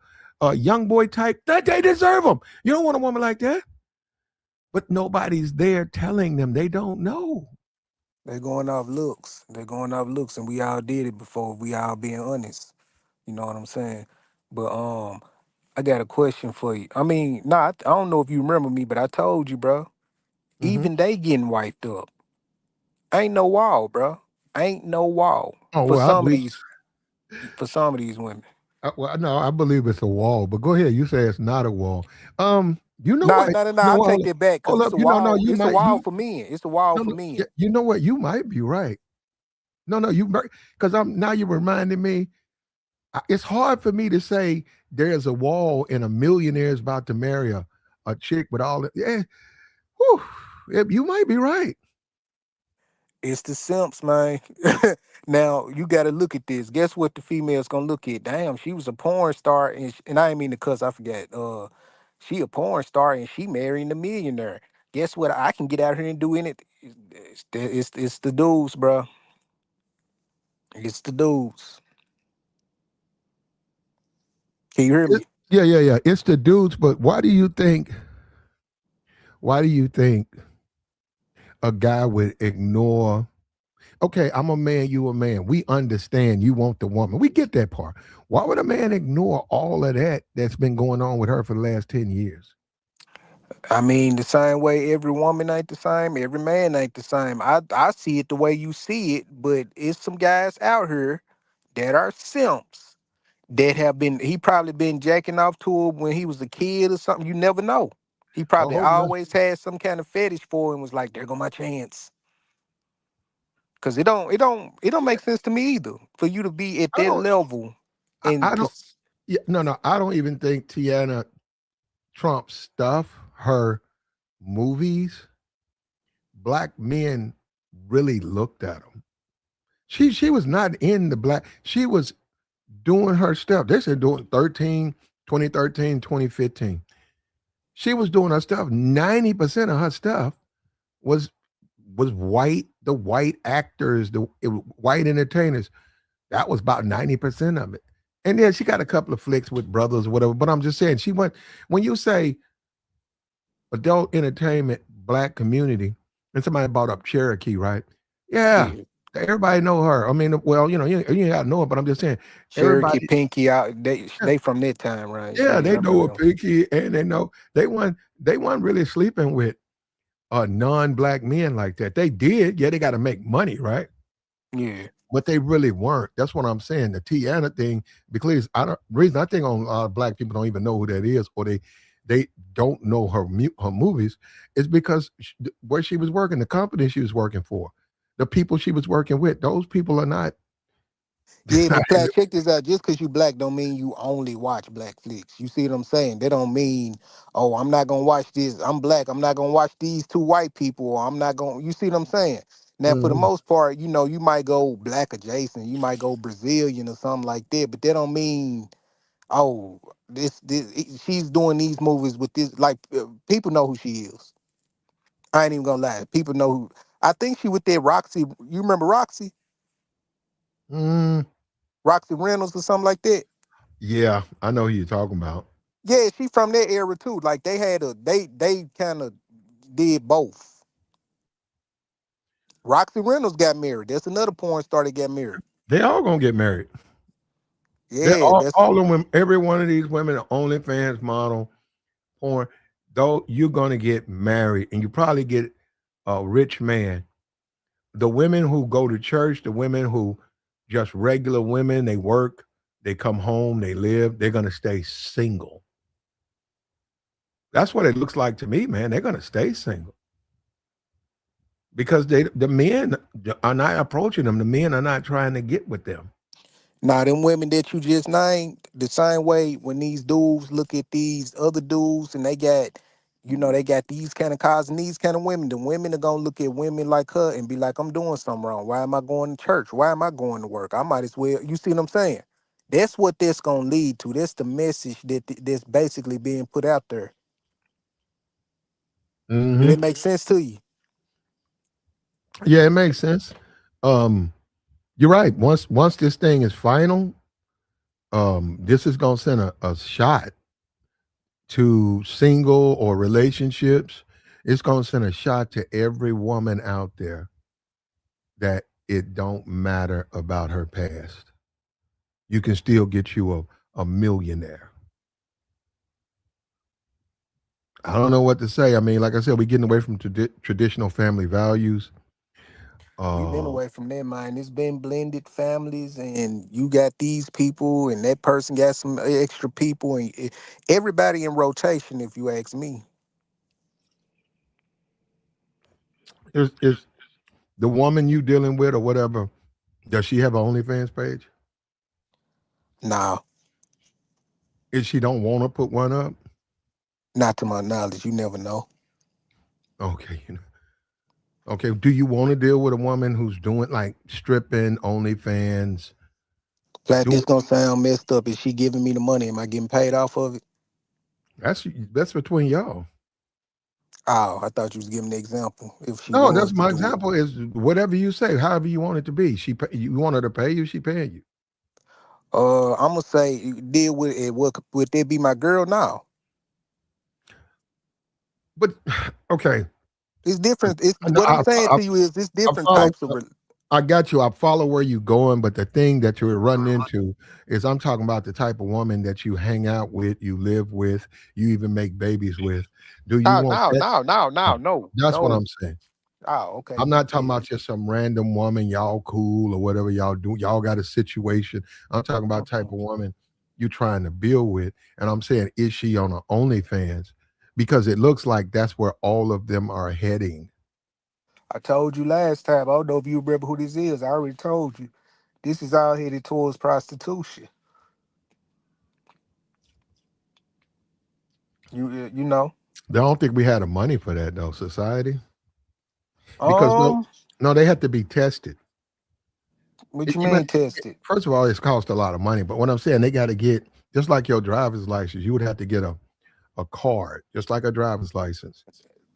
young boy type, that they deserve them. You don't want a woman like that. But nobody's there telling them they don't know. They're going off looks. They're going off looks, and we all did it before. We all being honest. You know what I'm saying? But I got a question for you. I mean, nah, I don't know if you remember me, but I told you, bro. Hmm. Even they getting wiped up. Ain't no wall, bro. Ain't no wall Oh for well, I some of believe. these. For some of these women. Well, no, I believe it's a wall. But go ahead. You say it's not a wall. You know Nah, what? nah, nah, You know nah. I what? take that back because Hold it's up. a No. wall. You It's a might. wall for men. It's a wall No, for no. men. You know what? You might be right. No, you because I'm now you're reminding me. It's hard for me to say there's a wall and a millionaire is about to marry a chick with all that. Yeah, whew, you might be right. It's the simps, man. Now you got to look at this. Guess what the female's gonna look at? Damn, she was a porn star, and I didn't mean to cuss. I forgot. She a porn star, and she marrying a millionaire. Guess what? I can get out here and do anything. It's the dudes, bro. It's the dudes. Can you hear It, me? yeah. It's the dudes, but why do you think? Why do you think a guy would ignore? Okay, I'm a man, you a man. We understand you want the woman. We get that part. Why would a man ignore all of that that's been going on with her for the last 10 years? I mean, the same way every woman ain't the same, every man ain't the same. I see it the way you see it, but it's some guys out here that are simps that have been. He probably been jacking off to her when he was a kid or something. You never know. He probably Oh no. always had some kind of fetish for him. Was like, there go my chance. Cause it don't make sense to me either for you to be at I that don't. level and I to don't. Yeah, no, no. I don't even think Tiana Trump's stuff, her movies, black men really looked at them. She was not in the black. She was doing her stuff. They said doing 2013, 2015. She was doing her stuff. 90% of her stuff was was white, the white actors, white entertainers. That was about 90% of it. And then she got a couple of flicks with brothers, whatever. But I'm just saying, she went, when you say adult entertainment, black community, and somebody brought up Cherokee, right? Yeah. yeah, Everybody know her. I mean, well, you ain't got to know it, but I'm just saying, Cherokee everybody, Pinky out. They yeah, they from that time, right? yeah, Yeah, they I know a remember them. Pinky, and they weren't really sleeping with non-black men like that. They did, yeah, they got to make money, right? Yeah. But they really weren't. That's what I'm saying. The Tiana thing, because I don't reason I think on black people don't even know who that is, or they don't know her movies, is because where she was working, the company she was working for, the people she was working with, those people are not. Yeah, but Plat, check this out. Just because you black don't mean you only watch black flicks. You see what I'm saying? That don't mean, oh, I'm not gonna watch this. I'm black. I'm not gonna watch these two white people. Or I'm not gonna. You see what I'm saying? Now, for the Mhm. most part, you might go black adjacent. You might go Brazilian or something like that. But that don't mean, oh, she's doing these movies with this. Like people know who she is. I ain't even gonna lie. People know who. I think she with that Roxy. You remember Roxy? Mm, Roxy Reynolds or something like that. yeah, I know who you're talking about. Yeah, she from that era too. Like they kind of did both. Roxy Reynolds got married. That's another porn star that got married. They all gonna get married. They Yeah, that's all of them. Every one of these women, OnlyFans model, porn. Though you're gonna get married, and you probably get a rich man. The women who go to church, the women who just regular women, they work, they come home, they live, they're gonna stay single. That's what it looks like to me, man. They're gonna stay single because the men are not approaching them. The men are not trying to get with them. now them women that you just named. The same way when these dudes look at these other dudes and they got these kind of cars and these kind of women. The women are gonna look at women like her and be like, I'm doing something wrong. Why am I going to church? Why am I going to work? I might as well. You see what I'm saying? That's what that's gonna lead to. That's the message that's basically being put out there. Do Hmm. that make sense to you? Yeah, it makes sense. Um, you're right. Once this thing is final, this is gonna send a shot to single or relationships. It's gonna send a shot to every woman out there that it don't matter about her past. You can still get you a millionaire. I don't know what to say. I mean, like I said, we're getting away from traditional family values. We've been Uh, away from that, man. It's been blended families, and you got these people, and that person got some extra people, and everybody in rotation. If you ask me, is the woman you dealing with or whatever? Does she have an OnlyFans page? nah, If she don't want to put one up, not to my knowledge. You never know. okay, okay. Do you want to deal with a woman who's doing like stripping, OnlyFans, Like doing this gonna sound messed up. Is she giving me the money? Am I getting paid off of it? that's between y'all. Oh, I thought you was giving the example. If she No, was that's to my do it, example. Is whatever you say, however you want it to be. You want her to pay you, she paying you. I'm gonna say deal with it. Would that be my girl now? But okay, It's different. It's I, what I'm saying I, to you is it's I different follow. types of. I got you. I follow where you're going, but the thing that you're running into is I'm talking about the type of woman that you hang out with, you live with, you even make babies with. Do you No, want no, that? no, no, no, No. no, That's what no. I'm saying. Oh, okay. I'm not talking Yeah. about just some random woman, y'all cool or whatever y'all do. Y'all got a situation. I'm talking about type of woman you trying to build with. And I'm saying, is she on a OnlyFans? Because it looks like that's where all of them are heading. I told you last time. I don't know if you remember who this is. I already told you. This is all headed towards prostitution. You know. I don't think we had the money for that though, society. Because Um, no, they have to be tested. what you You might- mean tested? First of all, it's cost a lot of money. But what I'm saying, they got to get just like your driver's license. You would have to get a card, just like a driver's license.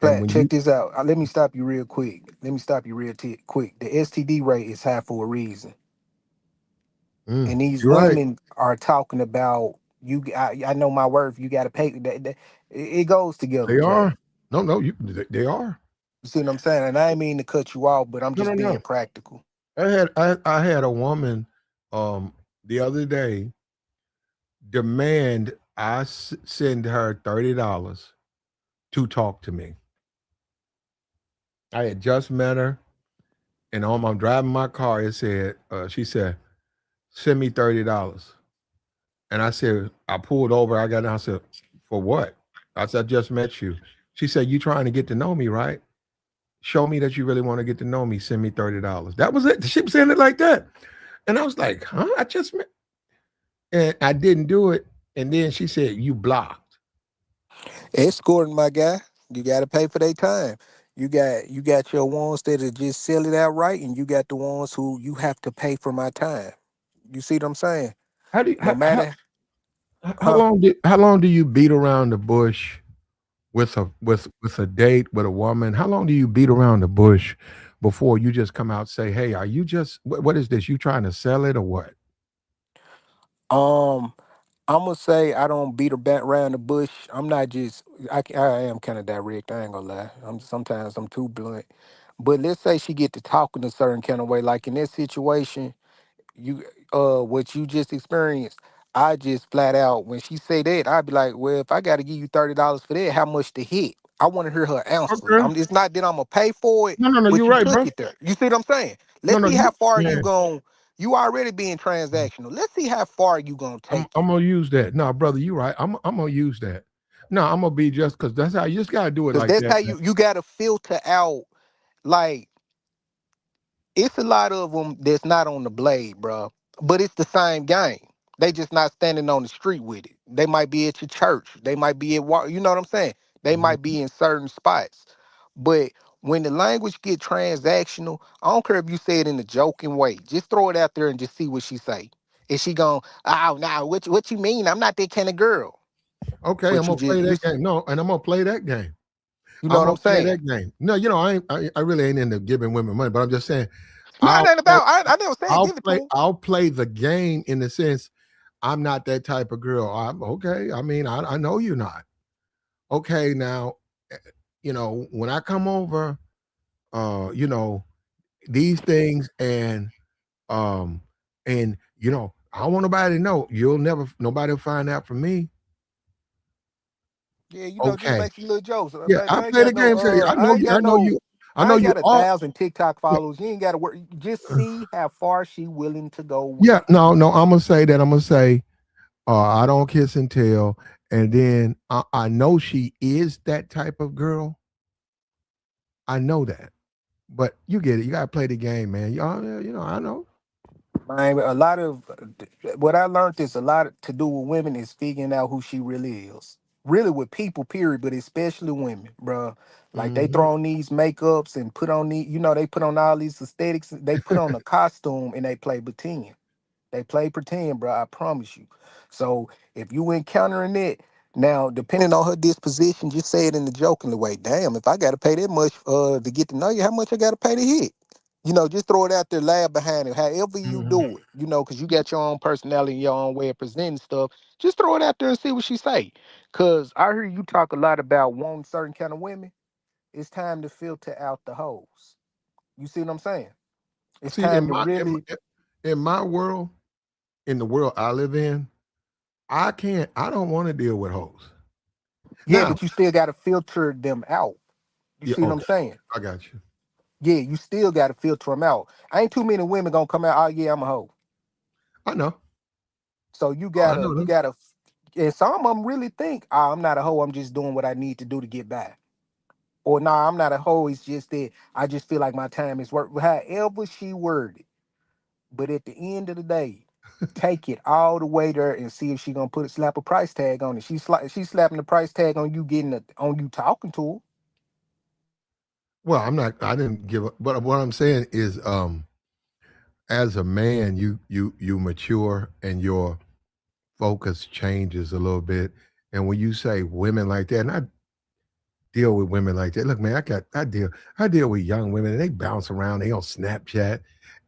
And Plat, when you check this out. Let me stop you real quick. Let me stop you real quick. The STD rate is high for a reason, and these you're right, women are talking about you. I know my worth. You got to pay. It goes together, they Plat. are. No, no, they are. You see what I'm saying? And I ain't mean to cut you off, but I'm No, no, just being no. practical. I had a woman the other day demand send her $30 to talk to me. I had just met her, and I'm driving my car. It said she said, "Send me $30." And I said, I pulled over. I got down. I said, "For what?" I said, "I just met you." She said, "You trying to get to know me, right? Show me that you really want to get to know me. Send me $30." That was it. She was saying it like that. And I was like, huh? I just met. And I didn't do it. And then she said, "You blocked." Escorting, my guy. You got to pay for their time. You got your ones that'll just sell it outright, and you got the ones who you have to pay for my time. You see what I'm saying? How do you, No matter, huh? how long do you beat around the bush with a date with a woman? How long do you beat around the bush before you just come out and say, "Hey, are you just what is this? You trying to sell it or what?" Um, I'm gonna say I don't beat around the bush. I'm not just. I am kind of direct. I ain't gonna lie. Sometimes I'm too blunt. But let's say she get to talking a certain kind of way, like in this situation. You what you just experienced, I just flat out when she say that, I'd be like, well, if I gotta give you $30 for that, how much to hit? I want to hear her answer. Okay. It's not that I'm gonna pay for it, No, no, no. but You're you right, took bro. it there. You see what I'm saying? No, Let's no, see how far you yeah. gon' you already being transactional. Let's see how far you gonna take I'm it. gonna use that. No, brother, you right. I'm gonna use that. No, I'm gonna be just because that's how you just gotta do it Cause like that's that, how man. you gotta filter out, like, it's a lot of them that's not on the blade, bro. But it's the same game. They just not standing on the street with it. They might be at your church. They might be at you know what I'm saying? They might Mhm. be in certain spots. But when the language get transactional, I don't care if you say it in a joking way. Just throw it out there and just see what she say. Is she going, oh no, what you mean? I'm not that kind of girl. Okay, I'm But gonna play that game. No, and I'm gonna play that game. you know I'm what gonna I'm play saying? that game. No, I really ain't into giving women money, but I'm just saying No, it I'll ain't play about. I never said give it to him. I'll play the game in the sense I'm not that type of girl. I'm okay. I mean, I know you're not. Okay, now, eh, when I come over, you know, these things um I don't want nobody to know. Nobody will find out from me. Yeah, just Okay. make some little jokes. Yeah, Baby, I I ain't play got the no game. Say, I ain't got no I I know ain't you got a all. thousand TikTok Yeah, followers. You ain't gotta work. Just see how far she willing to go with yeah, it. no, no, I'm gonna say that. I'm gonna say, I don't kiss and tell. And then I know she is that type of girl. I know that. But you get it. You gotta play the game, man. I know. Man, a lot of what I learned is a lot to do with women is figuring out who she really is. Really with people, period, but especially women, bruh. Like they Hmm. throw on these makeups and put on they put on all these aesthetics. They put on a costume and they play pretend. They play pretend, bro. I promise you. So if you encountering it now, depending on her disposition, just say it in the jokingly way. Damn, if I got to pay that much to get to know you, how much I got to pay to hit? Just throw it out there, laugh behind it. However you Hmm. do it, because you got your own personality, your own way of presenting stuff. Just throw it out there and see what she say. Cause I hear you talk a lot about wanting certain kind of women. It's time to filter out the hoes. You see what I'm saying? It's See, time to really. in my world, in the world I live in, I can't. I don't want to deal with hoes. Yeah, Now, but you still got to filter them out. You yeah, see what I'm okay, saying? I got you. Yeah, you still got to filter them out. Ain't too many women gonna come out. Oh yeah, I'm a hoe. I know. So Oh, I know you them. gotta, and some of them really think, oh, I'm not a hoe. I'm just doing what I need to do to get by. Or nah, I'm not a hoe. It's just that I just feel like my time is worth. However she worded. But at the end of the day, take it all the way there and see if she gonna slap a price tag on it. She's slapping the price tag on you on you talking to her. Well, I'm not. I didn't give up. But what I'm saying is, as a man, you mature and your focus changes a little bit. And when you say women like that, and I deal with women like that. Look, man, I deal with young women and they bounce around, they on Snapchat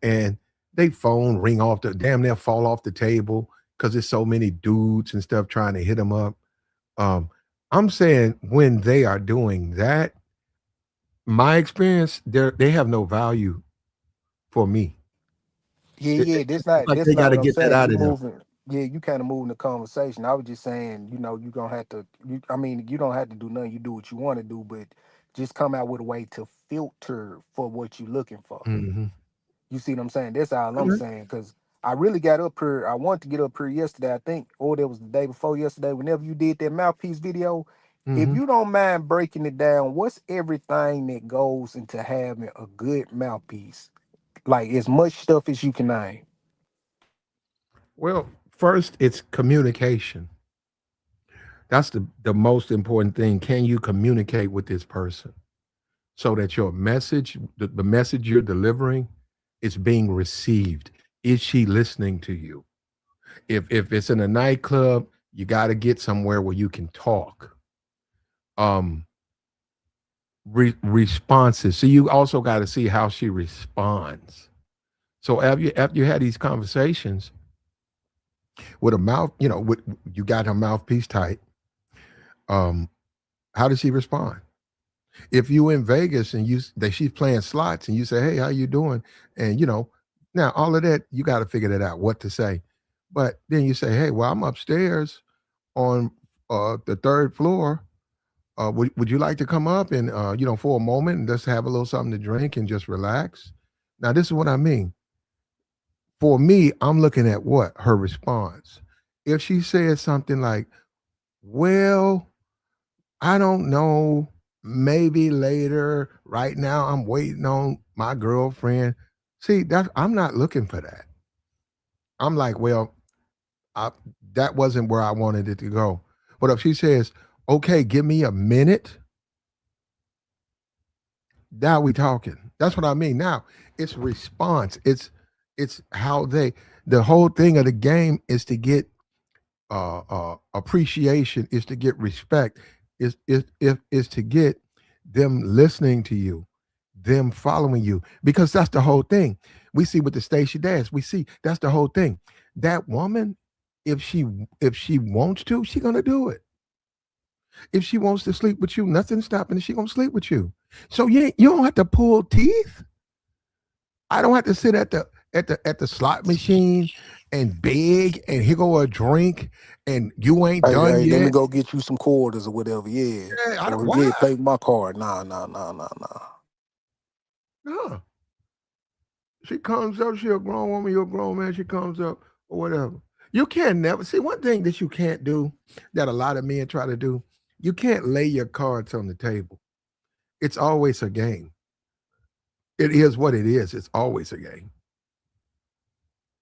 and they phone ring off the damn near fall off the table because there's so many dudes and stuff trying to hit them up. Um, I'm saying when they are doing that, my experience, they have no value for me. Yeah, It- yeah, it's like that's they not got to what I'm get that saying. out You of them. moving, yeah, you kind of moving the conversation. I was just saying, you gonna have to. I mean, you don't have to do nothing. You do what you want to do, but just come out with a way to filter for what you're looking for. Hmm. You see what I'm saying? That's all I'm Okay. saying. Because I really got up here. I wanted to get up here yesterday, I think, or that was the day before yesterday. Whenever you did that mouthpiece video, if Hmm. you don't mind breaking it down, what's everything that goes into having a good mouthpiece? Like as much stuff as you can name. Well, first, it's communication. That's the most important thing. Can you communicate with this person so that your message, the message you're delivering, is being received? Is she listening to you? If it's in a nightclub, you got to get somewhere where you can talk. Um, responses. So you also got to see how she responds. So after you had these conversations with a mouth, with you got her mouthpiece tight. Um, how does she respond? If you in Vegas and that she's playing slots and you say, "Hey, how you doing?" and now all of that you got to figure that out what to say. But then you say, "Hey, well, I'm upstairs on the third floor. Would you like to come up and for a moment and just have a little something to drink and just relax?" Now, this is what I mean. For me, I'm looking at what her response. If she says something like, "Well, I don't know. Maybe later. Right now, I'm waiting on my girlfriend." See, I'm not looking for that. I'm like, well, I, that wasn't where I wanted it to go. But if she says, "Okay, give me a minute," now we talking. That's what I mean. Now it's response. It's how they. The whole thing of the game is to get appreciation, is to get respect, is to get them listening to you, them following you, because that's the whole thing. We see with the Stacey Dash, we see that's the whole thing. That woman, if she wants to, she gonna do it. If she wants to sleep with you, nothing's stopping her. She gonna sleep with you. So you don't have to pull teeth. I don't have to sit at the slot machine and beg and here go a drink and you ain't Hey, done hey, let me yet. go get you some quarters or whatever. Yeah, Yeah, I don't, or why? yeah, pay my card. Nah, nah, nah, nah, nah. No. She comes up, she a grown woman, you're a grown man, she comes up or whatever. You can't never see one thing that you can't do that a lot of men try to do. You can't lay your cards on the table. It's always a game. It is what it is. It's always a game.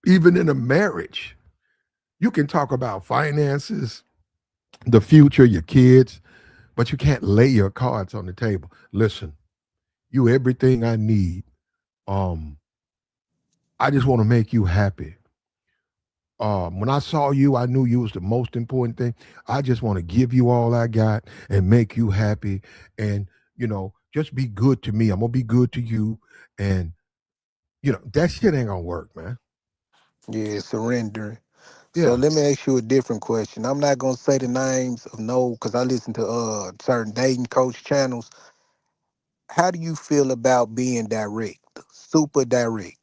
Even in a marriage, you can talk about finances, the future, your kids, but you can't lay your cards on the table. Listen, you everything I need. Um, I just want to make you happy. When I saw you, I knew you was the most important thing. I just want to give you all I got and make you happy, and just be good to me. I'm gonna be good to you, and that shit ain't gonna work, man. Yeah, surrendering. So Yeah. let me ask you a different question. I'm not gonna say the names of no, because I listen to certain dating coach channels. How do you feel about being direct, super direct?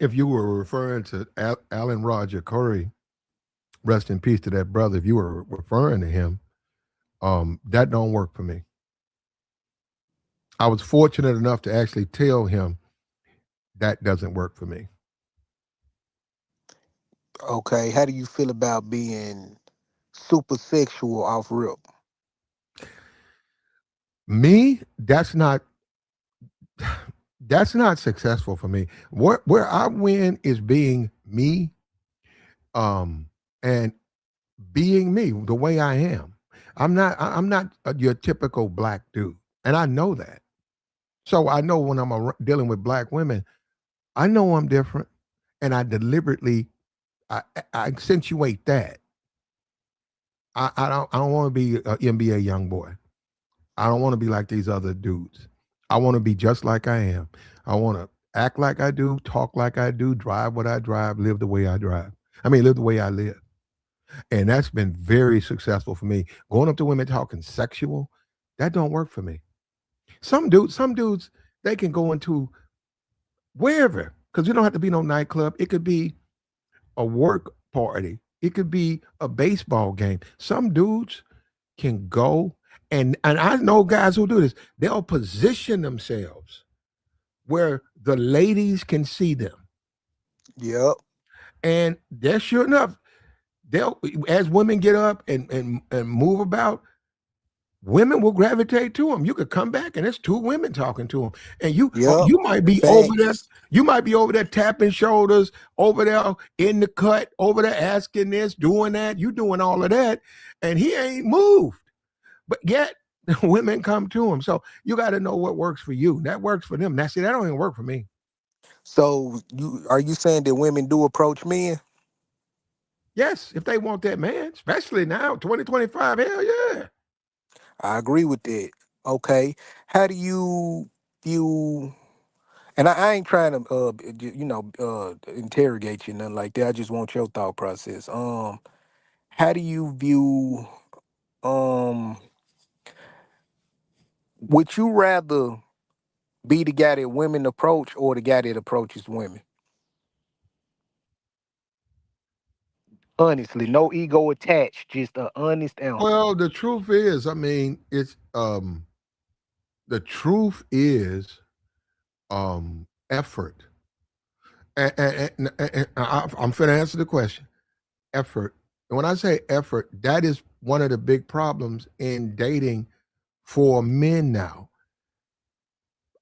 If you were referring to Alan Roger Curry, rest in peace to that brother. If you were referring to him, that don't work for me. I was fortunate enough to actually tell him that doesn't work for me. Okay, how do you feel about being super sexual off rip? Me, that's not successful for me. Where I win is being me, um, and being me the way I am. I'm not your typical black dude, and I know that. So I know when dealing with black women, I know I'm different, and I deliberately I accentuate that. I don't want to be an NBA young boy. I don't want to be like these other dudes. I want to be just like I am. I want to act like I do, talk like I do, drive what I drive, live the way I drive. I mean, live the way I live. And that's been very successful for me. Going up to women talking sexual, that don't work for me. Some dudes, they can go into wherever, because you don't have to be no nightclub. It could be a work party. It could be a baseball game. Some dudes can go, and I know guys who do this. They'll position themselves where the ladies can see them. Yep, And they're sure enough, they'll as women get up and move about, women will gravitate to them. You could come back and it's two women talking to them, and yep. you might be over there. Facts. You might be over there tapping shoulders, over there in the cut, over there asking this, doing that. You doing all of that, and he ain't moved. But yet women come to him. So you got to know what works for you. That works for them. That don't even work for me. So you saying that women do approach men? Yes, if they want that man, especially now, 2025, hell yeah. I agree with that. Okay, how do you view? And I ain't trying to interrogate you nothing like that. I just want your thought process. How do you view? Um, would you rather be the guy that women approach or the guy that approaches women? Honestly, no ego attached, just an honest answer. Well, the truth is, I mean, it's the truth is effort. I'm finna answer the question. Effort. And when I say effort, that is one of the big problems in dating for men now.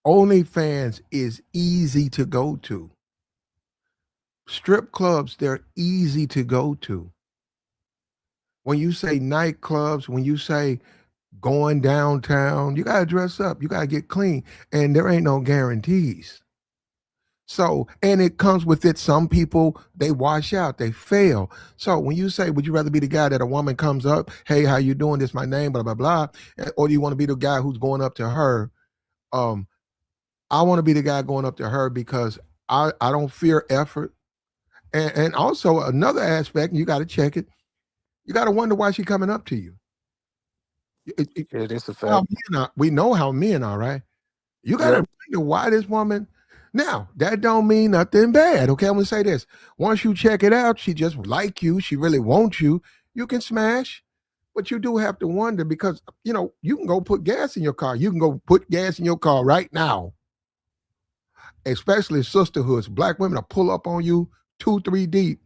OnlyFans is easy to go to. Strip clubs, they're easy to go to. When you say nightclubs, when you say going downtown, you got to dress up, you got to get clean, and there ain't no guarantees. So, and it comes with it. Some people, they wash out, they fail. So when you say, would you rather be the guy that a woman comes up, hey, how you doing? This my name, blah, blah, blah. Or do you want to be the guy who's going up to her? Um, I want to be the guy going up to her because I don't fear effort. And also another aspect, you got to check it. You got to wonder why she's coming up to you. Yeah, that's a How fact. men are, we know how men are, right? You got Yep. to wonder why this woman. Now that don't mean nothing bad. Okay, I'm gonna say this. Once you check it out, she just like you. She really wants you. You can smash, but you do have to wonder because you can go put gas in your car. You can go put gas in your car right now, especially sisterhoods. Black women will pull up on you two, three deep,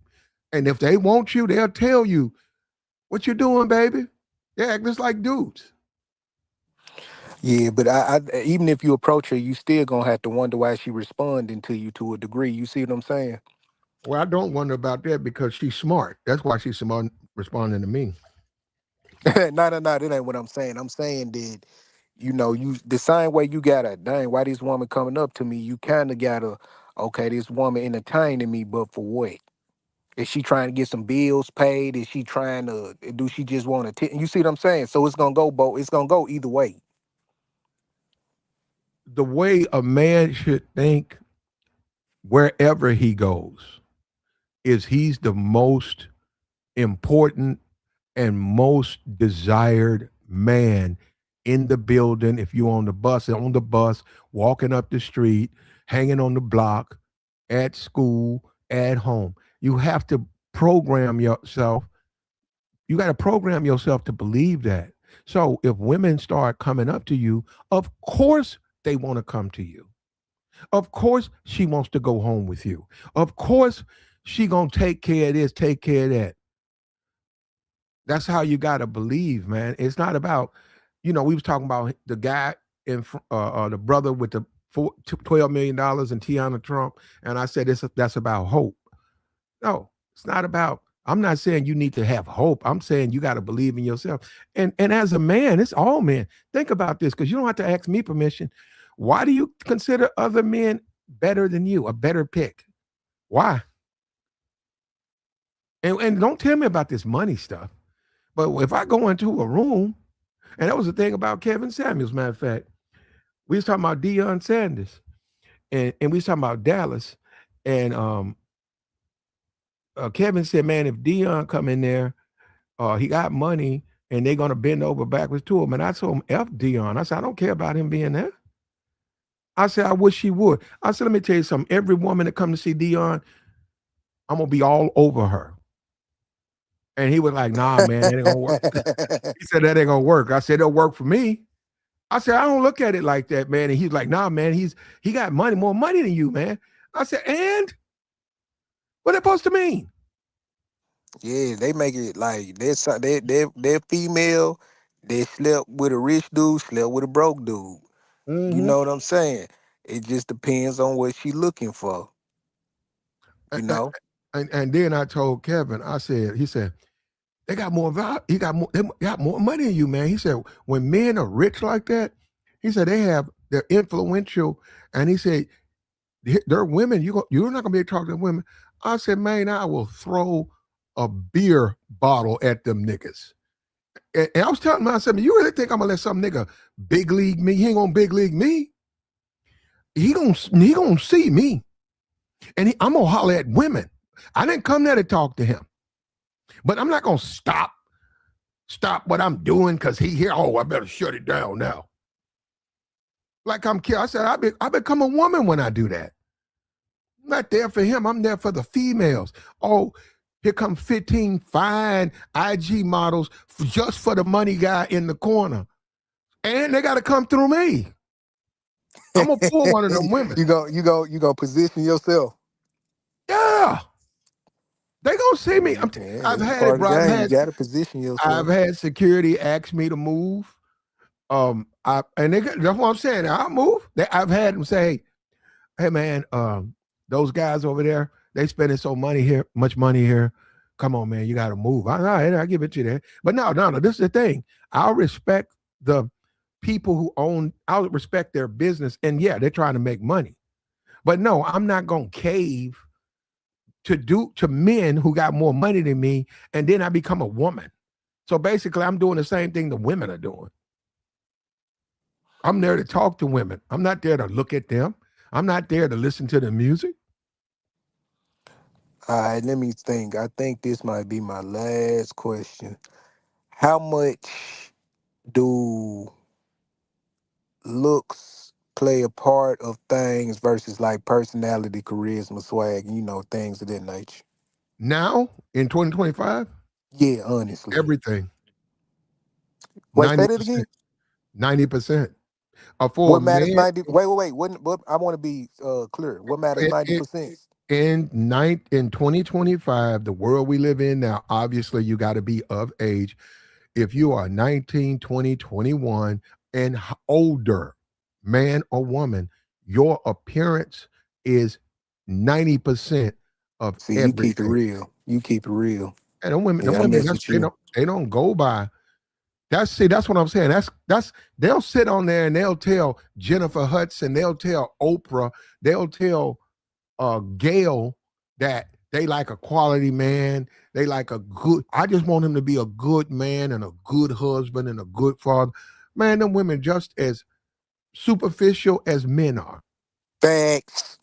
and if they want you, they'll tell you what you doing, baby. They act just like dudes. Yeah, but even if you approach her, you still gonna have to wonder why she responding to you to a degree. You see what I'm saying? Well, I don't wonder about that because she's smart. That's why she's smart responding to me. No, no, no. That ain't what I'm saying. I'm saying that you the same way you gotta, dang, why this woman coming up to me? You kind of gotta, okay, this woman entertaining me, but for what? Is she trying to get some bills paid? Is she trying to? Do she just want to? You see what I'm saying? So it's gonna go both. It's gonna go either way. The way a man should think wherever he goes is he's the most important and most desired man in the building. If you're on the bus, walking up the street, hanging on the block, at school, at home. You have to program yourself. You got to program yourself to believe that. So if women start coming up to you, of course they want to come to you. Of course she wants to go home with you. Of course she gonna take care of this, take care of that. That's how you got to believe, man. It's not about, we was talking about the guy the brother with the $12 million and Tiana Trump, and I said that's about hope. No, it's not about. I'm not saying you need to have hope. I'm saying you got to believe in yourself. And as a man, it's all men. Think about this, because you don't have to ask me permission. Why do you consider other men better than you, a better pick? Why? And don't tell me about this money stuff. But if I go into a room, and that was the thing about Kevin Samuels, matter of fact, we was talking about Deion Sanders, and we was talking about Dallas, and Kevin said, man, if Deion come in there, he got money, and they're gonna bend over backwards to him. And I told him, F Deion. I said, I don't care about him being there. I said, I wish he would. I said, let me tell you something. Every woman that come to see Deion, I'm gonna be all over her. And he was like, nah, man, that ain't gonna work. He said, that ain't gonna work. I said, it'll work for me. I said, I don't look at it like that, man. And he's like, nah, man, he got money, more money than you, man. I said, and what it supposed to mean? Yeah, they make it like they're female. They slept with a rich dude, slept with a broke dude. You Mm-hmm. know what I'm saying? It just depends on what she looking for. You And, know. and then I told Kevin, I said, he said, they got more value. They got more money than you, man. He said, when men are rich like that, he said they're influential, and he said they're women. You're not gonna be able to talk to women. I said, man, I will throw a beer bottle at them niggas. And I was telling myself, you really think I'm gonna let some nigga big league me? He ain't gonna big league me. He gonna see me, and I'm gonna holler at women. I didn't come there to talk to him, but I'm not gonna stop what I'm doing because he here. Oh, I better shut it down now. Like I'm I said, I become a woman when I do that. I'm not there for him. I'm there for the females. Oh, here come 15 fine IG models just for the money guy in the corner. And they got to come through me. I'm going to pull one of them women. You go position yourself. Yeah. They going to see me. Yeah, I've it's had it, part of the bro. game. You gotta position I've yourself. had security ask me to move. That's what I'm saying. I'll move. I've had them say, hey man, those guys over there, they spending much money here. Come on, man, you got to move. All right, I give it to you that. But no. This is the thing. I'll respect the people who own. I'll respect their business, and yeah, they're trying to make money. But no, I'm not gonna cave to men who got more money than me, and then I become a woman. So basically, I'm doing the same thing the women are doing. I'm there to talk to women. I'm not there to look at them. I'm not there to listen to the music. All right, let me think. I think this might be my last question. How much do looks play a part of things versus like personality, charisma, swag, things of that nature? Now in 2025, Yeah, honestly. everything Wait, say ninety that again. percent, 90%. For a What matters man 90? Wait. What I want to be clear. What matters in, 90%? in 2025, the world we live in now, obviously you got to be of age. If you are 19, 20, 21, and older, man or woman, your appearance is 90% of See, you keep it everything. real. You keep it real. And them Yeah, I women, mess with they you. don't go by. That's what I'm saying. That's they'll sit on there and they'll tell Jennifer Hudson, they'll tell Oprah, they'll tell Gail that they like a quality man. They like a good. I just want him to be a good man and a good husband and a good father. Man, them women just as superficial as men are. Facts.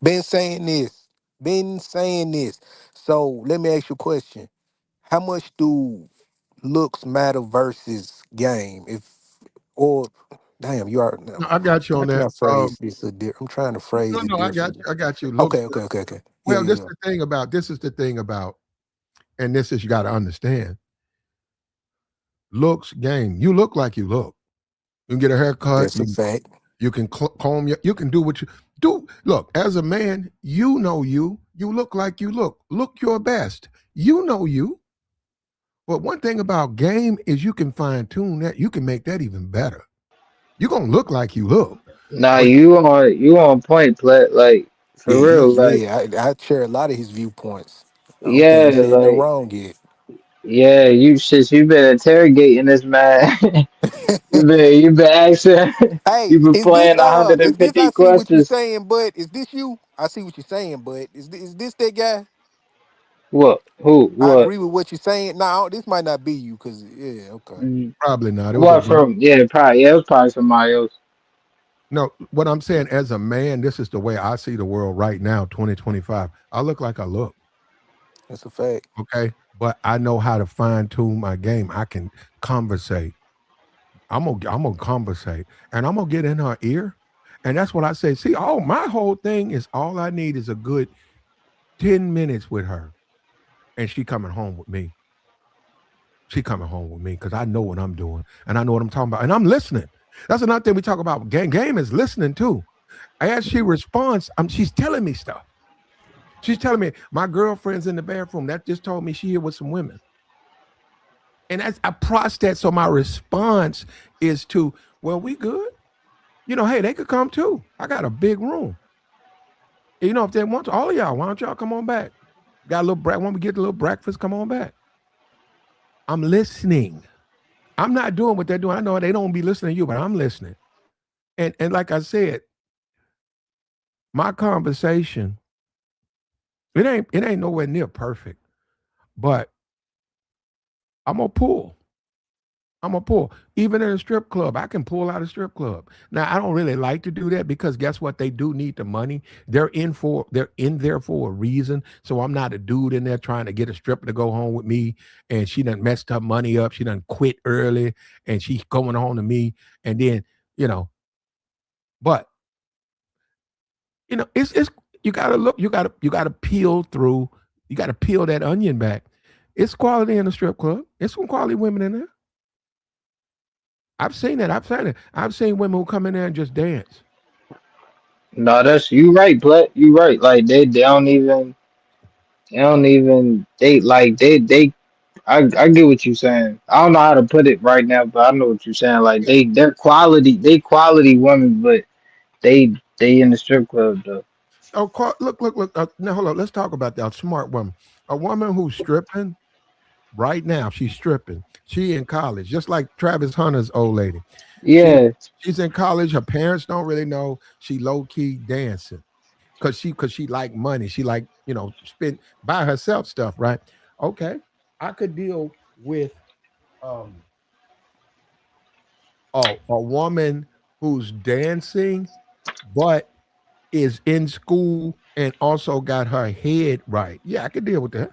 Been saying this. Been saying this. So let me ask you a question. How much do looks matter versus game? If or Damn, you are. No, I got you How on can that. I phrase this? I'm trying to No, phrase it no, I got differently. you. I got you. Looks. Okay, okay, okay, okay. Yeah, Well, yeah, this is yeah. the thing about. This is the thing about, and this is you got to understand. Looks game. You look like you look. You can get a haircut. That's a fact. You can comb your. You can do what you do. Look, as a man, you know you. You look like you look. Look your best. You know you. But one thing about game is you can fine tune that. You can make that even better. You're gonna look like you look, Nah, but you on point, Plat. Like Yeah, for real. Like I share a lot of his viewpoints. I don't think yeah, he said no like wrong yet. yeah. You been interrogating this man. you been asking. Hey, You been is this playing is this 150 I see what you questions. saying, bud? Is this you? I see what you're saying, bud. Is this that guy? What? Who? I What? agree with what you're saying. No, this might not be you, cause yeah, okay. Mm, probably not. It was a What from? Yeah, probably. Yeah, it was probably somebody else. no. What I'm saying as a man, this is the way I see the world right now, 2025. I look like I look, That's a fact. okay, but I know how to fine tune my game. I can conversate. I'm gonna conversate, and I'm gonna get in her ear, and that's what I say. See, my whole thing is all I need is a good 10 minutes with her, and she coming home with me. She coming home with me because I know what I'm doing and I know what I'm talking about, and I'm listening. That's another thing we talk about. Game is listening too. As she responds, she's telling me stuff. She's telling me my girlfriend's in the bathroom. That just told me she here with some women, and I process that. So my response is to, well, we good. Hey, they could come too. I got a big room. If they want to, all of y'all, why don't y'all come on back? Got a little when we get a little breakfast, come on back. I'm listening. I'm not doing what they're doing. I know they don't be listening to you, but I'm listening. And like I said, my conversation, it ain't nowhere near perfect, but I'm gonna pull. I'm gonna pull. Even in a strip club, I can pull out a strip club. Now I don't really like to do that because guess what? They do need the money. They're in there for a reason. So I'm not a dude in there trying to get a stripper to go home with me and she done messed her money up. She done quit early and she's going home to me. And then, you know, but it's you gotta look, you gotta peel through, you gotta peel that onion back. It's quality in the strip club. It's some quality women in there. I've seen it. I've seen it. I've seen women who come in there and just dance. No, that's you right, Plat. You right. Like they don't even they I get what you're saying. I don't know how to put it right now, but I know what you're saying. Like Yeah. they quality women, but they in the strip club though. Oh, look. Now, hold on. Let's talk about that smart woman. A woman who's stripping right now. She's stripping. She in college, just like Travis Hunter's old lady. She Yeah, she's in college. Her parents don't really know. She low key dancing because she like money. She like spend buy herself stuff. Right? Okay. I could deal with um a woman who's dancing, but is in school and also got her head right. Yeah, I could deal with that.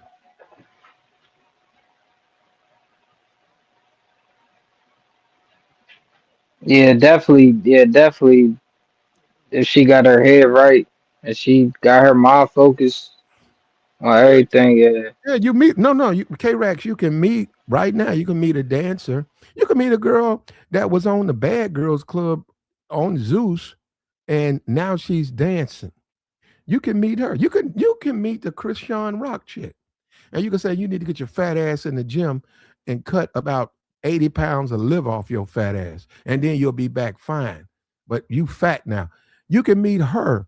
yeah, definitely, yeah, definitely. If she got her head right and she got her mind focused on Yeah, everything, yeah, yeah. You meet no, you K Rex. You can meet right now. You can meet a dancer. You can meet a girl that was on the Bad Girls Club on Zeus, and now she's dancing. You can meet her. You can meet the Christian Rock chick. And you can say you need to get your fat ass in the gym and cut about 80 pounds of liver off your fat ass. And then you'll be back fine. But you fat now. You can meet her.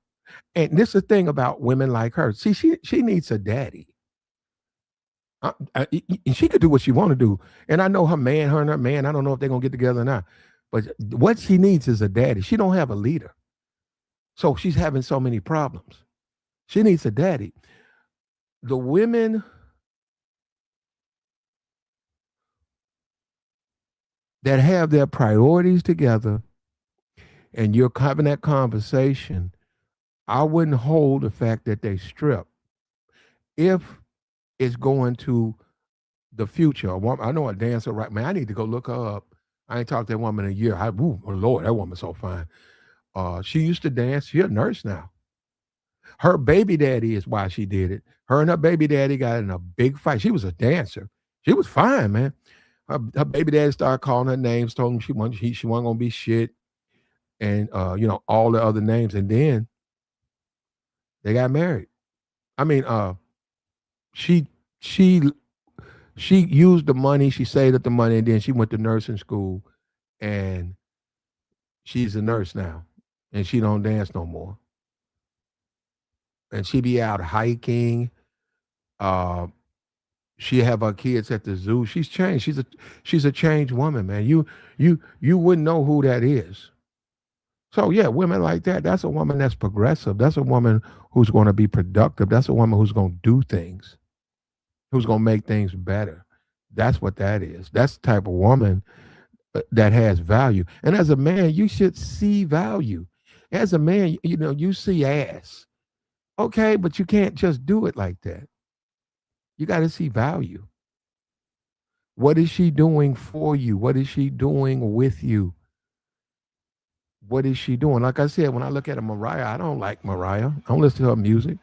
And this is the thing about women like her. See, she needs a daddy. She could do what she want to do. And I know her and her man, I don't know if they're going to get together or not. But what she needs is a daddy. She don't have a leader. So she's having so many problems. She needs a daddy. The women that have their priorities together and you're having that conversation, I wouldn't hold the fact that they strip if it's going to the future. I know a dancer, right? Man, I need to go look her up. I ain't talked to that woman in a year. Ooh, oh Lord, that woman's so fine. She used to dance. She's a nurse now. Her baby daddy is why she did it. Her and her baby daddy got in a big fight. She was a dancer. She was fine, man. Her baby daddy started calling her names, told him she wasn't gonna be shit, and all the other names. And then they got married. I mean, she she she used the money. She saved up the money, and then she went to nursing school, and she's a nurse now, and she don't dance no more. And she be out hiking. Uh, she have her kids at the zoo. She's changed. She's a changed woman, man. You wouldn't know who that is. So yeah, women like that. That's a woman that's progressive. That's a woman who's going to be productive. That's a woman who's going to do things. Who's going to make things better. That's what that is. That's the type of woman that has value. And as a man, you should see value. As a man, you see ass. Okay, but you can't just do it like that. You got to see value. What is she doing for you? What is she doing with you? What is she doing? Like I said, when I look at a Mariah, I don't like Mariah. I don't listen to her music,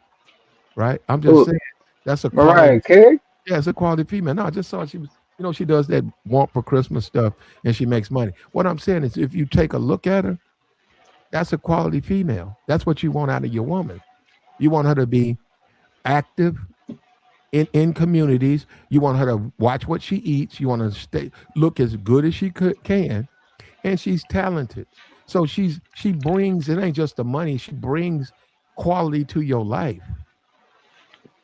right? I'm just Who? saying that's a quality. Mariah Carey? Yeah, it's a quality female. No, I just saw she was, she does that want for Christmas stuff and she makes money. What I'm saying is if you take a look at her, that's a quality female. That's what you want out of your woman. You want her to be active in communities. You want her to watch what she eats. You want her to look as good as she can, and she's talented. So she brings, it ain't just the money. She brings quality to your life.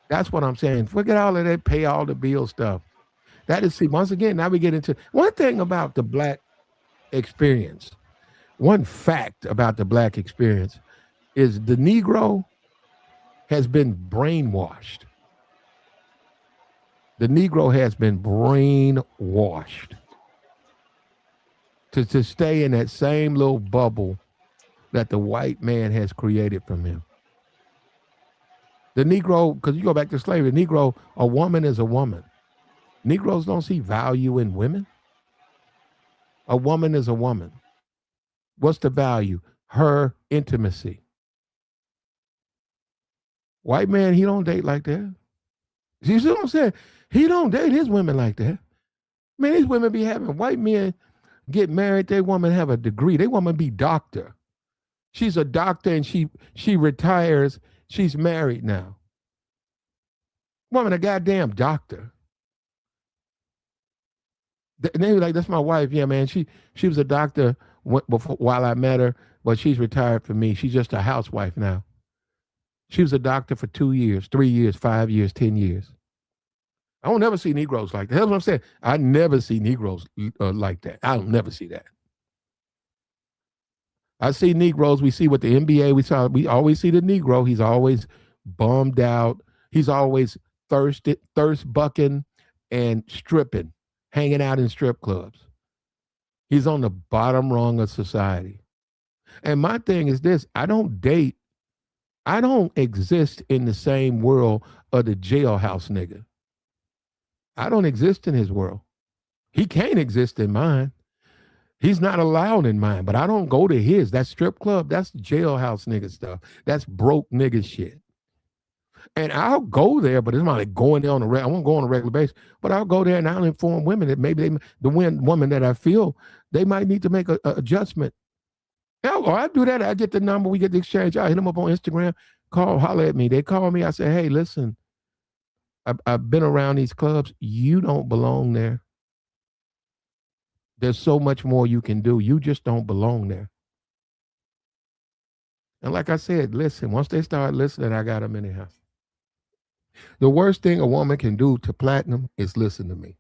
That's what I'm saying. Forget all of that pay all the bill stuff. That is, see, once again, now we get into one thing about the black experience. One fact about the black experience is the Negro has been brainwashed. The Negro has been brainwashed to stay in that same little bubble that the white man has created from him. The Negro, because you go back to slavery, Negro, a woman is a woman. Negroes don't see value in women. A woman is a woman. What's the value? Her intimacy. White man, he don't date like that. You see what I'm saying? He don't date his women like that. Man, these women be having white men get married. They woman have a degree. They woman be doctor. She's a doctor and she retires. She's married now. Woman, a goddamn doctor. And they were like, that's my wife. Yeah, man. She was a doctor while I met her, but she's retired from me. She's just a housewife now. She was a doctor for 2 years, 3 years, 5 years, 10 years. I don't never see Negroes like that. That's what I'm saying. I never see Negroes like that. I don't never see that. I see Negroes. We see with the NBA. We always see the Negro. He's always bummed out. He's always thirst bucking and stripping, hanging out in strip clubs. He's on the bottom rung of society. And my thing is this: I don't date. I don't exist in the same world of the jailhouse nigga. I don't exist in his world. He can't exist in mine. He's not allowed in mine, but I don't go to his. That strip club, that's jailhouse nigga stuff. That's broke nigga shit. And I'll go there, but it's not like going there on a I won't go on a regular basis, but I'll go there and I'll inform women that maybe the woman that I feel, they might need to make a adjustment. Hell, I do that. I get the number, we get the exchange. I hit them up on Instagram, holler at me. They call me. I say, hey, listen, I've been around these clubs. You don't belong there. There's so much more you can do. You just don't belong there. And like I said, listen, once they start listening, I got them anyhow. The worst thing a woman can do to platinum is listen to me.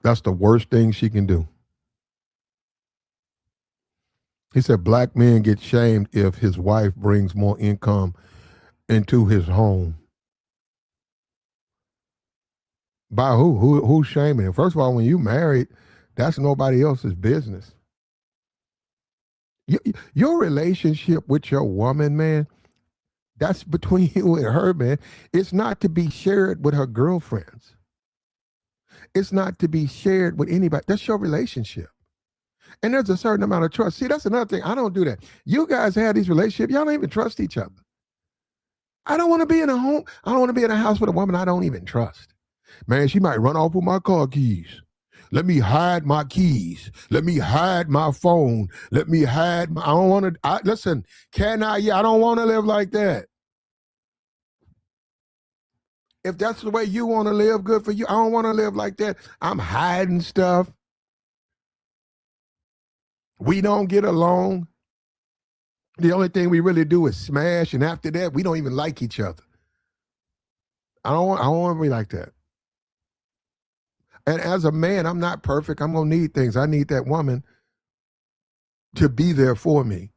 That's the worst thing she can do. He said black men get shamed if his wife brings more income into his home. By who? Who's shaming him? First of all, when you married, that's nobody else's business. Your relationship with your woman, man, That's between you and her, man. It's not to be shared with her girlfriends. It's not to be shared with anybody. That's your relationship. And there's a certain amount of trust. See, that's another thing. I don't do that. You guys have these relationships, y'all don't even trust each other. I don't want to be in a home. I don't want to be in a house with a woman I don't even trust. Man, she might run off with my car keys. Let me hide my keys. Let me hide my phone. Let me hide my. I don't want to. Listen, can I? Yeah, I don't want to live like that. If that's the way you want to live, good for you. I don't want to live like that. I'm hiding stuff. We don't get along. The only thing we really do is smash, and after that, we don't even like each other. I don't want to be like that. And as a man, I'm not perfect. I'm gonna need things. I need that woman to be there for me.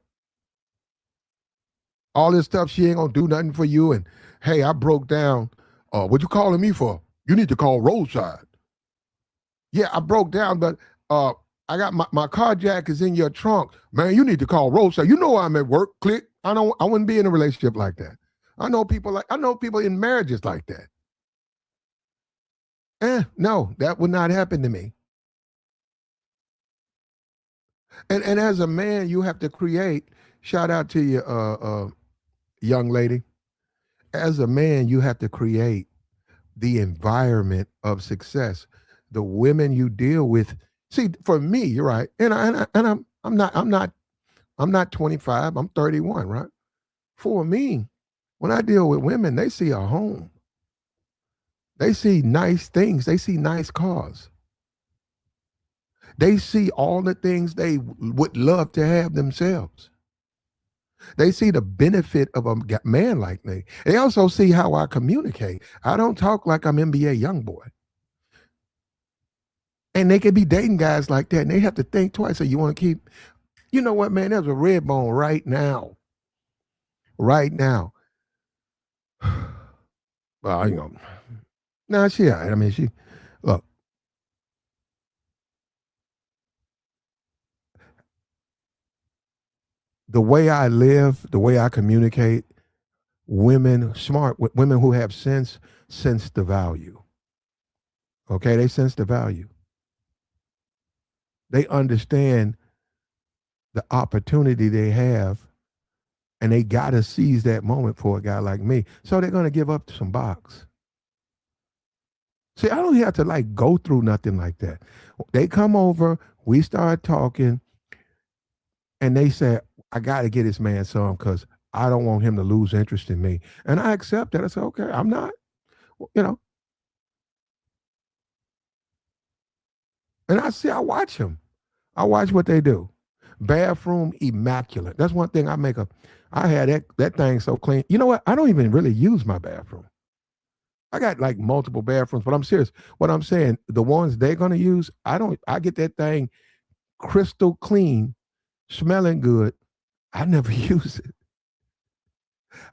All this stuff, she ain't gonna do nothing for you. And hey, I broke down. What you calling me for? You need to call roadside. Yeah, I broke down, but I got my car jack is in your trunk. Man, you need to call roadside. You know I'm at work. Click. I wouldn't be in a relationship like that. I know people in marriages like that. No, that would not happen to me. And as a man, you have to create. Shout out to you, young lady. As a man, you have to create the environment of success. The women you deal with. See, for me, you're right, and I'm not 25. I'm 31, right? For me, when I deal with women, they see a home. They see nice things. They see nice cars. They see all the things they would love to have themselves. They see the benefit of a man like me. They also see how I communicate. I don't talk like I'm NBA young boy. And they could be dating guys like that, and they have to think twice. So you want to keep, you know what, man? There's a red bone right now. Right now. Well, you know, no, she, all right. I mean, she, look, the way I live, the way I communicate, women, smart women who have sense the value. Okay, they sense the value. They understand the opportunity they have, and they gotta seize that moment for a guy like me. So they're gonna give up some box. See, I don't have to like go through nothing like that. They come over, we start talking, and they say, I gotta get this man some because I don't want him to lose interest in me. And I accept that. I say, okay, I'm not, you know, and I watch him. I watch what they do. Bathroom immaculate. That's one thing I had that thing so clean. You know what? I don't even really use my bathroom. I got like multiple bathrooms, but I'm serious. What I'm saying, the ones they're gonna use, I get that thing crystal clean, smelling good. I never use it.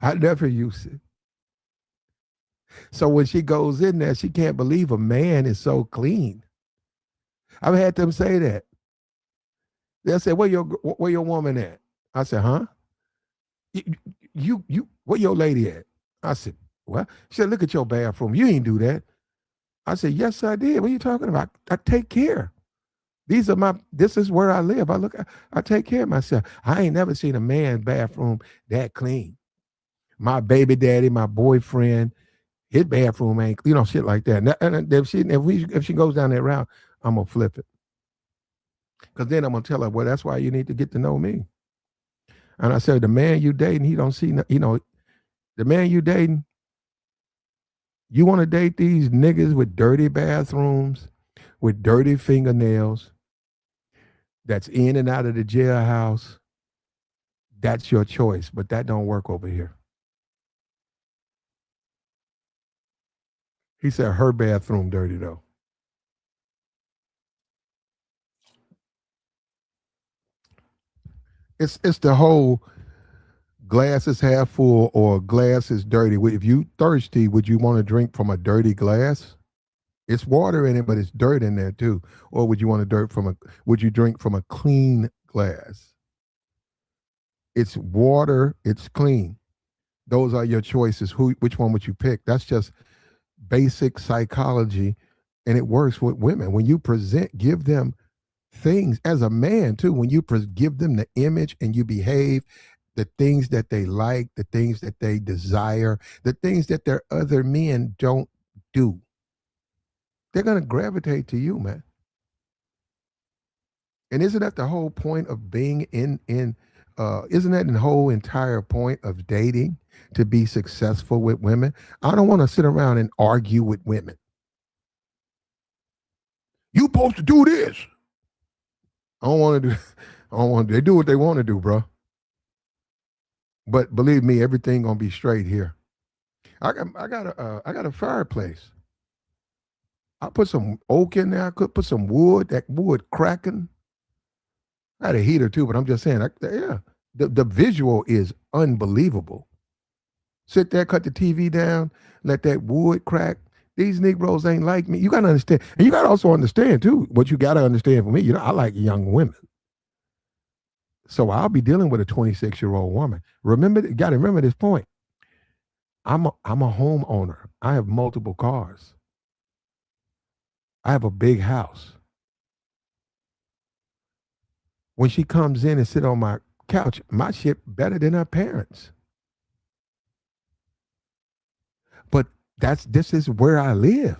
I never use it. So when she goes in there, she can't believe a man is so clean. I've had them say that. They'll say, where your woman at? I said, huh? Where your lady at? I said, what? She said, look at your bathroom. You ain't do that. I said, yes, I did. What are you talking about? I take care. This is where I live. I take care of myself. I ain't never seen a man's bathroom that clean. My baby daddy, my boyfriend, his bathroom ain't, shit like that. And if she goes down that route, I'm gonna flip it. Cause then I'm gonna tell her, well, that's why you need to get to know me. And I said, the man you dating, he don't see, the man you dating, you want to date these niggas with dirty bathrooms, with dirty fingernails, that's in and out of the jailhouse. That's your choice, but that don't work over here. He said her bathroom dirty though. It's the whole glass is half full or glass is dirty. If you thirsty, would you want to drink from a dirty glass? It's water in it, but it's dirt in there too. Or would you drink from a clean glass? It's water, it's clean. Those are your choices. Which one would you pick? That's just basic psychology, and it works with women. When you present, give them things as a man too. When you give them the image and you behave, the things that they like, the things that they desire, the things that their other men don't do, they're gonna gravitate to you, man. And isn't that the whole point of being in isn't that the whole entire point of dating, to be successful with women? I don't want to sit around and argue with women. You supposed to do this. I don't want to do I don't want to, they do what they want to do, bro. But believe me, everything gonna be straight here. I got a fireplace. I put some oak in there. I could put some wood, that wood cracking. I had a heater too, but I'm just saying, yeah, the visual is unbelievable. Sit there, cut the TV down, let that wood crack. These Negroes ain't like me. You gotta understand, and you gotta also understand too. What you gotta understand for me, I like young women, so I'll be dealing with a 26-year-old woman. Remember, you gotta remember this point. I'm a homeowner. I have multiple cars. I have a big house. When she comes in and sit on my couch, my shit better than her parents. But this is where I live.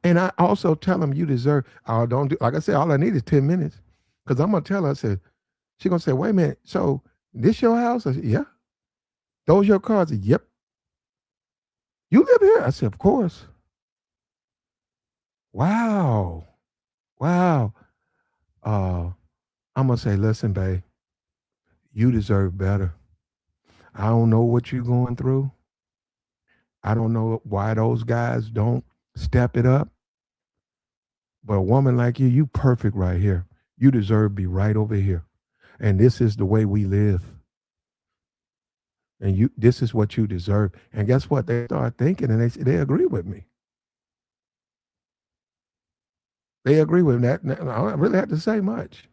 And I also tell them, you deserve, don't do, like I said, all I need is 10 minutes. Because I'm going to tell her, she's going to say, wait a minute, so this your house? I said, yeah. Those your cars? Said, yep. You live here? I said, of course. Wow. Wow. I'm going to say, listen, babe, you deserve better. I don't know what you're going through. I don't know why those guys don't step it up. But a woman like you perfect right here. You deserve to be right over here. And this is the way we live. And this is what you deserve. And guess what? They start thinking, and they agree with me. They agree with that. I don't really have to say much.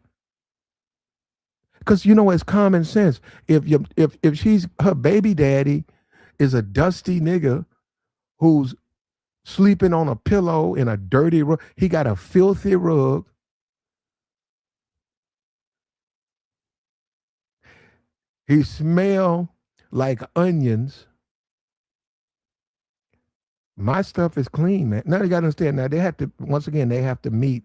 Because it's common sense. If she's her baby daddy is a dusty nigga who's sleeping on a pillow in a dirty rug, he got a filthy rug. He smell like onions. My stuff is clean, man. Now you got to understand. Now they have to meet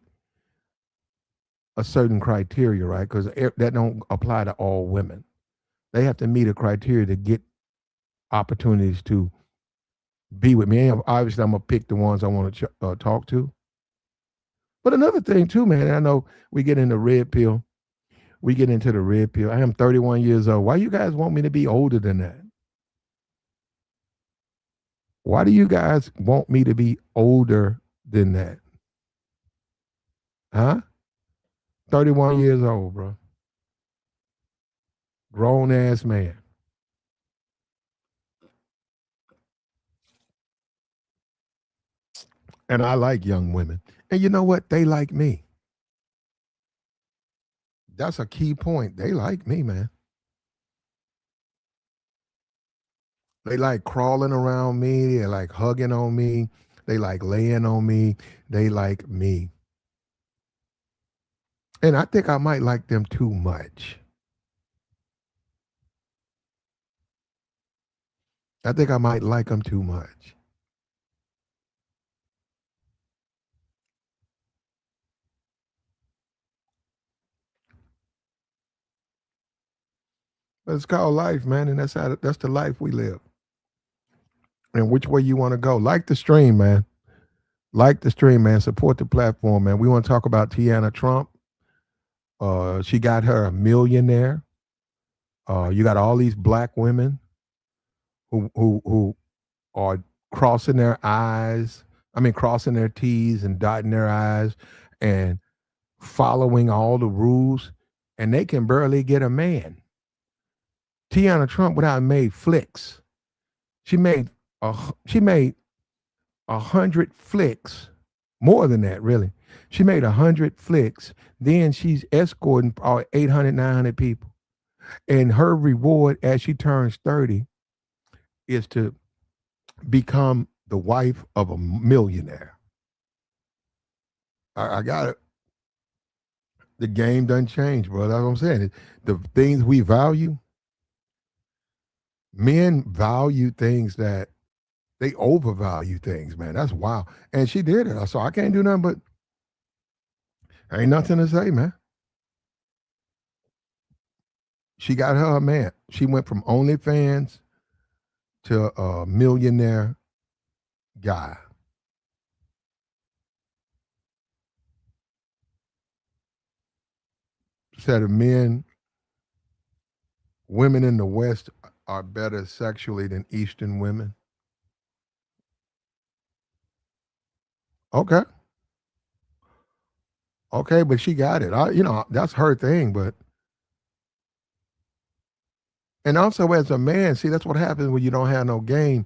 a certain criteria, right? Because that don't apply to all women. They have to meet a criteria to get opportunities to be with me. And obviously, I'm gonna pick the ones I want to talk to. But another thing too, man. I know we get into red pill. We get into the red pill. I am 31 years old. Why you guys want me to be older than that? Why do you guys want me to be older than that? Huh? 31 years old, bro. Grown ass man. And I like young women. And you know what? They like me. That's a key point. They like me, man. They like crawling around me. They like hugging on me. They like laying on me. They like me. And I think I might like them too much. I think I might like them too much. But it's called life, man, and that's the life we live. And which way you want to go? Like the stream, man. Like the stream, man. Support the platform, man. We want to talk about TEANNA Trump. She got her a millionaire. You got all these black women who are crossing their eyes. I mean, crossing their T's and dotting their I's and following all the rules, and they can barely get a man. TEANNA Trump went out and made flicks. She made 100 flicks, more than that, really. She made 100 flicks. Then she's escorting probably 800, 900 people. And her reward as she turns 30 is to become the wife of a millionaire. I got it. The game doesn't change, bro. That's what I'm saying. The things we value, men value things that they overvalue things, man. That's wild. And she did it. So I can't do nothing but ain't nothing to say, man. She got her a man. She went from OnlyFans to a millionaire guy. Said of men, women in the West are better sexually than Eastern women. Okay. Okay, but she got it. That's her thing. But and also as a man, see, that's what happens when you don't have no game.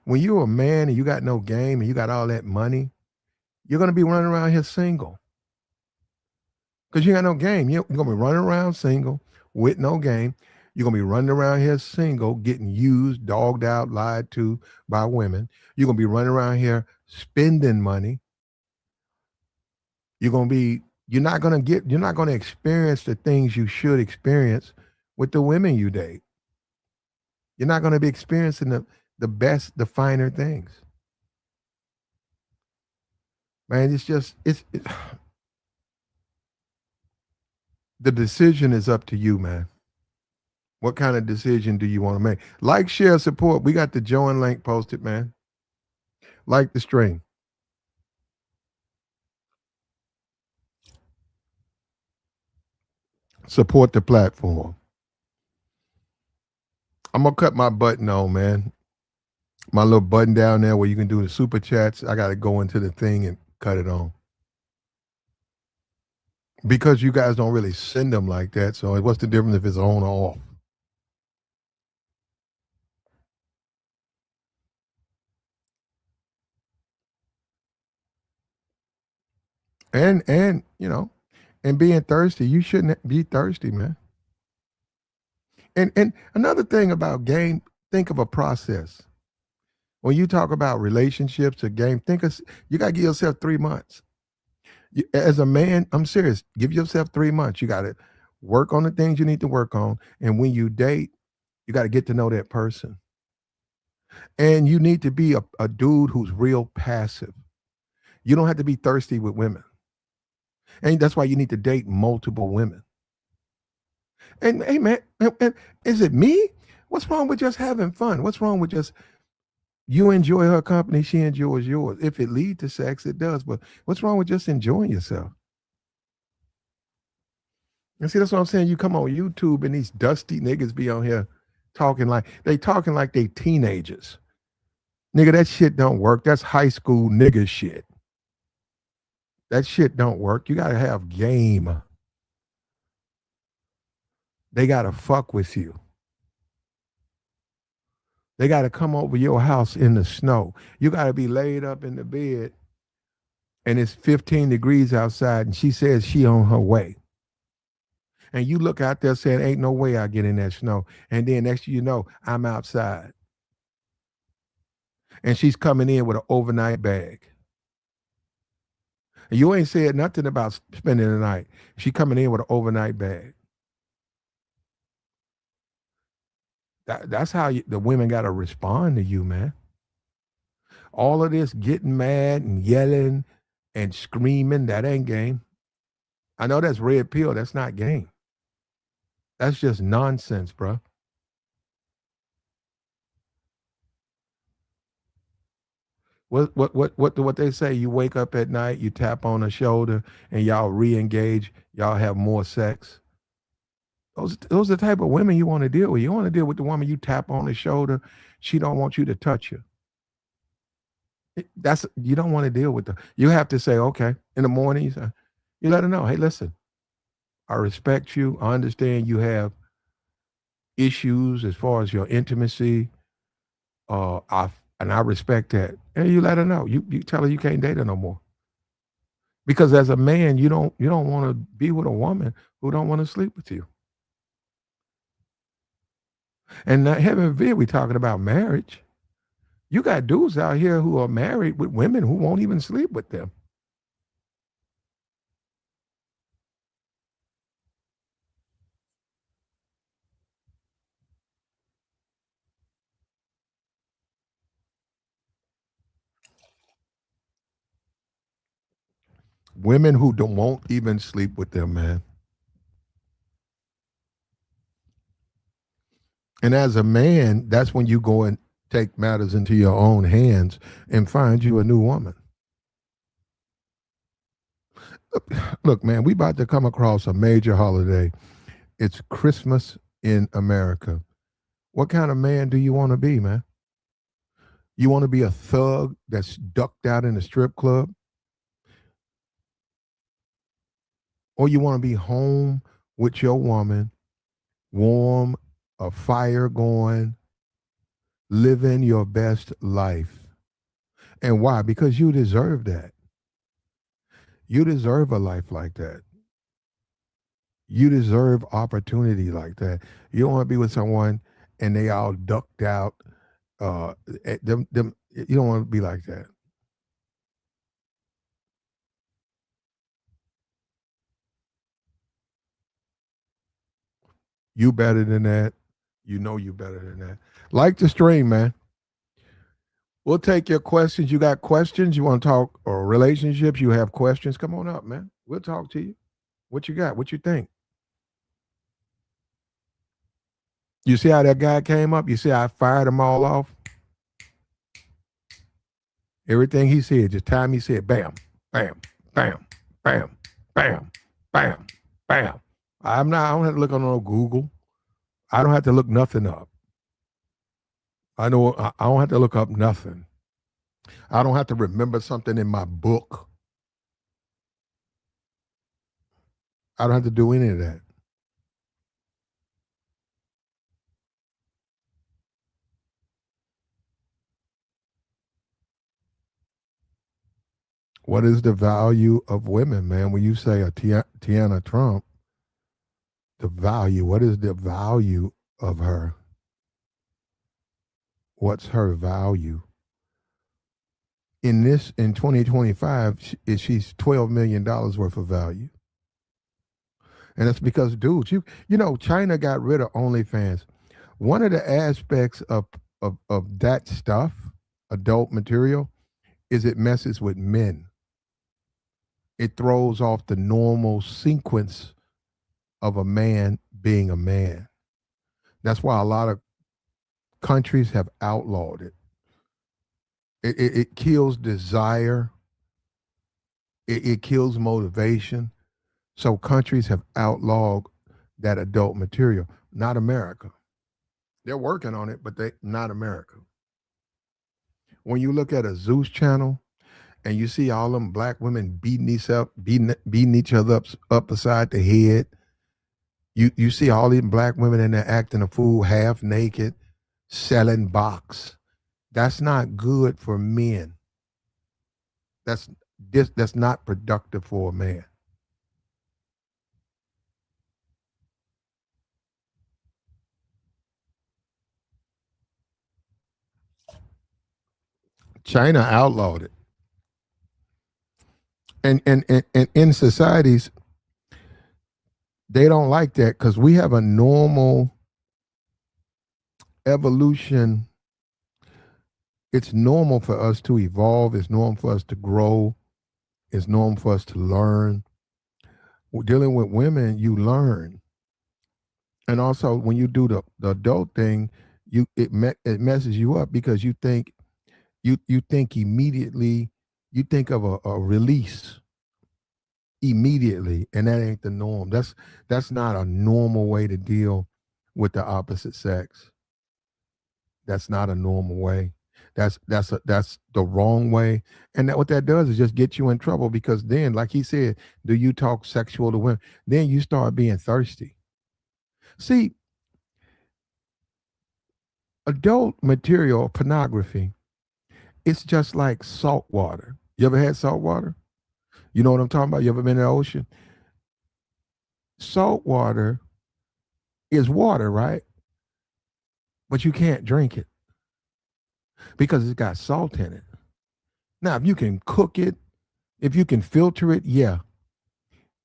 When you're a man and you got no game and you got all that money, you're gonna be running around here single. Because you got no game. You're gonna be running around single with no game. You're gonna be running around here single, getting used, dogged out, lied to by women. You're gonna be running around here spending money. You're not gonna experience the things you should experience with the women you date. You're not gonna be experiencing the best, the finer things. Man, the decision is up to you, man. What kind of decision do you want to make? Like, share, support. We got the join link posted, man. Like the stream. Support the platform. I'm gonna cut my button on, man. My little button down there where you can do the super chats. I gotta go into the thing and cut it on. Because you guys don't really send them like that. So what's the difference if it's on or off? And and being thirsty, you shouldn't be thirsty, man. And another thing about game, think of a process. When you talk about relationships or game, you gotta give yourself 3 months. As a man, I'm serious. Give yourself 3 months. You gotta work on the things you need to work on. And when you date, you gotta get to know that person. And you need to be a dude who's real passive. You don't have to be thirsty with women. And that's why you need to date multiple women. And hey man, and is it me? What's wrong with just having fun? What's wrong with just you enjoy her company, she enjoys yours? If it leads to sex, it does. But what's wrong with just enjoying yourself? And see, that's what I'm saying. You come on YouTube and these dusty niggas be on here talking like they teenagers. Nigga, that shit don't work. That's high school nigga shit. That shit don't work. You gotta have game. They gotta fuck with you. They gotta come over your house in the snow. You gotta be laid up in the bed and it's 15 degrees outside and she says she on her way. And you look out there saying, ain't no way I get in that snow. And then next thing you know, I'm outside. And she's coming in with an overnight bag. And you ain't said nothing about spending the night. She coming in with an overnight bag. That's how the women got to respond to you, man. All of this getting mad and yelling and screaming, that ain't game. I know that's red pill. That's not game. That's just nonsense, bro. What they say? You wake up at night, you tap on her shoulder, and y'all re-engage. Y'all have more sex. Those are the type of women you want to deal with. You want to deal with the woman you tap on the shoulder. She don't want you to touch her. That's you don't want to deal with her. You have to say, okay, in the morning, you let her know, hey, listen, I respect you. I understand you have issues as far as your intimacy. I respect that. And you let her know. You tell her you can't date her no more. Because as a man, you don't want to be with a woman who don't want to sleep with you. And heaven forbid, we talking about marriage. You got dudes out here who are married with women who won't even sleep with them. Women who don't won't even sleep with them, man. And as a man, that's when you go and take matters into your own hands and find you a new woman. Look, man, we about to come across a major holiday. It's Christmas in America. What kind of man do you want to be, man? You want to be a thug that's ducked out in a strip club? Or you want to be home with your woman, warm, a fire going, living your best life? And why? Because you deserve that. You deserve a life like that. You deserve opportunity like that. You don't want to be with someone and they all ducked out. You don't want to be like that. You better than that. You know you better than that. Like the stream, man. We'll take your questions. You got questions? You want to talk or relationships? You have questions? Come on up, man. We'll talk to you. What you got? What you think? You see how that guy came up? You see how I fired them all off? Everything he said, just time he said, bam, bam, bam, bam, bam, bam, bam. I don't have to look on no Google. I don't have to look nothing up. I don't have to look up nothing. I don't have to remember something in my book. I don't have to do any of that. What is the value of women, man? When you say a Tiana Trump, the value, what is the value of her? What's her value? In 2025, she's $12 million worth of value. And that's because, dudes, you know, China got rid of OnlyFans. One of the aspects of that stuff, adult material, is it messes with men. It throws off the normal sequence of a man being a man. That's why a lot of countries have outlawed it. It kills desire. It kills motivation. So countries have outlawed that adult material. Not America. They're working on it, but they not America. When you look at a Zeus channel and you see all them black women beating each other up beside the head, you see all these black women in there acting a fool, half naked, selling box. That's not good for men. That's that's not productive for a man. China outlawed it. And in societies, they don't like that because we have a normal evolution. It's normal for us to evolve. It's normal for us to grow. It's normal for us to learn. Dealing with women, you learn. And also, when you do the adult thing, it messes you up because you think immediately. You think of a release immediately, and that ain't the norm. That's not a normal way to deal with the opposite sex. That's not a normal way. That's the wrong way. And what that does is just get you in trouble because then, like he said, do you talk sexual to women? Then you start being thirsty. See, adult material, pornography, it's just like salt water. You ever had salt water? You know what I'm talking about? You ever been in the ocean? Salt water is water, right? but you can't drink it because it's got salt in it. Now, if you can cook it, if you can filter it, yeah,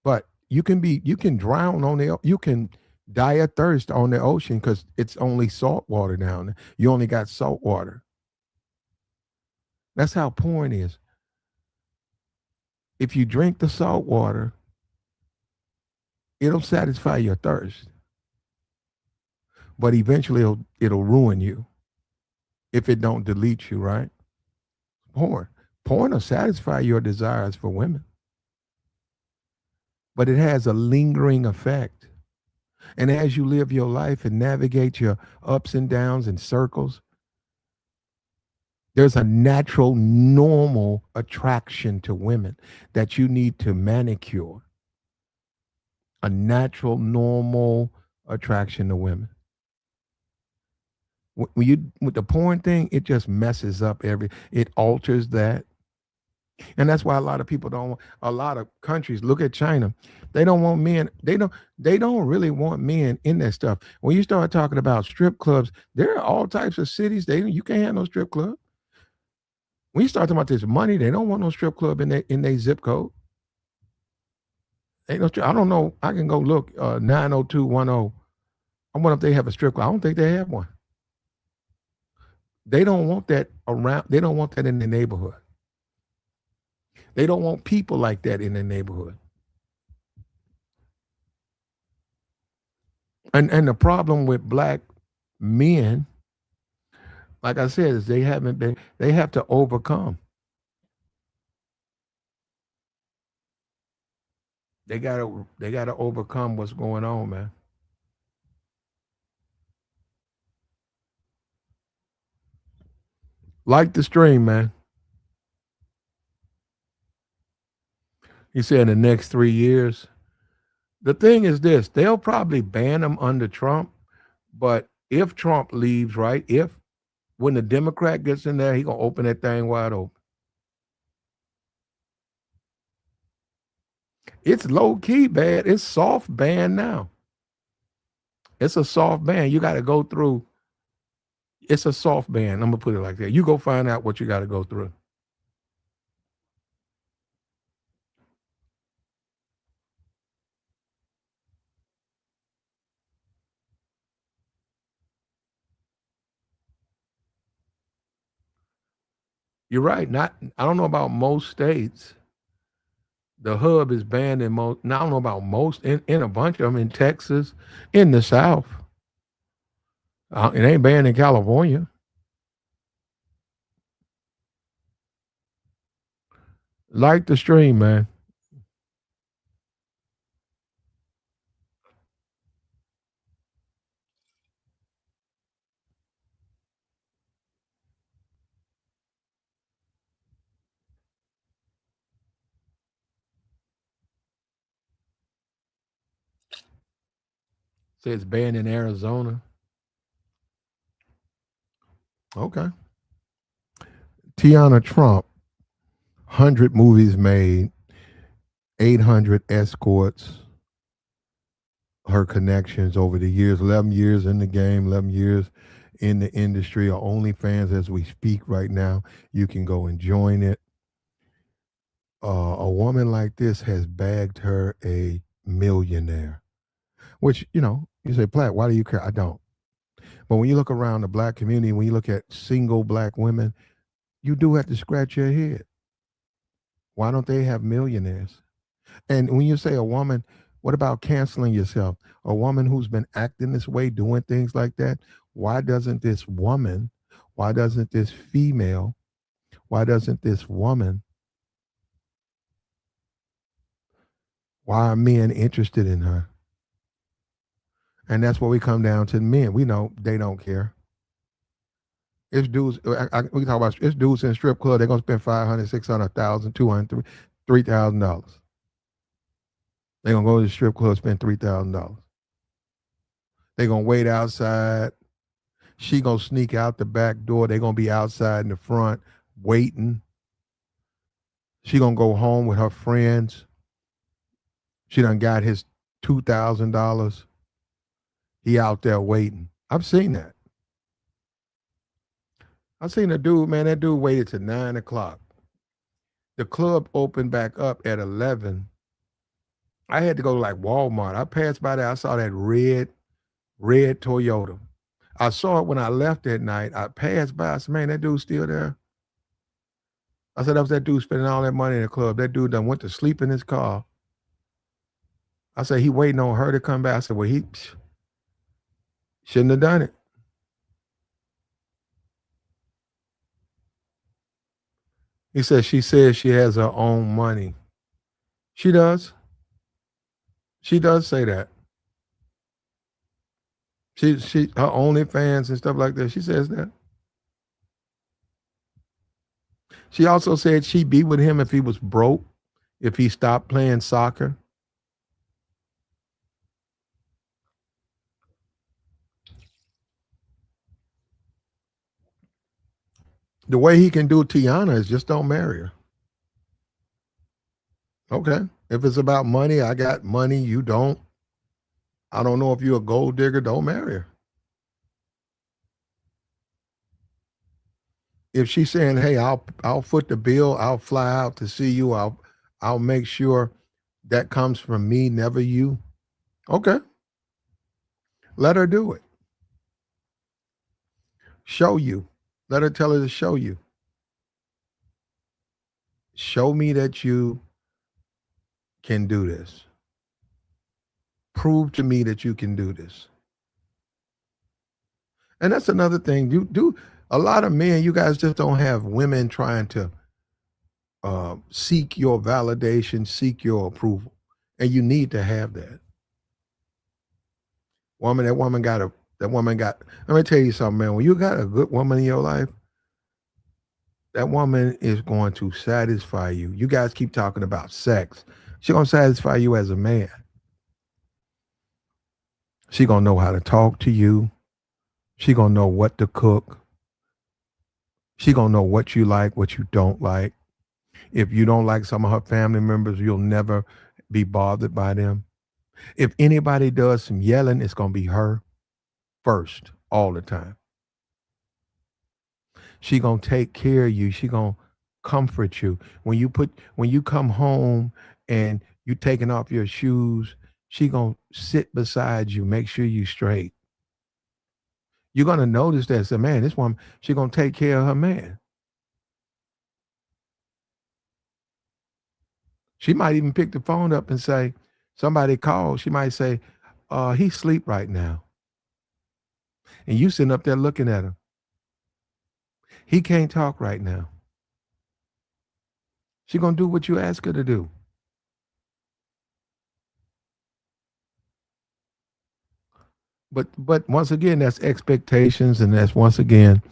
but you can drown on you can die of thirst on the ocean because it's only salt water down there. You only got salt water. That's how porn is. If you drink the salt water, it'll satisfy your thirst, but eventually it'll ruin you if it don't delete you, right? Porn. Porn will satisfy your desires for women, but it has a lingering effect. And as you live your life and navigate your ups and downs and circles, there's a natural, normal attraction to women that you need to manicure. A natural, normal attraction to women. When you with the porn thing, it just messes up it alters that. And that's why a lot of people don't want, a lot of countries look at China. They don't want men, they don't really want men in that stuff. When you start talking about strip clubs, there are all types of cities, you can't have no strip club. When you start talking about this money, they don't want no strip club in their zip code. Ain't no I don't know. I can go look 90210. I wonder if they have a strip club. I don't think they have one. They don't want that around. They don't want that in the neighborhood. They don't want people like that in the neighborhood. And the problem with black men, like I said, is they have to overcome. They gotta overcome what's going on, man. Like the stream, man. He said in the next 3 years. The thing is this, they'll probably ban them under Trump, but if Trump leaves, right? If when the Democrat gets in there, he gonna open that thing wide open. It's low key bad. It's soft ban now. It's a soft ban. You got to go through. It's a soft ban. I'm gonna put it like that. You go find out what you got to go through. You're right. Not. I don't know about most states. The hub is banned in most. Now, I don't know about most. In a bunch of them in Texas, in the South. It ain't banned in California. Like the stream, man. Says banned in Arizona. Okay. Tiana Trump, 100 movies made, 800 escorts, her connections over the years, 11 years in the game, 11 years in the industry, or OnlyFans as we speak right now. You can go and join it. A woman like this has bagged her a millionaire, which, you say, Platt, why do you care? I don't. But when you look around the black community, when you look at single black women, you do have to scratch your head. Why don't they have millionaires? And when you say a woman, what about canceling yourself? A woman who's been acting this way, doing things like that, why doesn't this woman, why doesn't this female, why doesn't this woman, why are men interested in her? And that's what we come down to the men. We know they don't care. It's dudes, we can talk about it's dudes in a strip club, they're gonna spend 500, 600,000, 200, $3,000. They're gonna go to the strip club, spend $3,000. They're gonna wait outside. She gonna sneak out the back door. They gonna be outside in the front waiting. She gonna go home with her friends. She done got his $2,000. He out there waiting. I've seen that. I seen a dude, man. That dude waited to 9 o'clock. The club opened back up at 11. I had to go to like Walmart. I passed by there. I saw that red Toyota. I saw it when I left that night. I passed by. I said, man, that dude's still there. I said, that was that dude spending all that money in the club. That dude done went to sleep in his car. I said, he waiting on her to come back. I said, well, he shouldn't have done it. He said, she says she has her own money. She does. She does say that. She her OnlyFans and stuff like that. She says that. She also said she'd be with him if he was broke, if he stopped playing soccer. The way he can do Tiana is just don't marry her. Okay. If it's about money, I got money, you don't. I don't know if you're a gold digger, don't marry her. If she's saying, hey, I'll foot the bill, I'll fly out to see you, I'll make sure that comes from me, never you. Okay. Let her do it. Show you. Let her tell her to show you. Show me that you can do this. Prove to me that you can do this. And that's another thing. You do a lot of men, you guys just don't have women trying to seek your validation, seek your approval. And you need to have that. That woman got, let me tell you something, man. When you got a good woman in your life, that woman is going to satisfy you. You guys keep talking about sex. She's going to satisfy you as a man. She's going to know how to talk to you. She's going to know what to cook. She's going to know what you like, what you don't like. If you don't like some of her family members, you'll never be bothered by them. If anybody does some yelling, it's going to be her first all the time. She going to take care of you. She going to comfort you. When you come home and you taking off your shoes, she going to sit beside you, make sure you straight. You're going to notice that, say, man, this woman, she going to take care of her man. She might even pick the phone up and say, somebody called. She might say, he's asleep right now. And you sitting up there looking at him. He can't talk right now. She going to do what you ask her to do. But once again, that's expectations, and that's once again,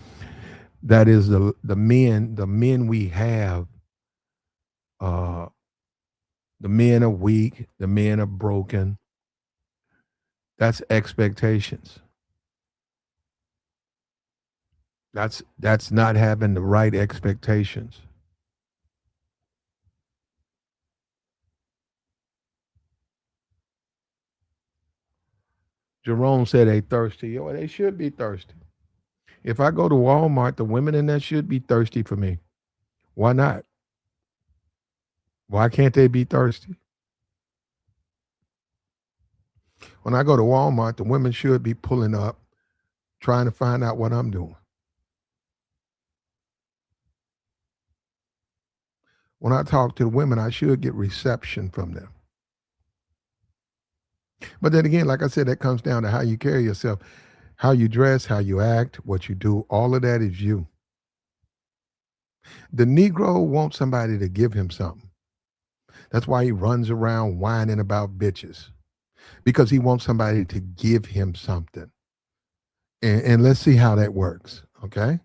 that is the men we have. Uh, the men are weak. The men are broken. That's expectations. That's not having the right expectations. Jerome said they thirsty. Yo, they should be thirsty. If I go to Walmart, the women in there should be thirsty for me. Why not? Why can't they be thirsty? When I go to Walmart, the women should be pulling up, trying to find out what I'm doing. When I talk to the women, I should get reception from them. But then again, like I said, that comes down to how you carry yourself, how you dress, how you act, what you do. All of that is you. The Negro wants somebody to give him something. That's why he runs around whining about bitches, because he wants somebody to give him something. And let's see how that works. Okay.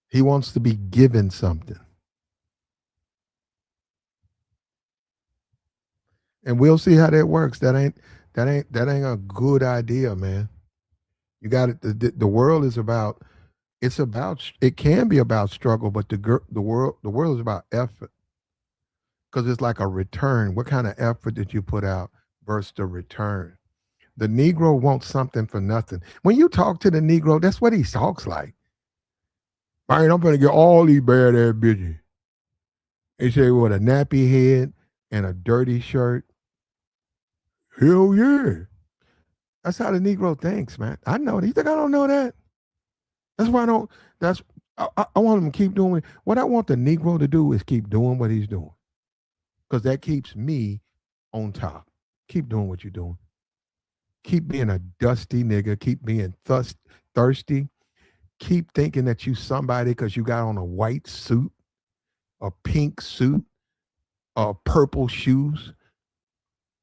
He wants to be given something. And we'll see how that works. That ain't a good idea, man. You got it. The world is about. It's about. It can be about struggle, but the world is about effort, because it's like a return. What kind of effort did you put out versus the return? The Negro wants something for nothing. When you talk to the Negro, that's what he talks like. Man, I'm gonna get all these bad ass bitches. They say with a nappy head and a dirty shirt. Hell yeah. That's how the Negro thinks, man. I know. You think I don't know that? That's why I don't. That's I want him to keep doing what I want the Negro to do is keep doing what he's doing because that keeps me on top. Keep doing what you're doing. Keep being a dusty nigga. Keep being thirsty. Keep thinking that you somebody because you got on a white suit, a pink suit, purple shoes.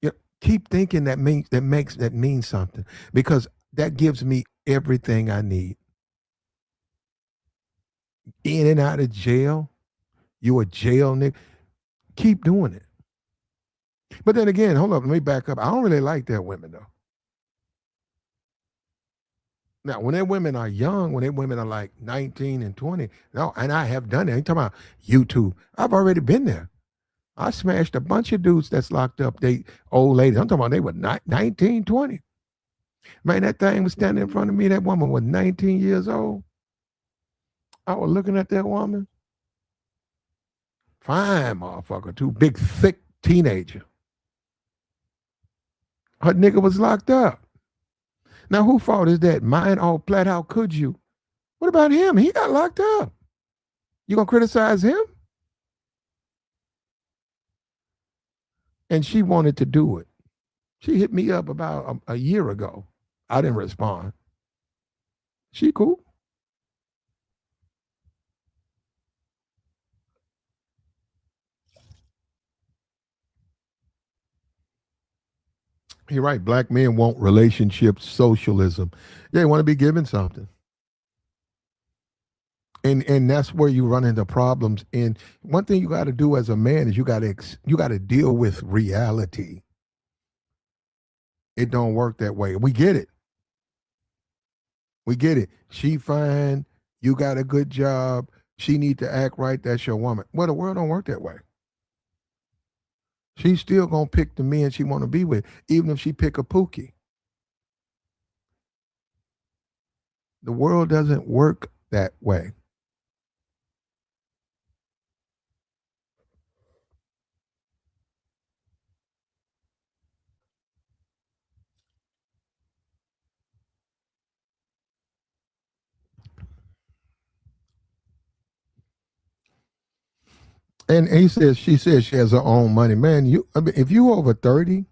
Yeah, keep thinking that means something because that gives me everything I need. In and out of jail, you a jail nigga. Keep doing it. But then again, hold up, let me back up. I don't really like that women though. Now, when their women are young, when their women are like 19 and 20, no, and I have done it. I'm talking about YouTube. I've already been there. I smashed a bunch of dudes that's locked up. They old ladies. I'm talking about they were 19, 20. Man, that thing was standing in front of me. That woman was 19 years old. I was looking at that woman. Fine motherfucker, too. Big, thick teenager. Her nigga was locked up. Now, who fault is that? Mine all flat. How could you? What about him? He got locked up. You gonna criticize him? And she wanted to do it. She hit me up about a year ago. I didn't respond. She cool. You're right. Black men want relationship socialism. They want to be given something. And that's where you run into problems. And one thing you got to do as a man is you got to deal with reality. It don't work that way. We get it. We get it. She fine. You got a good job. She need to act right. That's your woman. Well, the world don't work that way. She's still gonna pick the men she want to be with, even if she pick a Pookie. The world doesn't work that way. And she says she has her own money. Man, I mean, if you over 30,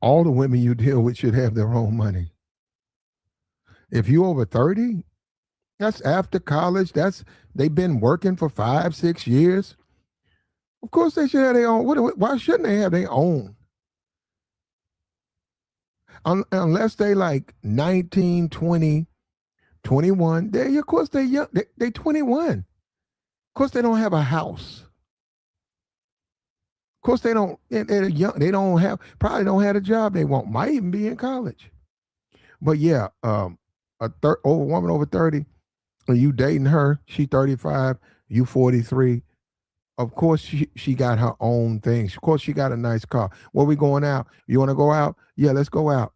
all the women you deal with should have their own money. If you over 30, that's after college. They've been working for 5, 6 years. Of course they should have their own. Why shouldn't they have their own? Unless they like 19, 20, 21. Of course they young. They 21. Of course they don't have a house. Of course they don't. They're young. They don't have probably don't have a job they want. Might even be in college. But yeah, over woman over 30, and you dating her, she 35, you 43. Of course she got her own things. Of course she got a nice car. Where we going out? You want to go out? Yeah, let's go out.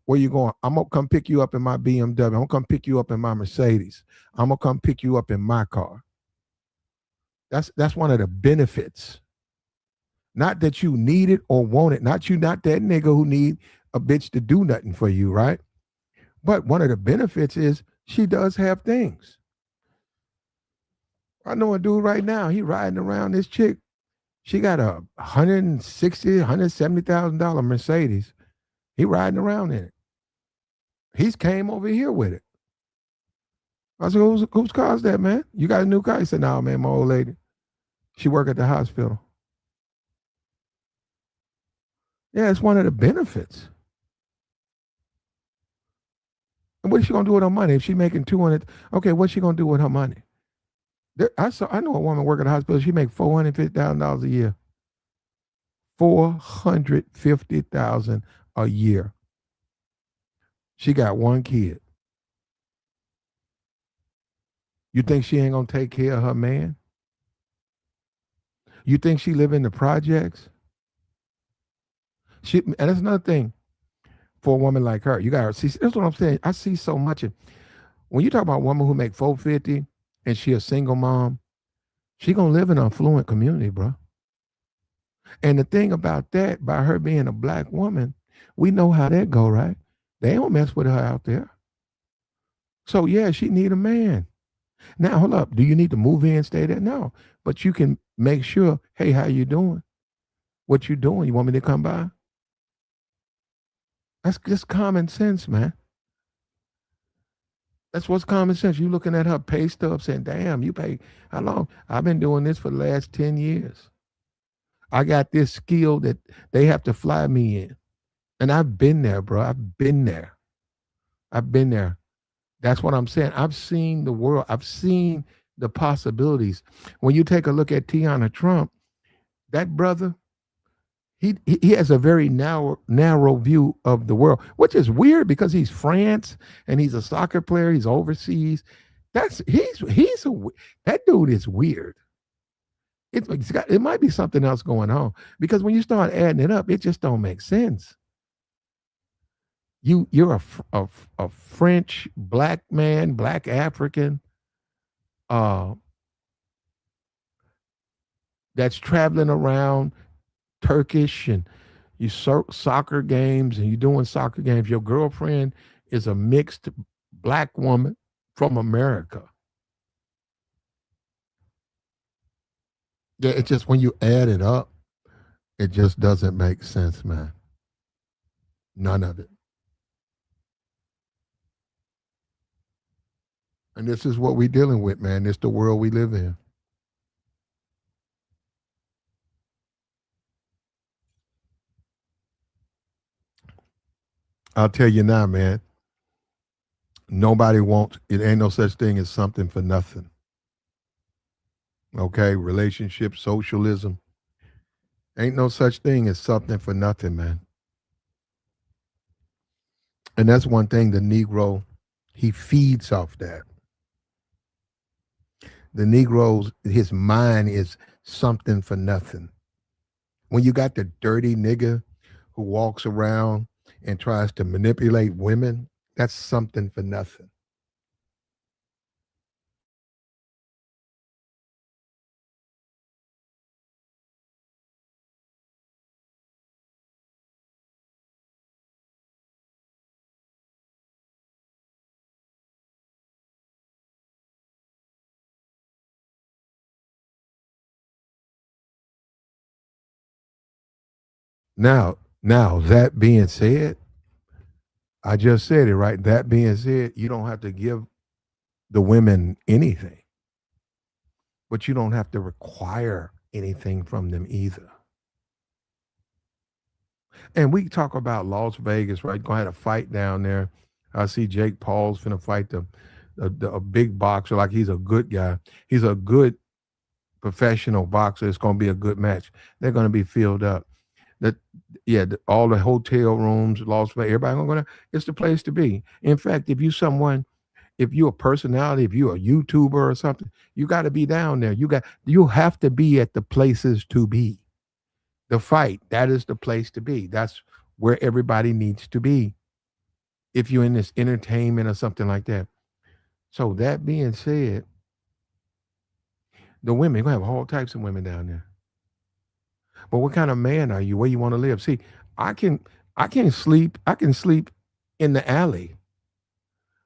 Where you going? I'm gonna come pick you up in my BMW. I'm gonna come pick you up in my Mercedes. I'm gonna come pick you up in my car. That's one of the benefits. Not that you need it or want it. Not that nigga who need a bitch to do nothing for you, right? But one of the benefits is she does have things. I know a dude right now, he riding around this chick. She got a $170,000 Mercedes. He riding around in it. He's came over here with it. I said, whose car is that, man? You got a new car? He said, no, man, my old lady. She work at the hospital. Yeah, it's one of the benefits. And what is she gonna do with her money? If she making 200, okay, what's she gonna do with her money? I know a woman work at the hospital. She make $450,000 a year. 450,000 a year. She got one kid. You think she ain't gonna take care of her man? You think she live in the projects? And that's another thing. for a woman like her. You got to see. That's what I'm saying. I see so much. When you talk about a woman who make 450 and she a single mom, she gonna live in an affluent community, bro. And the thing about that, by her being a black woman, we know how that go, right? They don't mess with her out there. So yeah, she need a man. Now hold up. Do you need to move in, stay there? No. But you can make sure, hey, how you doing? What you doing? You want me to come by? That's just common sense, man. That's what's common sense. You looking at her pay stub saying, damn, you pay how long? I've been doing this for the last 10 years. I got this skill that they have to fly me in. And I've been there, bro. I've been there. I've been there. That's what I'm saying. I've seen the world. I've seen the possibilities. When you take a look at Tiana Trump, that brother, he has a very narrow view of the world, which is weird because he's France and he's a soccer player. He's overseas. He's that dude is weird. It might be something else going on because when you start adding it up, it just don't make sense. You're a French black man, black African, uh, that's traveling around Turkish and soccer games and you're doing soccer games. Your girlfriend is a mixed black woman from America. Yeah, it's just when you add it up, it just doesn't make sense, man. None of it. And this is what we're dealing with, man. It's the world we live in. I'll tell you now, man. Nobody wants it. Ain't no such thing as something for nothing. Okay, relationship, socialism. Ain't no such thing as something for nothing, man. And that's one thing the Negro, he feeds off that. The Negro's, his mind is something for nothing. When you got the dirty nigga who walks around and tries to manipulate women, that's something for nothing. Now that being said, I just said it right. That being said, you don't have to give the women anything, but you don't have to require anything from them either. And we talk about Las Vegas, right? Gonna have a fight down there. I see Jake Paul's finna fight a big boxer like he's a good guy. He's a good professional boxer. It's gonna be a good match. They're gonna be filled up. That yeah, all the hotel rooms, Las Vegas, everybody gonna. It's the place to be. In fact, if you're a personality, if you're a YouTuber or something, you got to be down there. You have to be at the places to be. The fight, that is the place to be. That's where everybody needs to be. If you're in this entertainment or something like that. So that being said, the women, you're gonna have all types of women down there. But what kind of man are you? Where you want to live? See, I can I can sleep in the alley.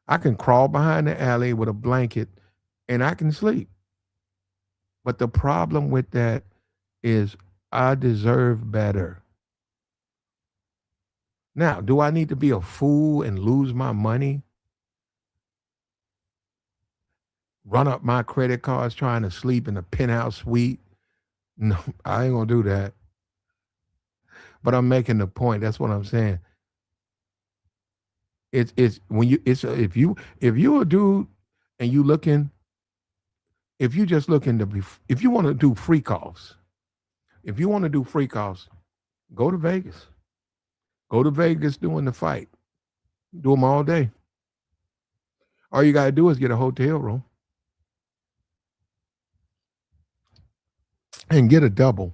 I can crawl behind the alley with a blanket and I can sleep. But the problem with that is I deserve better. Now, do I need to be a fool and lose my money, run up my credit cards trying to sleep in a penthouse suite? No, I ain't gonna do that. But I'm making the point. That's what I'm saying. It's when you it's if you a dude and you looking if you just looking to be if you want to do freak offs, if you want to do freak offs, go to Vegas. Go to Vegas doing the fight. Do them all day. All you gotta do is get a hotel room and get a double.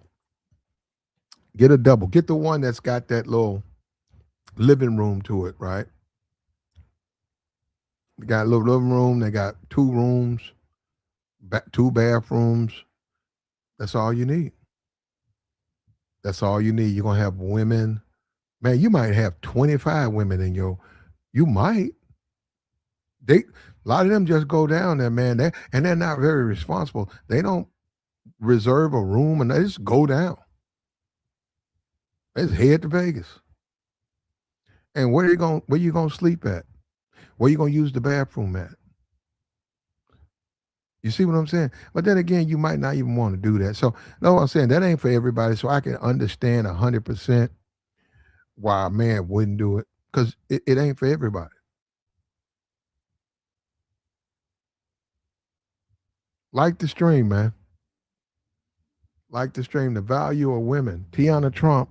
Get a double. Get the one that's got that little living room to it, right? They got a little living room. They got two rooms, two bathrooms. That's all you need. That's all you need. You're gonna have women. Man, you might have 25 women in your. You might. They a lot of them just go down there, man. And they're not very responsible. They don't reserve a room and they just go down. They just head to Vegas. And where you gonna sleep at? Where you gonna use the bathroom at? You see what I'm saying? But then again, you might not even want to do that. So no, I'm saying that ain't for everybody. So I can understand 100% why a man wouldn't do it because it ain't for everybody. Like the stream, man. Like the stream. The value of women. Tiana Trump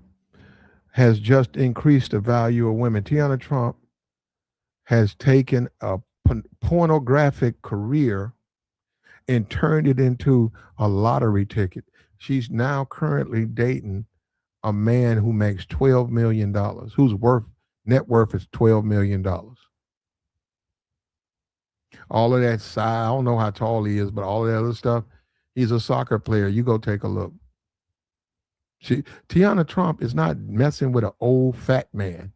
has just increased the value of women. Tiana Trump has taken a pornographic career and turned it into a lottery ticket. She's now currently dating a man who makes $12 million, whose net worth is $12 million. All of that side, I don't know how tall he is, but all of that other stuff, he's a soccer player. You go take a look. Tiana Trump is not messing with an old fat man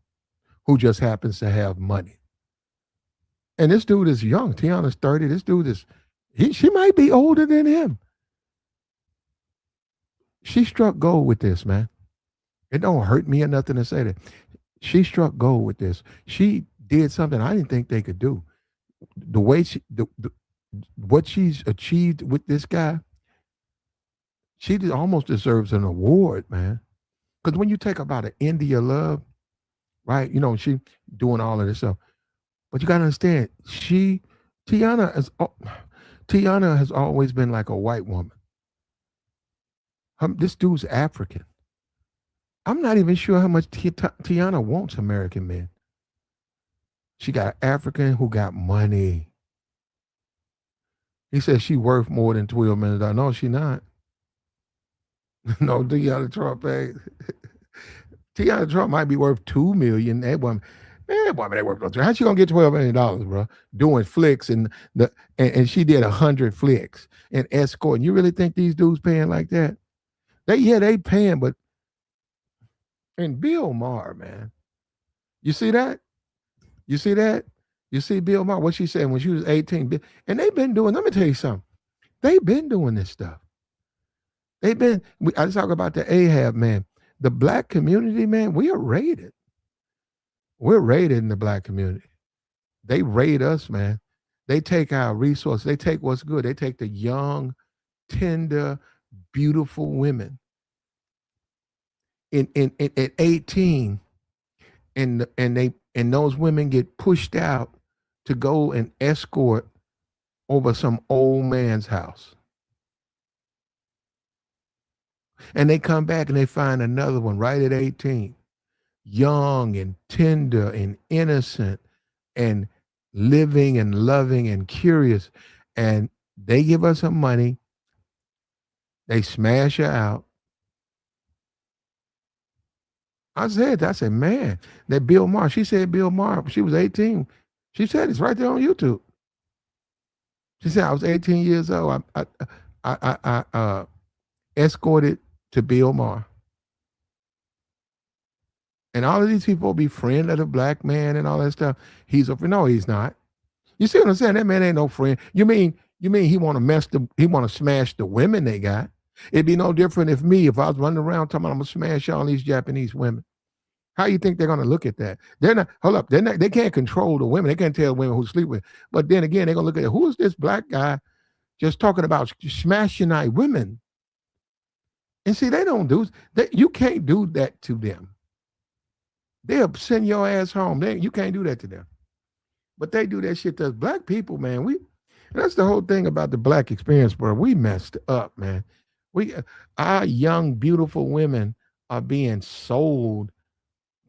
who just happens to have money. And this dude is young. Tiana's 30. This dude is she might be older than him. She struck gold with this, man. It don't hurt me or nothing to say that. She struck gold with this. She did something I didn't think they could do. The way what she's achieved with this guy, she almost deserves an award, man. Because when you take about an India Love, right? You know, she doing all of this stuff. But you gotta understand, Tiana is Tiana has always been like a white woman. This dude's African. I'm not even sure how much Tiana wants American men. She got an African who got money. He says she worth more than $12 million. No, she not. No, Tiana Trump, hey. Tiana Trump might be worth $2 million. That woman ain't worth no. How she gonna get $12 million, bro? Doing flicks and she did 100 flicks and escorting. You really think these dudes paying like that? They paying, but and Bill Maher, man. You see that? You see that? You see Bill Maher, what she said when she was 18. And they've been doing, let me tell you something. They've been doing this stuff. I talk about the Ahab, man. The black community, man, we are raided. We're raided in the black community. They raid us, man. They take our resources. They take what's good. They take the young, tender, beautiful women. At 18, and those women get pushed out to go and escort over some old man's house. And they come back and they find another one right at 18, young and tender and innocent and living and loving and curious. And they give us some money. They smash her out. I said, man, that Bill Maher, she said Bill Maher, she was 18. She said it's right there on YouTube. She said I was 18 years old. I escorted to Bill Maher. And all of these people be friend of the black man and all that stuff. He's a no, he's not. You see what I'm saying? That man ain't no friend. You mean he want to smash the women they got? It'd be no different if I was running around talking about I'm gonna smash all these Japanese women. How you think they're gonna look at that? They're not. Hold up. They can't control the women. They can't tell women who sleep with. But then again, they're gonna look at who is this black guy just talking about smashing our women. And see, they don't do that. You can't do that to them. They'll send your ass home. You can't do that to them. But they do that shit to us. Black people, man. That's the whole thing about the black experience, bro. We messed up, man. Our young, beautiful women are being sold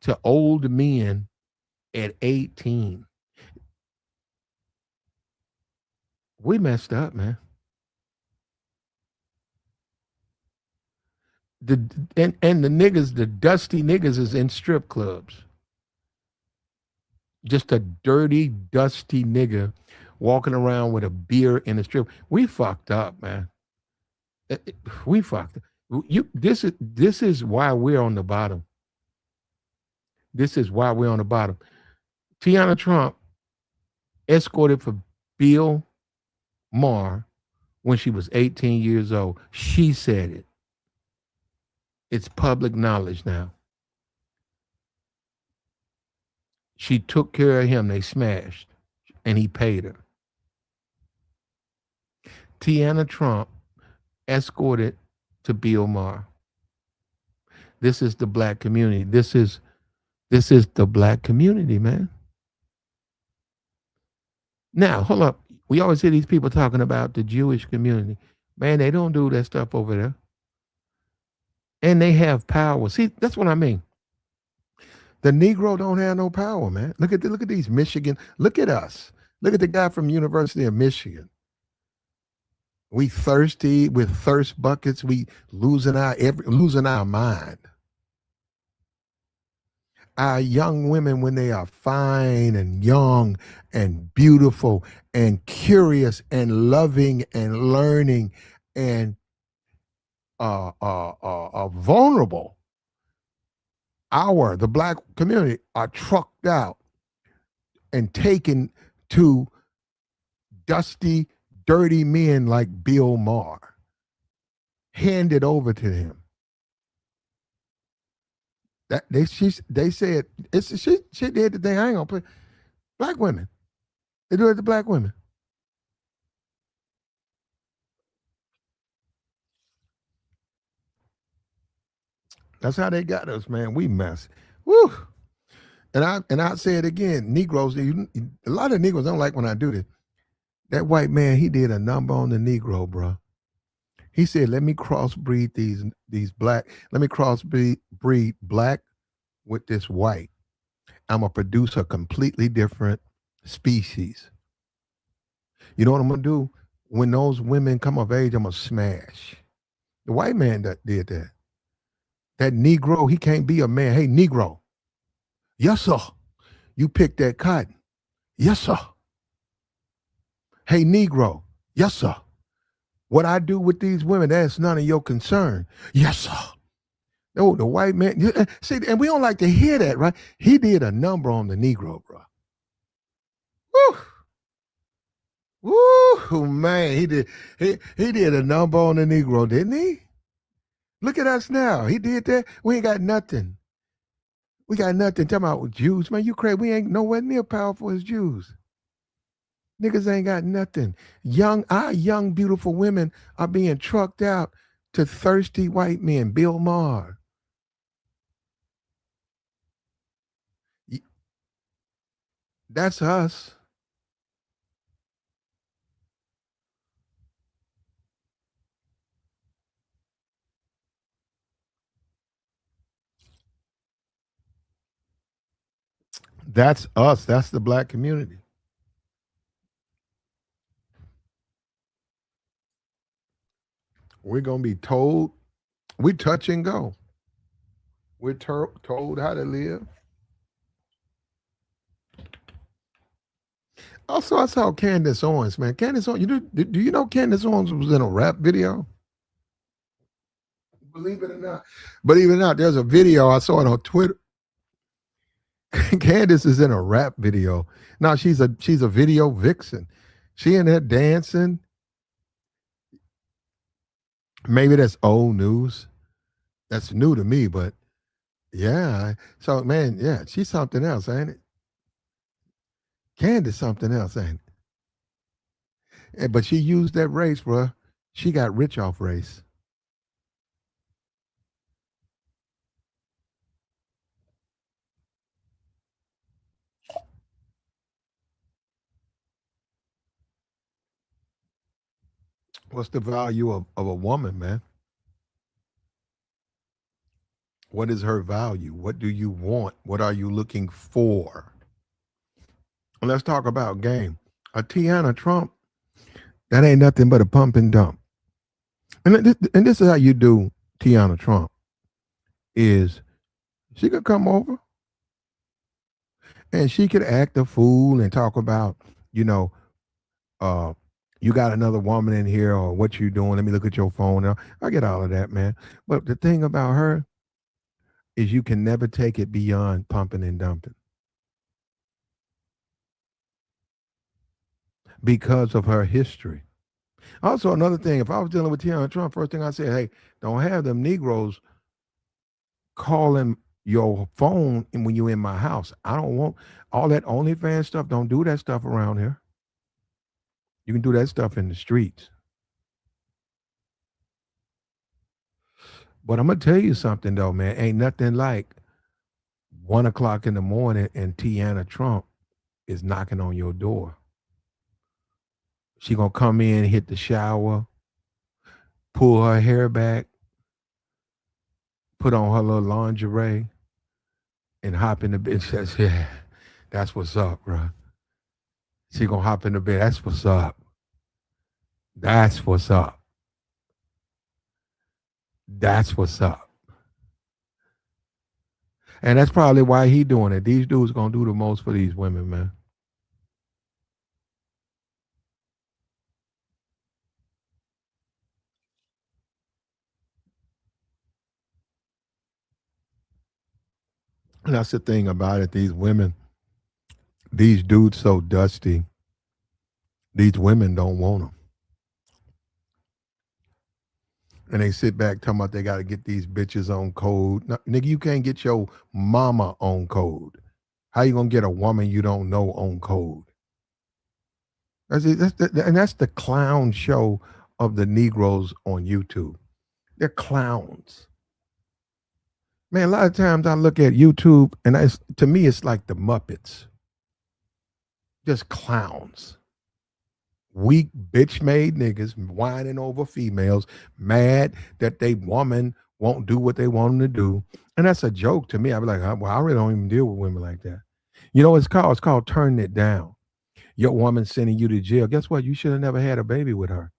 to old men at 18. We messed up, man. And the niggas, the dusty niggas is in strip clubs. Just a dirty, dusty nigga walking around with a beer in the strip. We fucked up, man. We fucked up. This is why we're on the bottom. This is why we're on the bottom. Tiana Trump escorted for Bill Maher when she was 18 years old. She said it. It's public knowledge now. She took care of him. They smashed, and he paid her. Tiana Trump escorted to Bill Maher. This is the black community. This is the black community, man. Now, hold up. We always hear these people talking about the Jewish community. Man, they don't do that stuff over there. And they have power. See, that's what I mean. The Negro don't have no power, man. Look at these Michigan. Look at us. Look at the guy from University of Michigan. We thirsty with thirst buckets. We losing our mind. Our young women, when they are fine and young and beautiful and curious and loving and learning and vulnerable, the black community, are trucked out and taken to dusty, dirty men like Bill Maher, handed over to him. That they said she did the thing. I ain't gonna play. Black women, they do it to black women. That's how they got us, man. We mess. Woo. And I say it again, Negroes. A lot of Negroes don't like when I do this. That white man, he did a number on the Negro, bro. He said, "Let me crossbreed these black. Let me crossbreed black with this white. I'm gonna produce a completely different species. You know what I'm gonna do? When those women come of age, I'm gonna smash." The white man that did that. That Negro, he can't be a man. Hey, Negro, yes sir. You pick that cotton, yes sir. Hey, Negro, yes sir. What I do with these women, that's none of your concern. Yes, sir. Oh, the white man. See, and we don't like to hear that, right? He did a number on the Negro, bro. Woo. Woo, man. He did a number on the Negro, didn't he? Look at us now. He did that. We ain't got nothing. We got nothing. Talking about Jews, man. You crazy. We ain't nowhere near powerful as Jews. Niggas ain't got nothing. Our young, beautiful women are being trucked out to thirsty white men. Bill Maher. That's us. That's us. That's the black community. We're gonna be told. We touch and go. We're told how to live. Also, I saw Candace Owens, man. Candace Owens, do you know Candace Owens was in a rap video? Believe it or not. Believe it or not, there's a video I saw it on Twitter. Candace is in a rap video. Now she's a video vixen. She in there dancing. Maybe that's old news. That's new to me, but yeah. So man, yeah, she's something else, ain't it? Candace something else, ain't it? But she used that race, bro. She got rich off race. What's the value of a woman, man? What is her value? What do you want? What are you looking for? Let's talk about game. A Tiana Trump, that ain't nothing but a pump and dump. And this is how you do Tiana Trump is she could come over And she could act a fool and talk about, you know, uh, you got another woman in here or what you doing? Let me look at your phone. Now, I get all of that, man. But the thing about her is you can never take it beyond pumping and dumping because of her history. Also, another thing, if I was dealing with Tiana Trump, first thing I say, hey, don't have them Negroes calling your phone when you in my house. I don't want all that OnlyFans stuff. Don't do that stuff around here. You can do that stuff in the streets. But I'm gonna tell you something though, man. Ain't nothing like 1 o'clock in the morning and Tiana Trump is knocking on your door. She gonna come in, hit the shower, pull her hair back, put on her little lingerie, and hop in the bed. She says, "Yeah, that's what's up, bro." She gonna hop in the bed. That's what's up. That's what's up. That's what's up. And that's probably why he doing it. These dudes gonna do the most for these women, man. And that's the thing about it. These women, these dudes so dusty. These women don't want them. And they sit back talking about they got to get these bitches on code. No, nigga, you can't get your mama on code. How you gonna get a woman you don't know on code? And that's the clown show of the Negroes on YouTube. They're clowns. Man, a lot of times I look at YouTube and to me it's like the Muppets. Just clowns. Weak bitch made niggas whining over females, mad that they woman won't do what they want them to do. And that's a joke to me. I'd be like, well, I really don't even deal with women like that. You know what it's called? It's called turning it down. Your woman sending you to jail. Guess what? You should have never had a baby with her.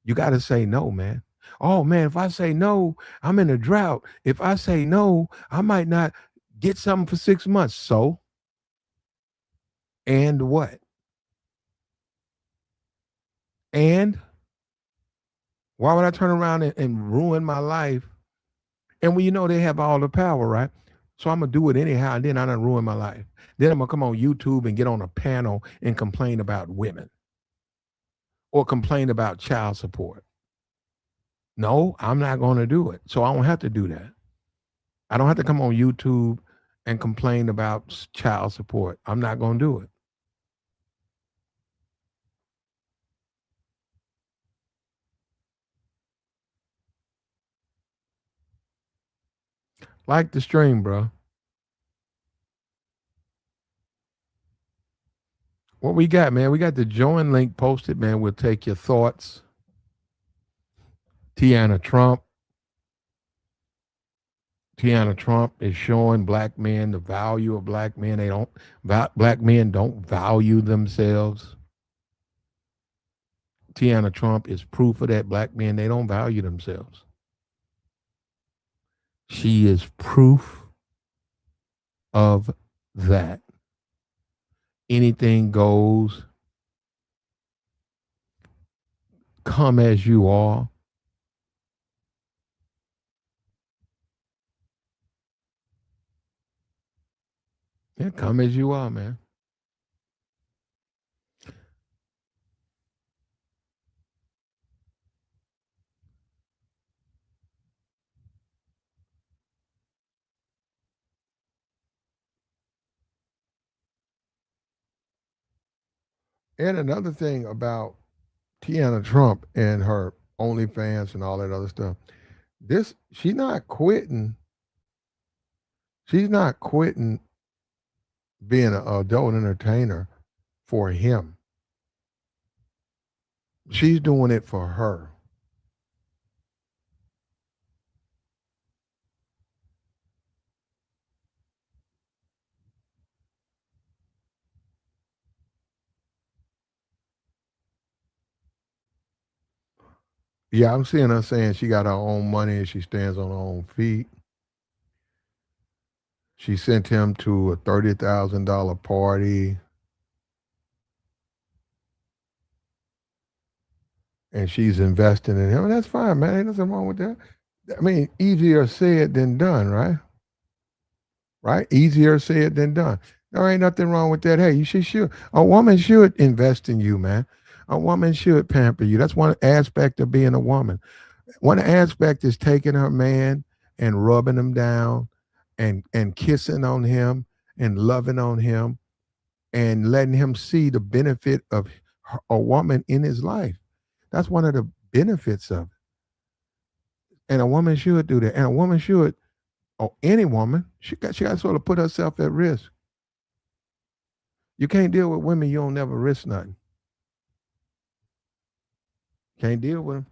You got to say no, man. Oh, man, if I say no, I'm in a drought. If I say no, I might not get something for 6 months. So, and what? And why would I turn around and ruin my life? And when you know they have all the power, right? So I'm gonna do it anyhow, and then I done ruin my life. Then I'm gonna come on YouTube and get on a panel and complain about women or complain about child support. No, I'm not gonna do it. So I don't have to do that. I don't have to come on YouTube and complain about child support. I'm not gonna do it. Like the stream, bro. What we got, man? We got the join link posted, man. We'll take your thoughts. Tiana Trump. Tiana Trump is showing black men the value of black men. They don't black men don't value themselves. Tiana Trump is proof of that. Black men, they don't value themselves. She is proof of that. Anything goes, come as you are. Yeah, come as you are, man. And another thing about Tiana Trump and her OnlyFans and all that other stuff, this she's not quitting. She's not quitting being an adult entertainer for him. She's doing it for her. Yeah, I'm seeing her saying she got her own money and she stands on her own feet. She sent him to a $30,000 party, and she's investing in him. And that's fine, man. Ain't nothing wrong with that. I mean, easier said than done, right? Right? Easier said than done. There ain't nothing wrong with that. Hey, you should. A woman should invest in you, man. A woman should pamper you. That's one aspect of being a woman. One aspect is taking her man and rubbing him down and kissing on him and loving on him and letting him see the benefit of a woman in his life. That's one of the benefits of it. And a woman should do that. And a woman should, or any woman, she got to sort of put herself at risk. You can't deal with women you don't never risk nothing. Can't deal with them.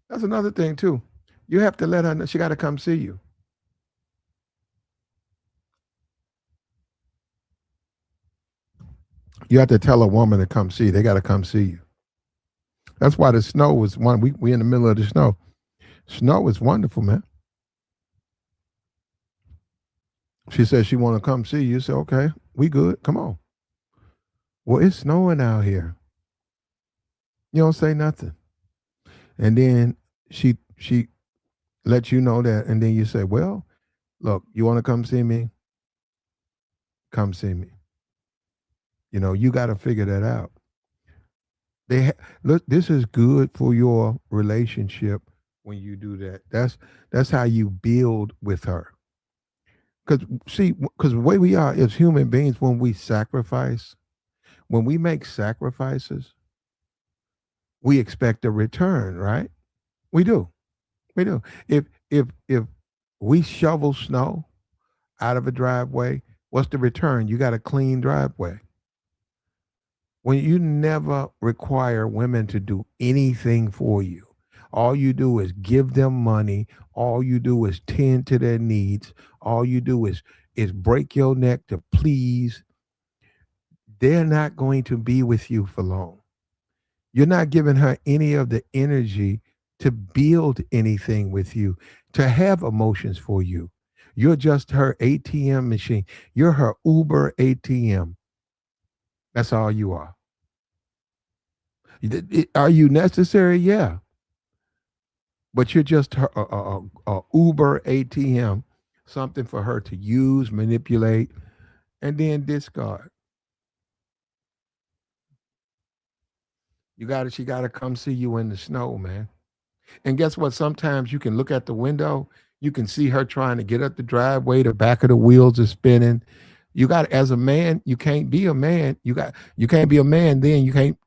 That's another thing too. You have to let her know she got to come see you. You have to tell a woman to come see. They got to come see you. That's why the snow was one. We in the middle of the snow. Snow is wonderful, man. She said she want to come see you. You say, okay, we good. Come on. Well, it's snowing out here. You don't say nothing. And then she lets you know that, and then you say, well, look, you want to come see me? Come see me. You got to figure that out. Look, this is good for your relationship when you do that. That's how you build with her. Because the way we are as human beings, when we sacrifice, when we make sacrifices, we expect a return, right? We do. We do. If we shovel snow out of a driveway, what's the return? You got a clean driveway. When you never require women to do anything for you, all you do is give them money, all you do is tend to their needs, all you do is break your neck to please, they're not going to be with you for long. You're not giving her any of the energy to build anything with you, to have emotions for you. You're just her ATM machine. You're her Uber ATM. That's all you are. Are you necessary? Yeah. But you're just her Uber ATM, something for her to use, manipulate, and then discard. She got to come see you in the snow, man. And guess what? Sometimes you can look at the window, you can see her trying to get up the driveway, the back of the wheels are spinning. You got as a man, you can't be a man. You can't be a man, then you can't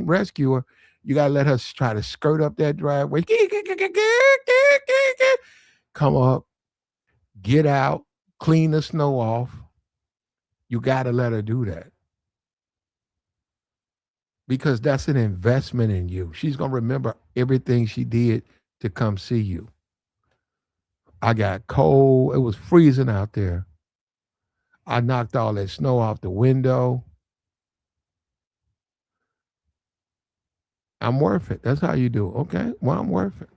rescue her. You gotta let her try to skirt up that driveway. Come up, get out, clean the snow off. You gotta let her do that. Because that's an investment in you. She's gonna remember everything she did to come see you. I got cold. It was freezing out there. I knocked all that snow off the window. I'm worth it. That's how you do it. Okay. Well, I'm worth it.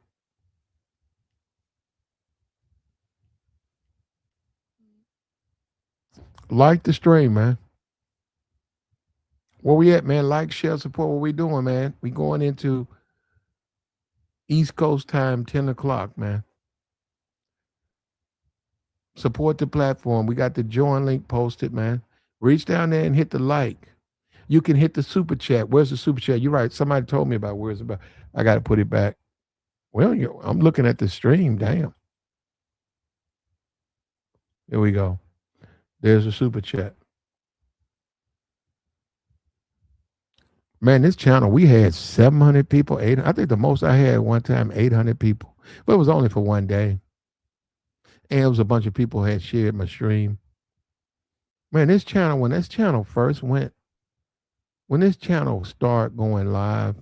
Like the stream, man. Where we at, man? Like, share, support. What we doing, man? We going into East Coast time, 10 o'clock, man. Support the platform. We got the join link posted, man. Reach down there and hit the like. You can hit the super chat. Where's the super chat? You're right. Somebody told me about where's it about. I got to put it back. Well, I'm looking at the stream. Damn. Here we go. There's a super chat. Man, this channel, we had 700 people, 800. I think the most I had one time, 800 people. But it was only for one day. And it was a bunch of people who had shared my stream. Man, this channel, when this channel first went, when this channel started going live,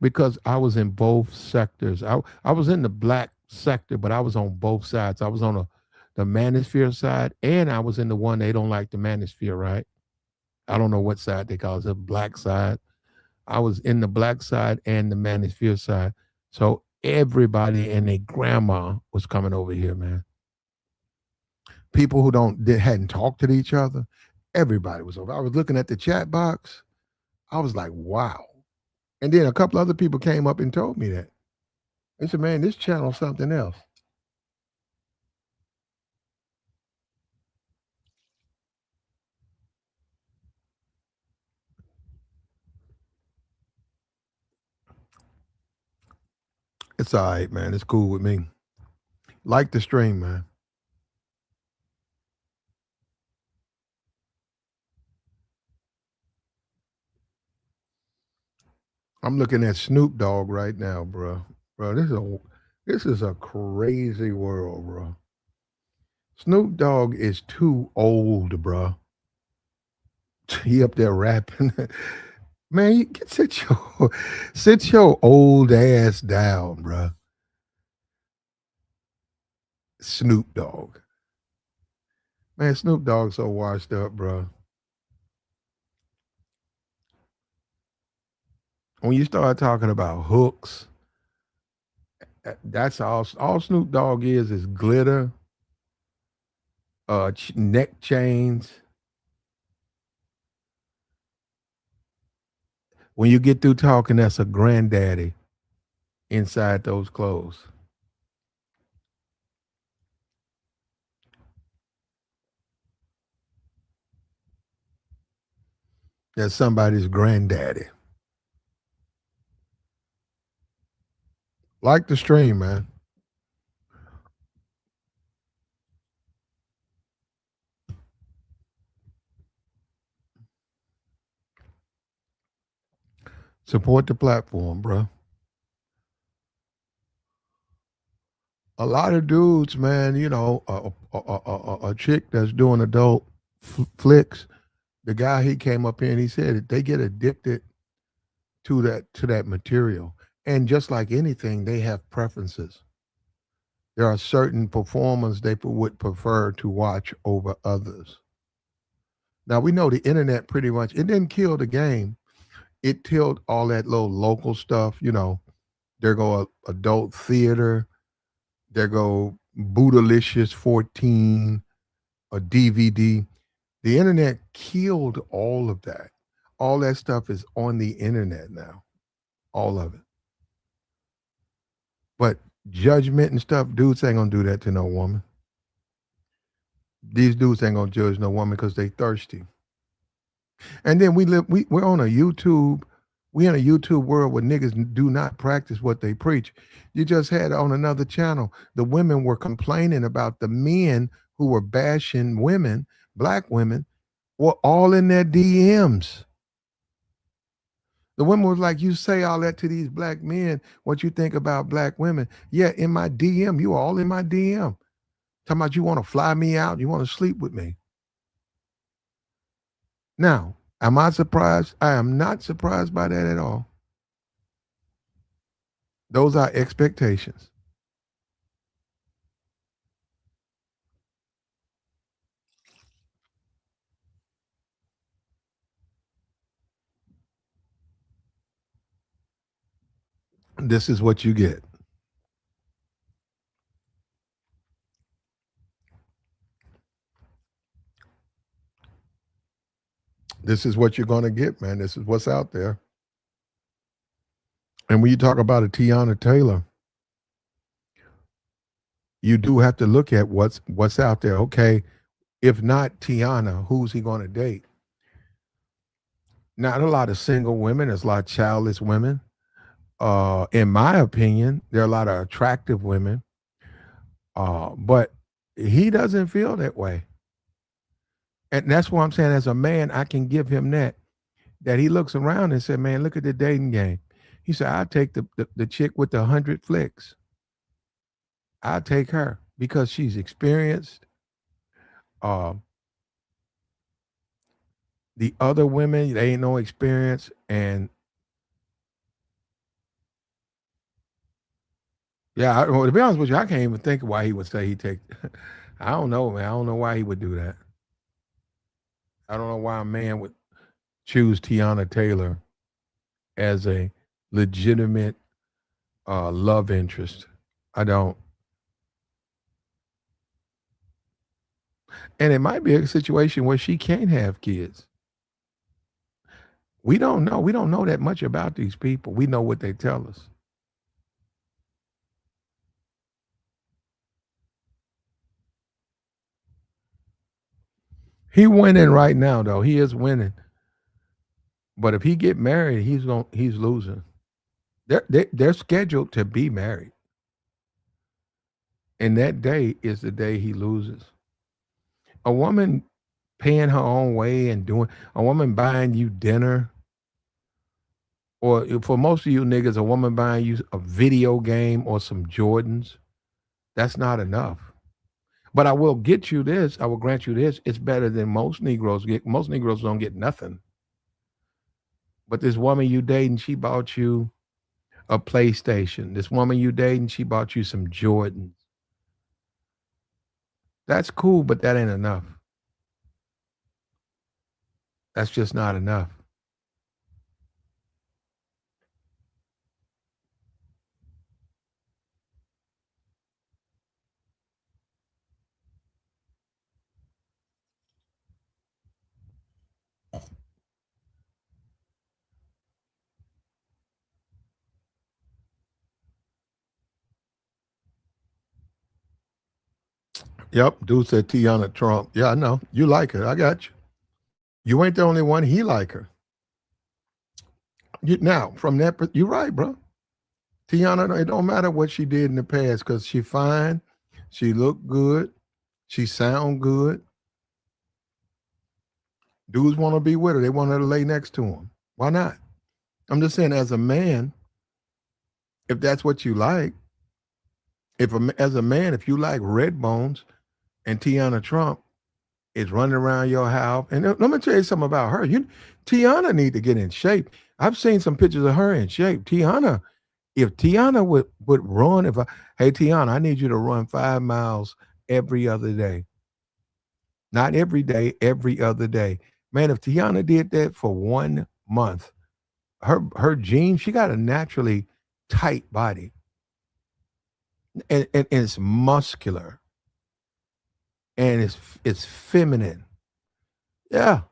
because I was in both sectors. I was in the black sector, but I was on both sides. I was on the manosphere side, and I was in the one they don't like the manosphere, right? I don't know what side they call it, the black side. I was in the black side and the manosphere side. So everybody and their grandma was coming over here, man. people who hadn't talked to each other, everybody was over. I was looking at the chat box. I was like, wow. And then a couple other people came up and told me that. They said, man, this channel's something else. It's all right, man. It's cool with me. Like the stream, man. I'm looking at Snoop Dogg right now, bro. Bro, this is a crazy world, bro. Snoop Dogg is too old, bro. He up there rapping. Man, sit your old ass down, bro. Snoop Dogg. Man, Snoop Dogg so washed up, bro. When you start talking about hooks, that's all Snoop Dogg is glitter, neck chains. When you get through talking, that's a granddaddy inside those clothes. That's somebody's granddaddy. Like the stream, man. Support the platform, bro. A lot of dudes, man, a chick that's doing adult flicks, the guy he came up here and he said that they get addicted to that material. And just like anything, they have preferences. There are certain performers they would prefer to watch over others. Now we know the internet pretty much it didn't kill the game. It killed all that little local stuff. There go adult theater. There go Bootylicious 14, a DVD. The internet killed all of that. All that stuff is on the internet now. All of it. But judgment and stuff, dudes ain't gonna do that to no woman. These dudes ain't gonna judge no woman because they thirsty. And then we're on a YouTube. We in a YouTube world where niggas do not practice what they preach. You just had on another channel, the women were complaining about the men who were bashing women, black women, were all in their DMs. The women was like, you say all that to these black men, what you think about black women. Yeah, in my DM, you all in my DM. Talking about you want to fly me out, you want to sleep with me. Now, am I surprised? I am not surprised by that at all. Those are expectations. This is what you get. This is what you're going to get, man. This is what's out there. And when you talk about a Tiana Taylor, you do have to look at what's out there. Okay, if not Tiana, who's he going to date? Not a lot of single women. There's a lot of childless women. In my opinion, there are a lot of attractive women. But he doesn't feel that way. And that's why I'm saying, as a man, I can give him that he looks around and said, man, look at the dating game. He said, I'll take the chick with the 100 flicks. I'll take her because she's experienced. Um, the other women, they ain't no experience. And yeah, well, to be honest with you, I can't even think of why he would say he take. I don't know, man. I don't know why he would do that. I don't know why a man would choose Tiana Taylor as a legitimate love interest. I don't. And it might be a situation where she can't have kids. We don't know. We don't know that much about these people. We know what they tell us. He winning right now, though. He is winning. But if he get married, he's losing. They're scheduled to be married, and that day is the day he loses. A woman paying her own way and doing a woman buying you dinner, or for most of you niggas, a woman buying you a video game or some Jordans. That's not enough. But I will get you this. I will grant you this. It's better than most Negroes get. Most Negroes don't get nothing. But this woman you dating, she bought you a PlayStation. This woman you dating, she bought you some Jordans. That's cool, but that ain't enough. That's just not enough. Yep, dude said Tiana Trump. Yeah, I know. You like her. I got you. You ain't the only one. He like her. Now, from that, you're right, bro. Tiana, it don't matter what she did in the past because she fine, she look good, she sound good. Dudes want to be with her. They want her to lay next to him. Why not? I'm just saying, as a man, if that's what you like, as a man, if you like red bones and Tiana Trump is running around your house, and let me tell you something about her. Tiana need to get in shape. I've seen some pictures of her in shape. Tiana, if Tiana would run, hey Tiana, I need you to run 5 miles every other day. Not every day, every other day. Man, if Tiana did that for 1 month, her genes, she got a naturally tight body. And it's muscular and it's feminine. Yeah.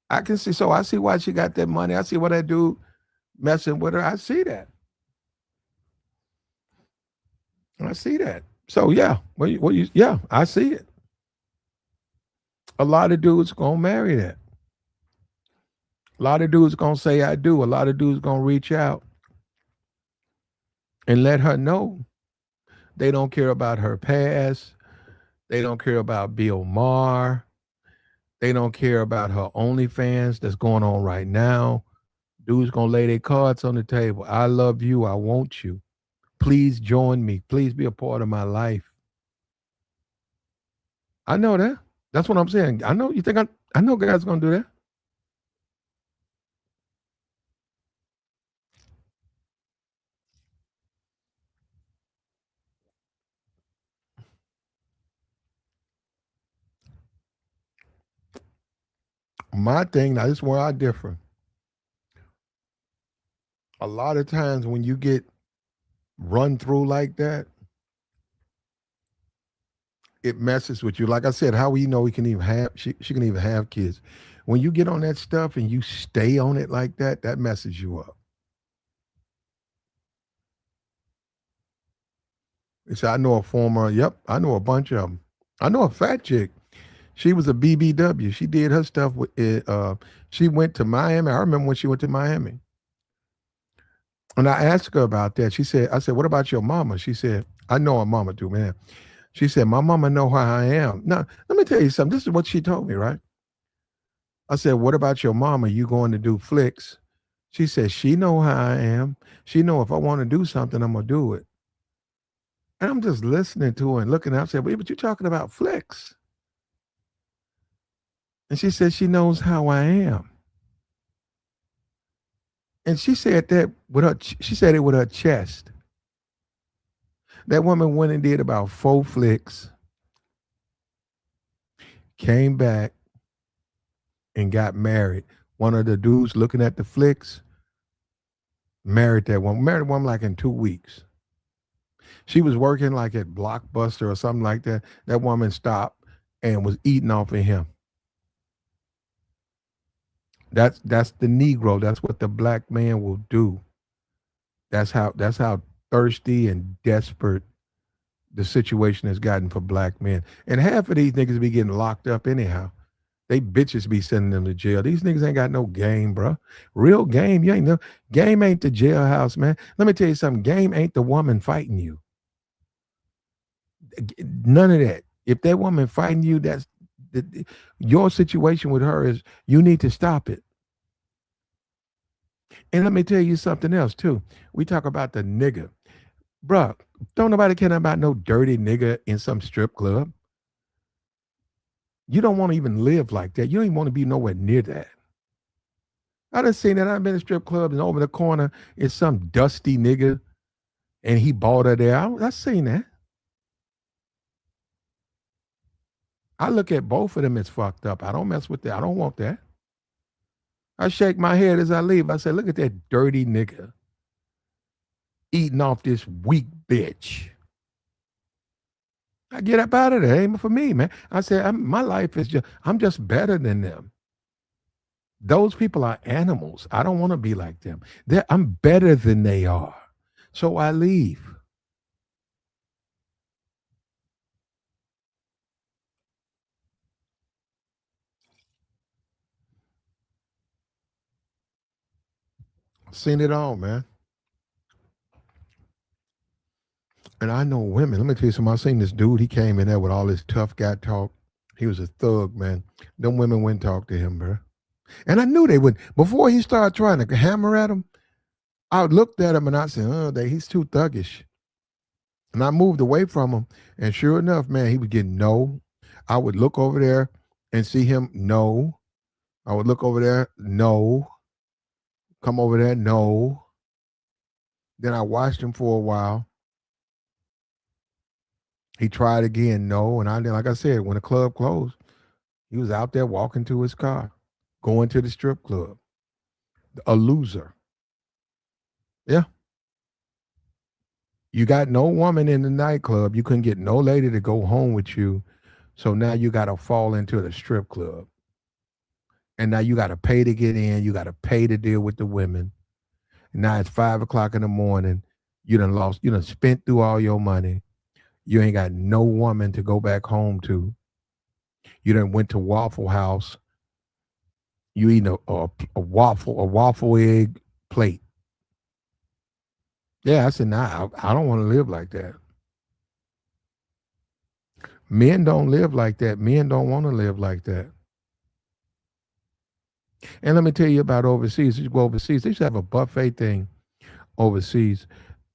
I can see, so I see why she got that money. I see why that dude messing with her. I see that. I see that. So yeah, yeah, I see it. A lot of dudes gonna marry that. A lot of dudes gonna say I do. A lot of dudes gonna reach out and let her know they don't care about her past. They don't care about Bill Maher. They don't care about her OnlyFans that's going on right now. Dudes gonna lay their cards on the table. I love you. I want you. Please join me. Please be a part of my life. I know that. That's what I'm saying. I know you think I know guys gonna do that. My thing, now this is where I differ. A lot of times when you get run through like that, it messes with you. Like I said, how we know we can even have she can even have kids. When you get on that stuff and you stay on it like that, that messes you up. It's I know a former, yep, I know a bunch of them. I know a fat chick. She was a BBW. She did her stuff with it. She went to Miami. I remember when she went to Miami. And I asked her about that. I said, what about your mama? She said, I know her mama too, man. She said, my mama know how I am. Now, let me tell you something. This is what she told me, right? I said, what about your mama? You going to do flicks? She said, she know how I am. She know if I want to do something, I'm going to do it. And I'm just listening to her and looking at her. I said, but you talking about flicks. And she said, she knows how I am. And she said that with her, she said it with her chest. That woman went and did about 4 flicks, came back and got married. One of the dudes looking at the flicks married that one. Married one like in 2 weeks. She was working like at Blockbuster or something like that. That woman stopped and was eating off of him. That's the Negro. That's what the black man will do. That's how thirsty and desperate the situation has gotten for black men. And half of these niggas be getting locked up anyhow. They bitches be sending them to jail. These niggas ain't got no game, bro. Real game, you ain't no game ain't the jailhouse, man. Let me tell you something. Game ain't the woman fighting you. None of that. If that woman fighting you, your situation with her is you need to stop it. And let me tell you something else too. We talk about the nigga. Bruh, don't nobody care about no dirty nigga in some strip club. You don't want to even live like that. You don't even want to be nowhere near that. I done seen that. I've been in strip clubs and over the corner is some dusty nigga and he bought her there. I seen that. I look at both of them as fucked up. I don't mess with that. I don't want that. I shake my head as I leave. I say, look at that dirty nigga eating off this weak bitch. I get up out of there. Ain't for me, man. I said, my life is I'm just better than them. Those people are animals. I don't want to be like them. I'm better than they are. So I leave. Seen it all, man. And I know women. Let me tell you something. I seen this dude. He came in there with all this tough guy talk. He was a thug, man. Them women wouldn't talk to him, bro. And I knew they would. Before he started trying to hammer at him, I looked at him and I said, he's too thuggish. And I moved away from him. And sure enough, man, he was getting no. I would look over there and see him, no. I would look over there, no. Come over there, no. Then I watched him for a while. He tried again, no. And like I said, when the club closed, he was out there walking to his car, going to the strip club. A loser. Yeah. You got no woman in the nightclub. You couldn't get no lady to go home with you. So now you got to fall into the strip club. And now you got to pay to get in. You got to pay to deal with the women. And now it's 5 o'clock in the morning. You done spent through all your money. You ain't got no woman to go back home to. You done went to Waffle House. You eating a waffle egg plate. Yeah, I said, nah, I don't want to live like that. Men don't live like that. Men don't want to live like that. And let me tell you about overseas. You go overseas, they used to have a buffet thing overseas.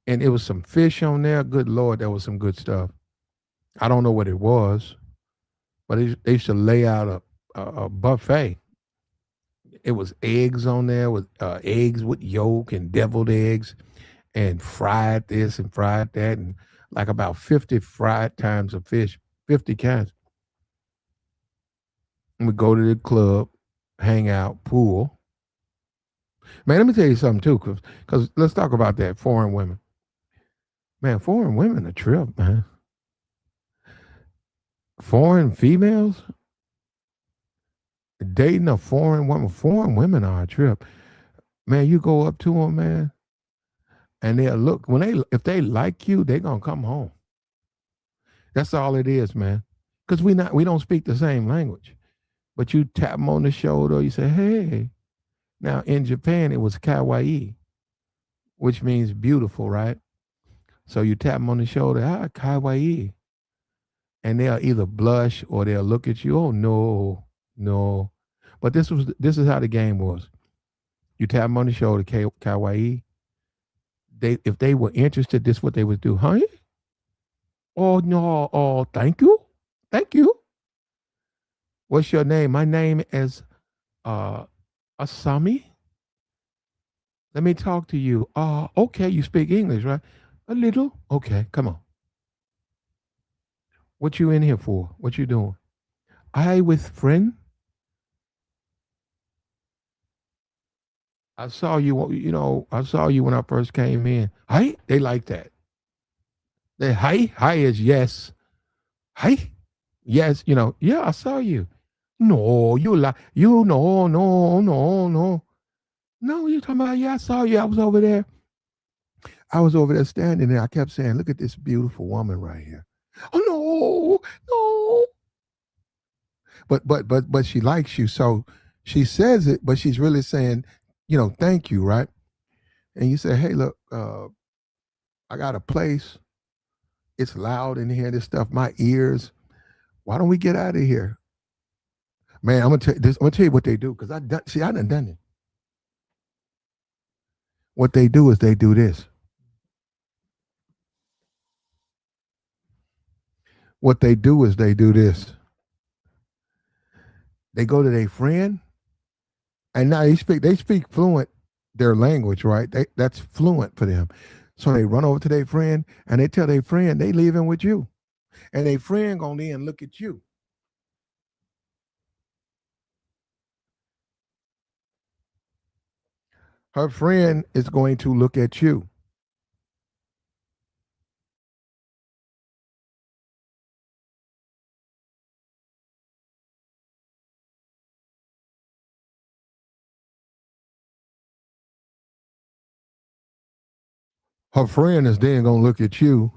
And it was some fish on there. Good Lord, there was some good stuff. I don't know what it was, but they used to lay out a buffet. It was eggs on there with eggs with yolk and deviled eggs and fried this and fried that and like about 50 fried times of fish, 50 kinds. And we go to the club, hang out, pool. Man, let me tell you something too, because let's talk about that, foreign women. Man, foreign women a trip, man. Foreign females dating a foreign woman. Foreign women are a trip. Man, you go up to them, man, and they'll look if they like you, they gonna come home. That's all it is, man. Because we don't speak the same language. But you tap them on the shoulder, you say, hey. Now in Japan it was kawaii, which means beautiful, right? So you tap them on the shoulder, kawaii. And they'll either blush or they'll look at you, oh no, no. But this is how the game was. You tap them on the shoulder, kawaii. If they were interested, this is what they would do. Huh? Oh no, oh thank you. Thank you. What's your name? My name is Asami. Let me talk to you. Okay, you speak English, right? A little. Okay, come on. What you in here for? What you doing? I with friend. I saw you, I saw you when I first came in. Hi, they like that. Hi is yes. Hi, Yes, yeah, I saw you. No, you lie. You no, no, no, no. No, you talking about, yeah, I saw you. I was over there. I was over there standing there. I kept saying, look at this beautiful woman right here. Oh no, no. But she likes you. So she says it, but she's really saying, thank you, right? And you say, hey, look, I got a place. It's loud in here, this stuff, my ears. Why don't we get out of here? Man, I'm gonna tell you what they do, because I done it. What they do is they do this. What they do is they do this. They go to their friend, and now they speak fluent their language, right? That's fluent for them. So they run over to their friend and they tell their friend they leaving with you. And their friend gonna then look at you. Her friend is going to look at you. Her friend is then gonna look at you,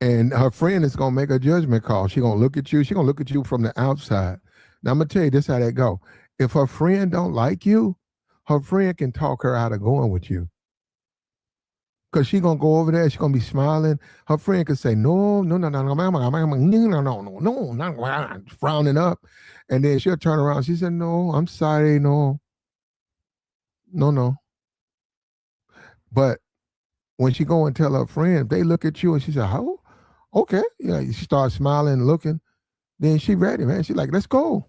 and her friend is gonna make a judgment call. She gonna look at you. She gonna look at you from the outside. Now I'm gonna tell you this how that go. If her friend don't like you, her friend can talk her out of going with you. Cause she gonna go over there, she gonna be smiling. Her friend could say, no, no, no, no, no, no, no, no, no, no, no, no, frowning up. And then she'll turn around. She said, no, I'm sorry, no, no, no. But when she go and tell her friend, they look at you and she said, how? Okay. Yeah, she starts smiling and looking. Then she ready, man. She like, let's go.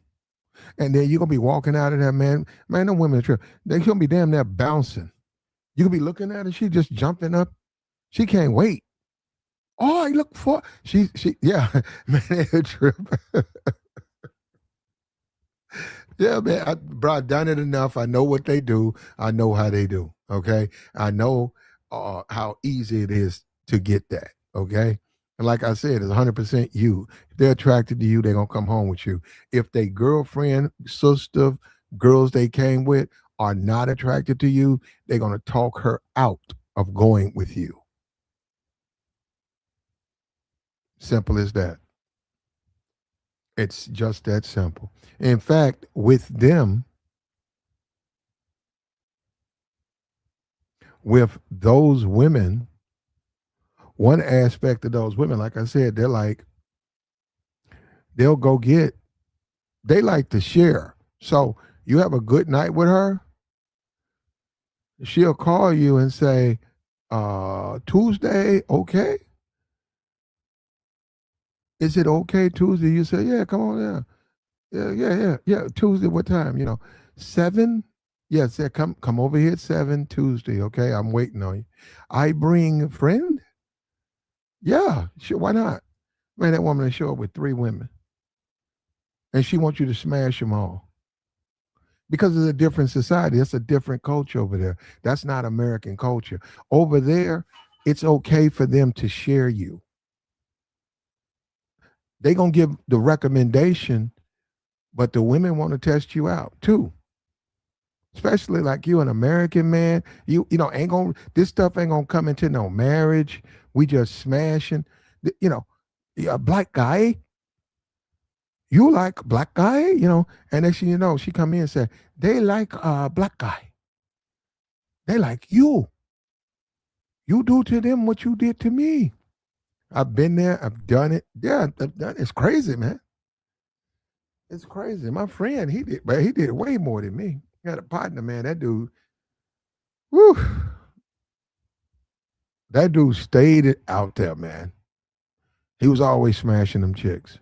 And then you're gonna be walking out of there, man. Man, them women are true. They gonna be damn near bouncing. You could be looking at her, she just jumping up. She can't wait. Oh, I look for she yeah, man, they a trip. Yeah, man, bro, I done it enough. I know what they do. I know how they do. Okay, I know how easy it is to get that. Okay, and like I said, it's 100% you. If they're attracted to you, they're gonna come home with you. If they girlfriend, sister, girls they came with are not attracted to you, they're gonna talk her out of going with you. Simple as that. It's just that simple. In fact, with them, with those women, one aspect of those women, like I said, they're like, they'll go get, they like to share. So you have a good night with her, she'll call you and say, Tuesday, okay? Is it okay Tuesday? You say, yeah, come on, yeah. Yeah, yeah, yeah, yeah. Tuesday, what time? 7? Yes, yeah, come over here at 7 Tuesday, okay? I'm waiting on you. I bring a friend? Yeah, sure, why not? Man, that woman will show up with 3 women, and she wants you to smash them all because it's a different society. It's a different culture over there. That's not American culture. Over there, it's okay for them to share you. They gonna give the recommendation, but the women want to test you out too. Especially like you, an American man, ain't gonna this stuff ain't gonna come into no marriage. We just smashing. You know, a black guy, you like black guy, and next thing you know, she come in and say, they like black guy. They like you. You do to them what you did to me. I've been there, I've done it. Yeah, I've done it. It's crazy, man. It's crazy. My friend, he did way more than me. He had a partner, man. That dude, whew, that dude stayed out there, man. He was always smashing them chicks.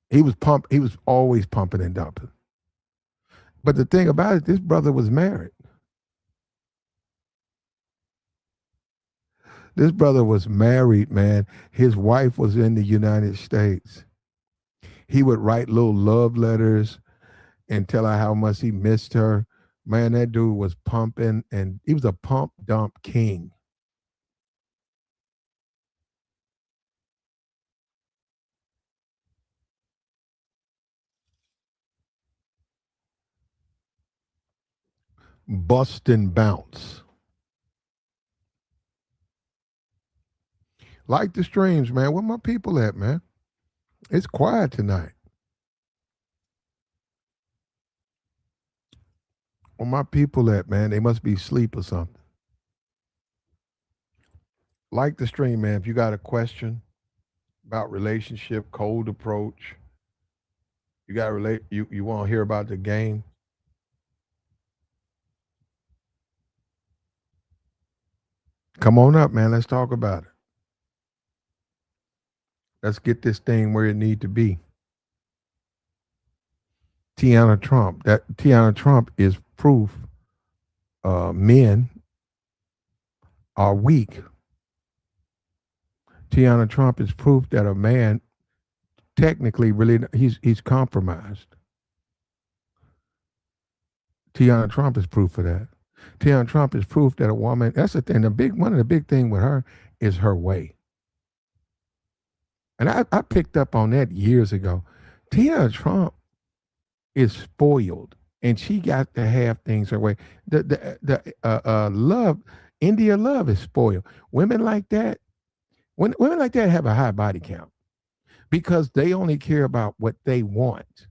He was always pumping and dumping. But the thing about it, this brother was married. This brother was married, man. His wife was in the United States. He would write little love letters and tell her how much he missed her. Man, that dude was pumping, and he was a pump dump king. Bust and bounce. Like the streams, man. Where my people at, man? It's quiet tonight. Where my people at, man? They must be asleep or something. Like the stream, man. If you got a question about relationship, cold approach, you got to relate. You want to hear about the game? Come on up, man. Let's talk about it. Let's get this thing where it need to be. TEANNA Trump. That TEANNA Trump is proof men are weak. TEANNA Trump is proof that a man technically really he's compromised. TEANNA Trump is proof of that. TEANNA Trump is proof that a woman. That's the thing. One of the big thing with her is her way. And I picked up on that years ago. TEANNA Trump is spoiled, and she got to have things her way. The love, India love is spoiled. Women like that, women like that have a high body count because they only care about what they want.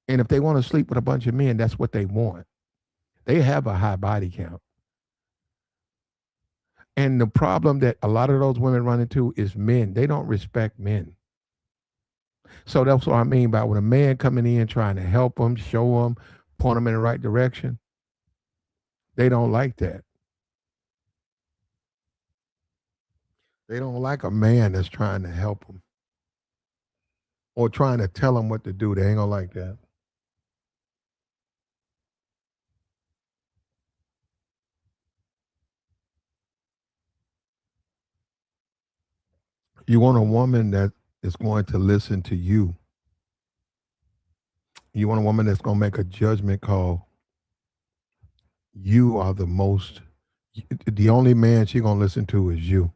And if they want to sleep with a bunch of men, that's what they want. They have a high body count. And the problem that a lot of those women run into is men. They don't respect men. So that's what I mean by when a man coming in trying to help them, show them, point them in the right direction, they don't like that. They don't like a man that's trying to help them or trying to tell them what to do. They ain't gonna like that. You want a woman that is going to listen to you. You want a woman that's going to make a judgment call. You are the only man she going to listen to is you.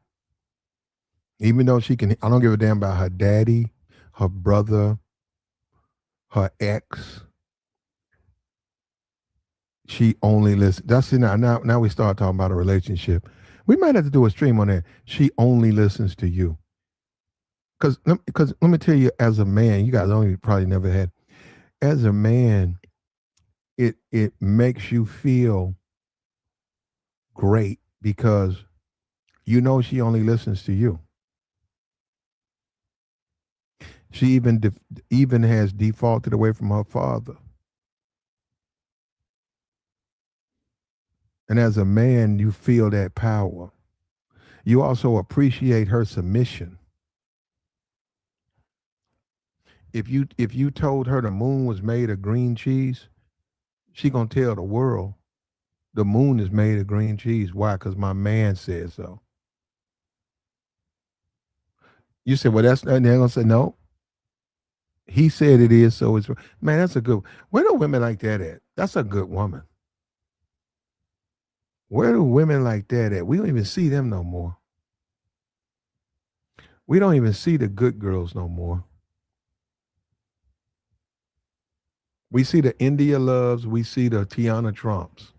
Even though I don't give a damn about her daddy, her brother, her ex. She only listens. That's it. Now we start talking about a relationship. We might have to do a stream on that. She only listens to you. Because let me tell you, as a man, you guys only probably never had. As a man, it makes you feel great because you know she only listens to you. She even has defaulted away from her father. And as a man, you feel that power. You also appreciate her submission. If you told her the moon was made of green cheese, she gonna tell the world the moon is made of green cheese. Why? Because my man said so. You said, well, that's not. They're gonna say no. He said it is, so it's man. That's a good. Where do women like that at? That's a good woman. Where do women like that at? We don't even see them no more. We don't even see the good girls no more. We see the India loves. We see the TEANNA Trumps.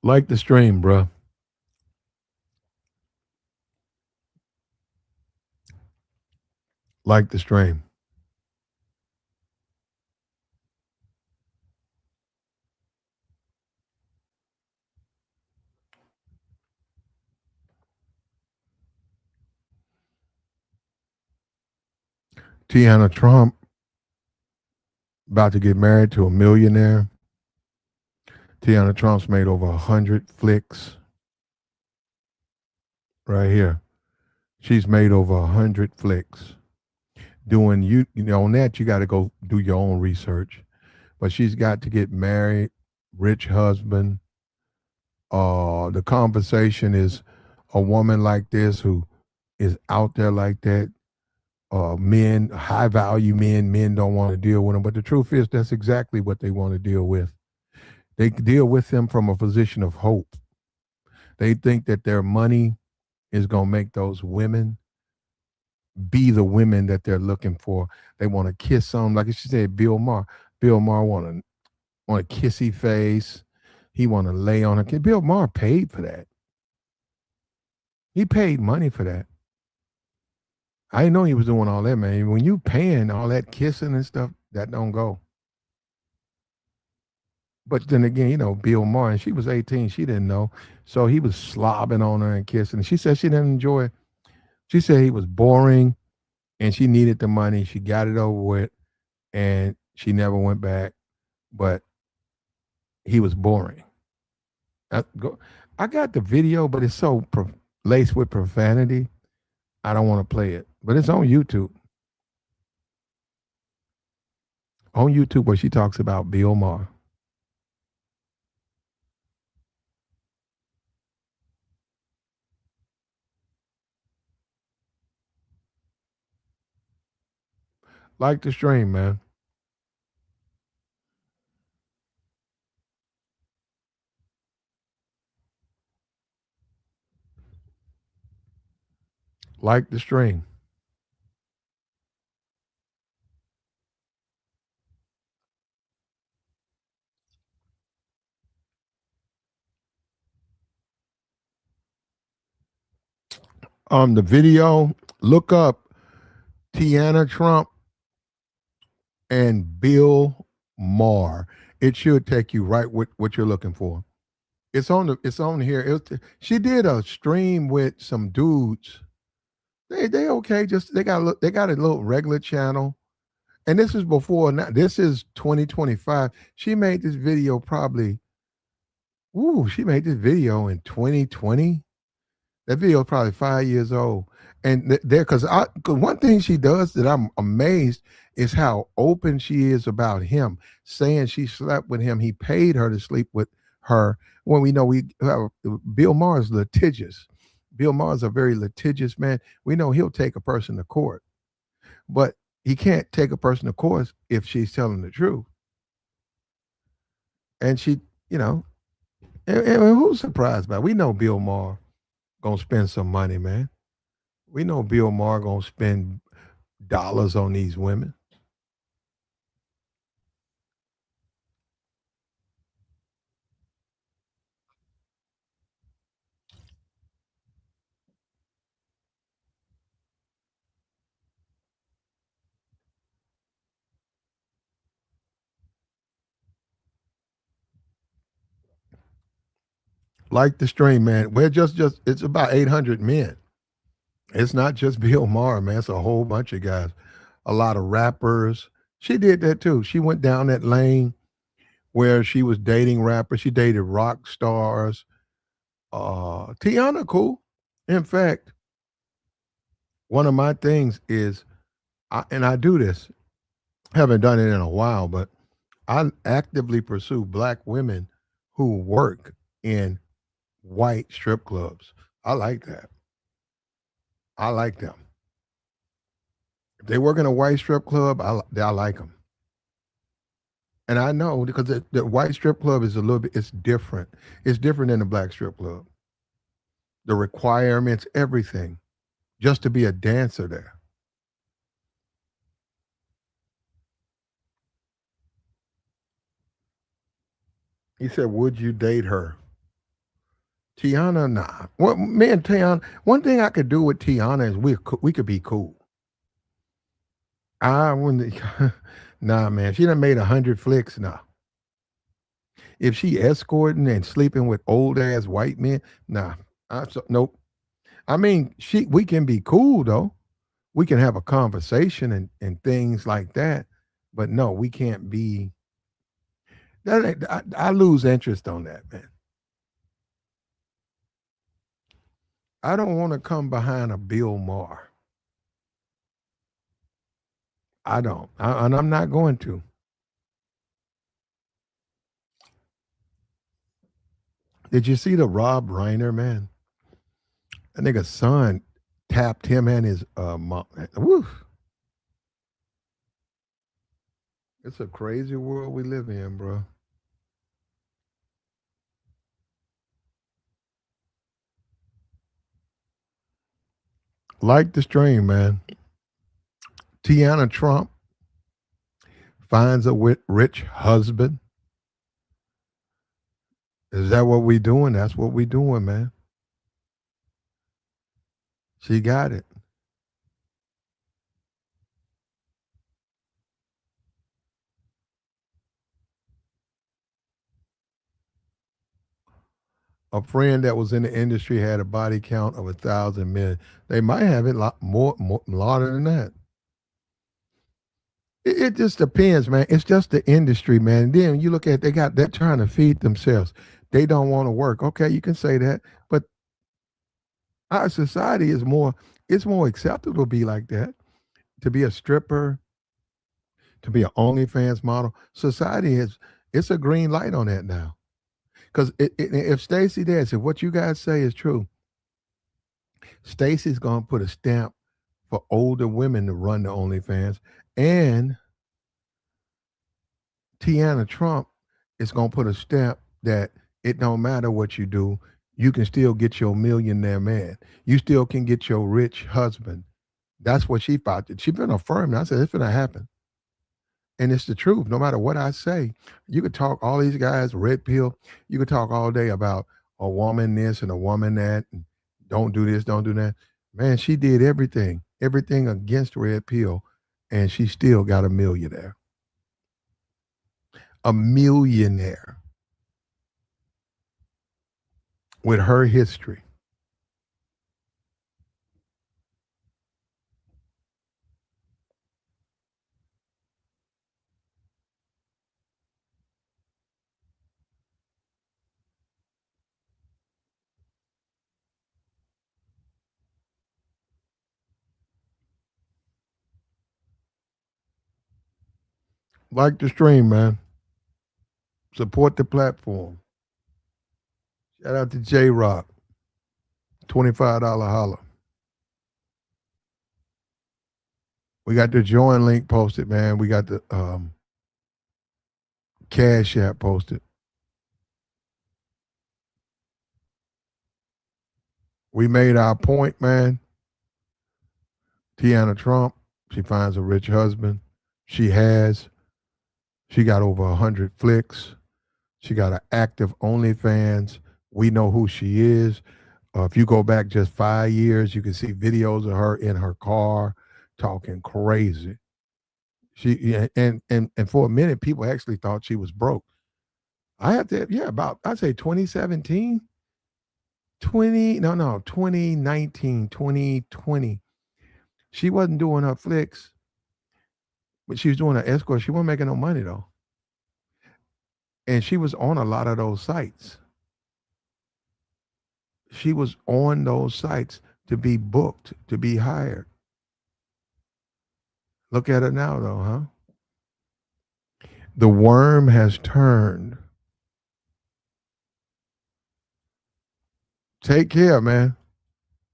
Like the stream, bruh. Like the stream. TEANNA Trump about to get married to a millionaire. TEANNA Trump's made over 100 flicks. Right here. She's made over 100 flicks. Doing on that, you got to go do your own research. But she's got to get married. rich husband. The conversation is a woman like this who is out there like that. Men, high value men, men don't want to deal with them. But the truth is, that's exactly what they want to deal with. They deal with them from a position of hope. They think that their money is going to make those women be the women that they're looking for. They want to kiss them, like she said, Bill Maher. Bill Maher want a kissy face. He want to lay on her. Bill Maher paid for that. He paid money for that. I didn't know he was doing all that, man. When you paying all that kissing and stuff, that don't go. But then again, Bill Maher, and she was 18, she didn't know. So he was slobbing on her and kissing. She said she didn't enjoy it. She said he was boring and she needed the money. She got it over with and she never went back. But he was boring. I got the video, but it's so laced with profanity. I don't want to play it. But it's on YouTube. On YouTube, where she talks about Bill Maher. Like the stream, man. Like the stream. The video, look up Tiana Trump and Bill Maher. It should take you right with what you're looking for. It's on here. She did a stream with some dudes. They okay. Just they got a little regular channel. And this is before now. This is 2025. She made this video probably. Ooh, she made this video in 2020. That video is probably 5 years old. And there, because one thing she does that I'm amazed is how open she is about him, saying she slept with him. He paid her to sleep with her. When we know Bill Maher is litigious. Bill Maher is a very litigious man. We know he'll take a person to court, but he can't take a person to court if she's telling the truth. And she, and who's surprised by it? We know Bill Maher gonna spend some money, man. We know Bill Maher gonna spend dollars on these women. Like the stream, man. We're just it's about 800 men. It's not just Bill Maher, man. It's a whole bunch of guys. A lot of rappers. She did that too. She went down that lane where she was dating rappers. She dated rock stars. Tiana, cool. In fact, one of my things is, and I do this. Haven't done it in a while, but I actively pursue black women who work in white strip clubs. I like that. I like them. If they work in a white strip club, I like them. And I know because the white strip club is a little bit, it's different. It's different than the black strip club. The requirements, everything, just to be a dancer there. He said, "Would you date her?" Tiana, nah. Well, me and Tiana, one thing I could do with Tiana is we could be cool. I wouldn't. Nah, man. She done made 100 flicks. Nah. If she escorting and sleeping with old ass white men, nah. Nope. I mean, we can be cool though. We can have a conversation and things like that. But no, we can't be. I lose interest on that, man. I don't want to come behind a Bill Maher. I don't, and I'm not going to. Did you see the Rob Reiner, man? That nigga's son tapped him and his mom. Woo. It's a crazy world we live in, bro. Like the stream, man. Tiana Trump finds a rich husband. Is that what we doing? That's what we doing, man. She got it. A friend that was in the industry had a body count of 1,000 men. They might have it more louder than that. It just depends, man. It's just the industry, man. And then you look at they're trying to feed themselves. They don't want to work. Okay, you can say that, but our society is more. It's more acceptable to be like that. To be a stripper, to be an OnlyFans model. Society is. It's a green light on that now. Because if Stacey said what you guys say is true, Stacey's gonna put a stamp for older women to run the OnlyFans, and Tiana Trump is gonna put a stamp that it don't matter what you do, you can still get your millionaire man. You still can get your rich husband. That's what she thought. She been affirmed. I said it's gonna happen. And it's the truth. No matter what I say, you could talk all these guys, red pill, you could talk all day about a woman this and a woman that, and don't do this, don't do that. Man, she did everything against red pill, and she still got a millionaire. A millionaire with her history. Like the stream, man. Support the platform. Shout out to J Rock. $25 holler. We got the join link posted, man. We got the Cash App posted. We made our point, man. Tiana Trump, she finds a rich husband. She has. She got over 100 flicks. She got an active OnlyFans. We know who she is. If you go back just 5 years, you can see videos of her in her car talking crazy. She yeah, and for a minute, people actually thought she was broke. I have to, yeah, about I'd say 2017, 2019, 2020. She wasn't doing her flicks, but she was doing her escort. She wasn't making no money though. And she was on a lot of those sites. She was on those sites to be booked, to be hired. Look at it now though, huh? The worm has turned. Take care, man.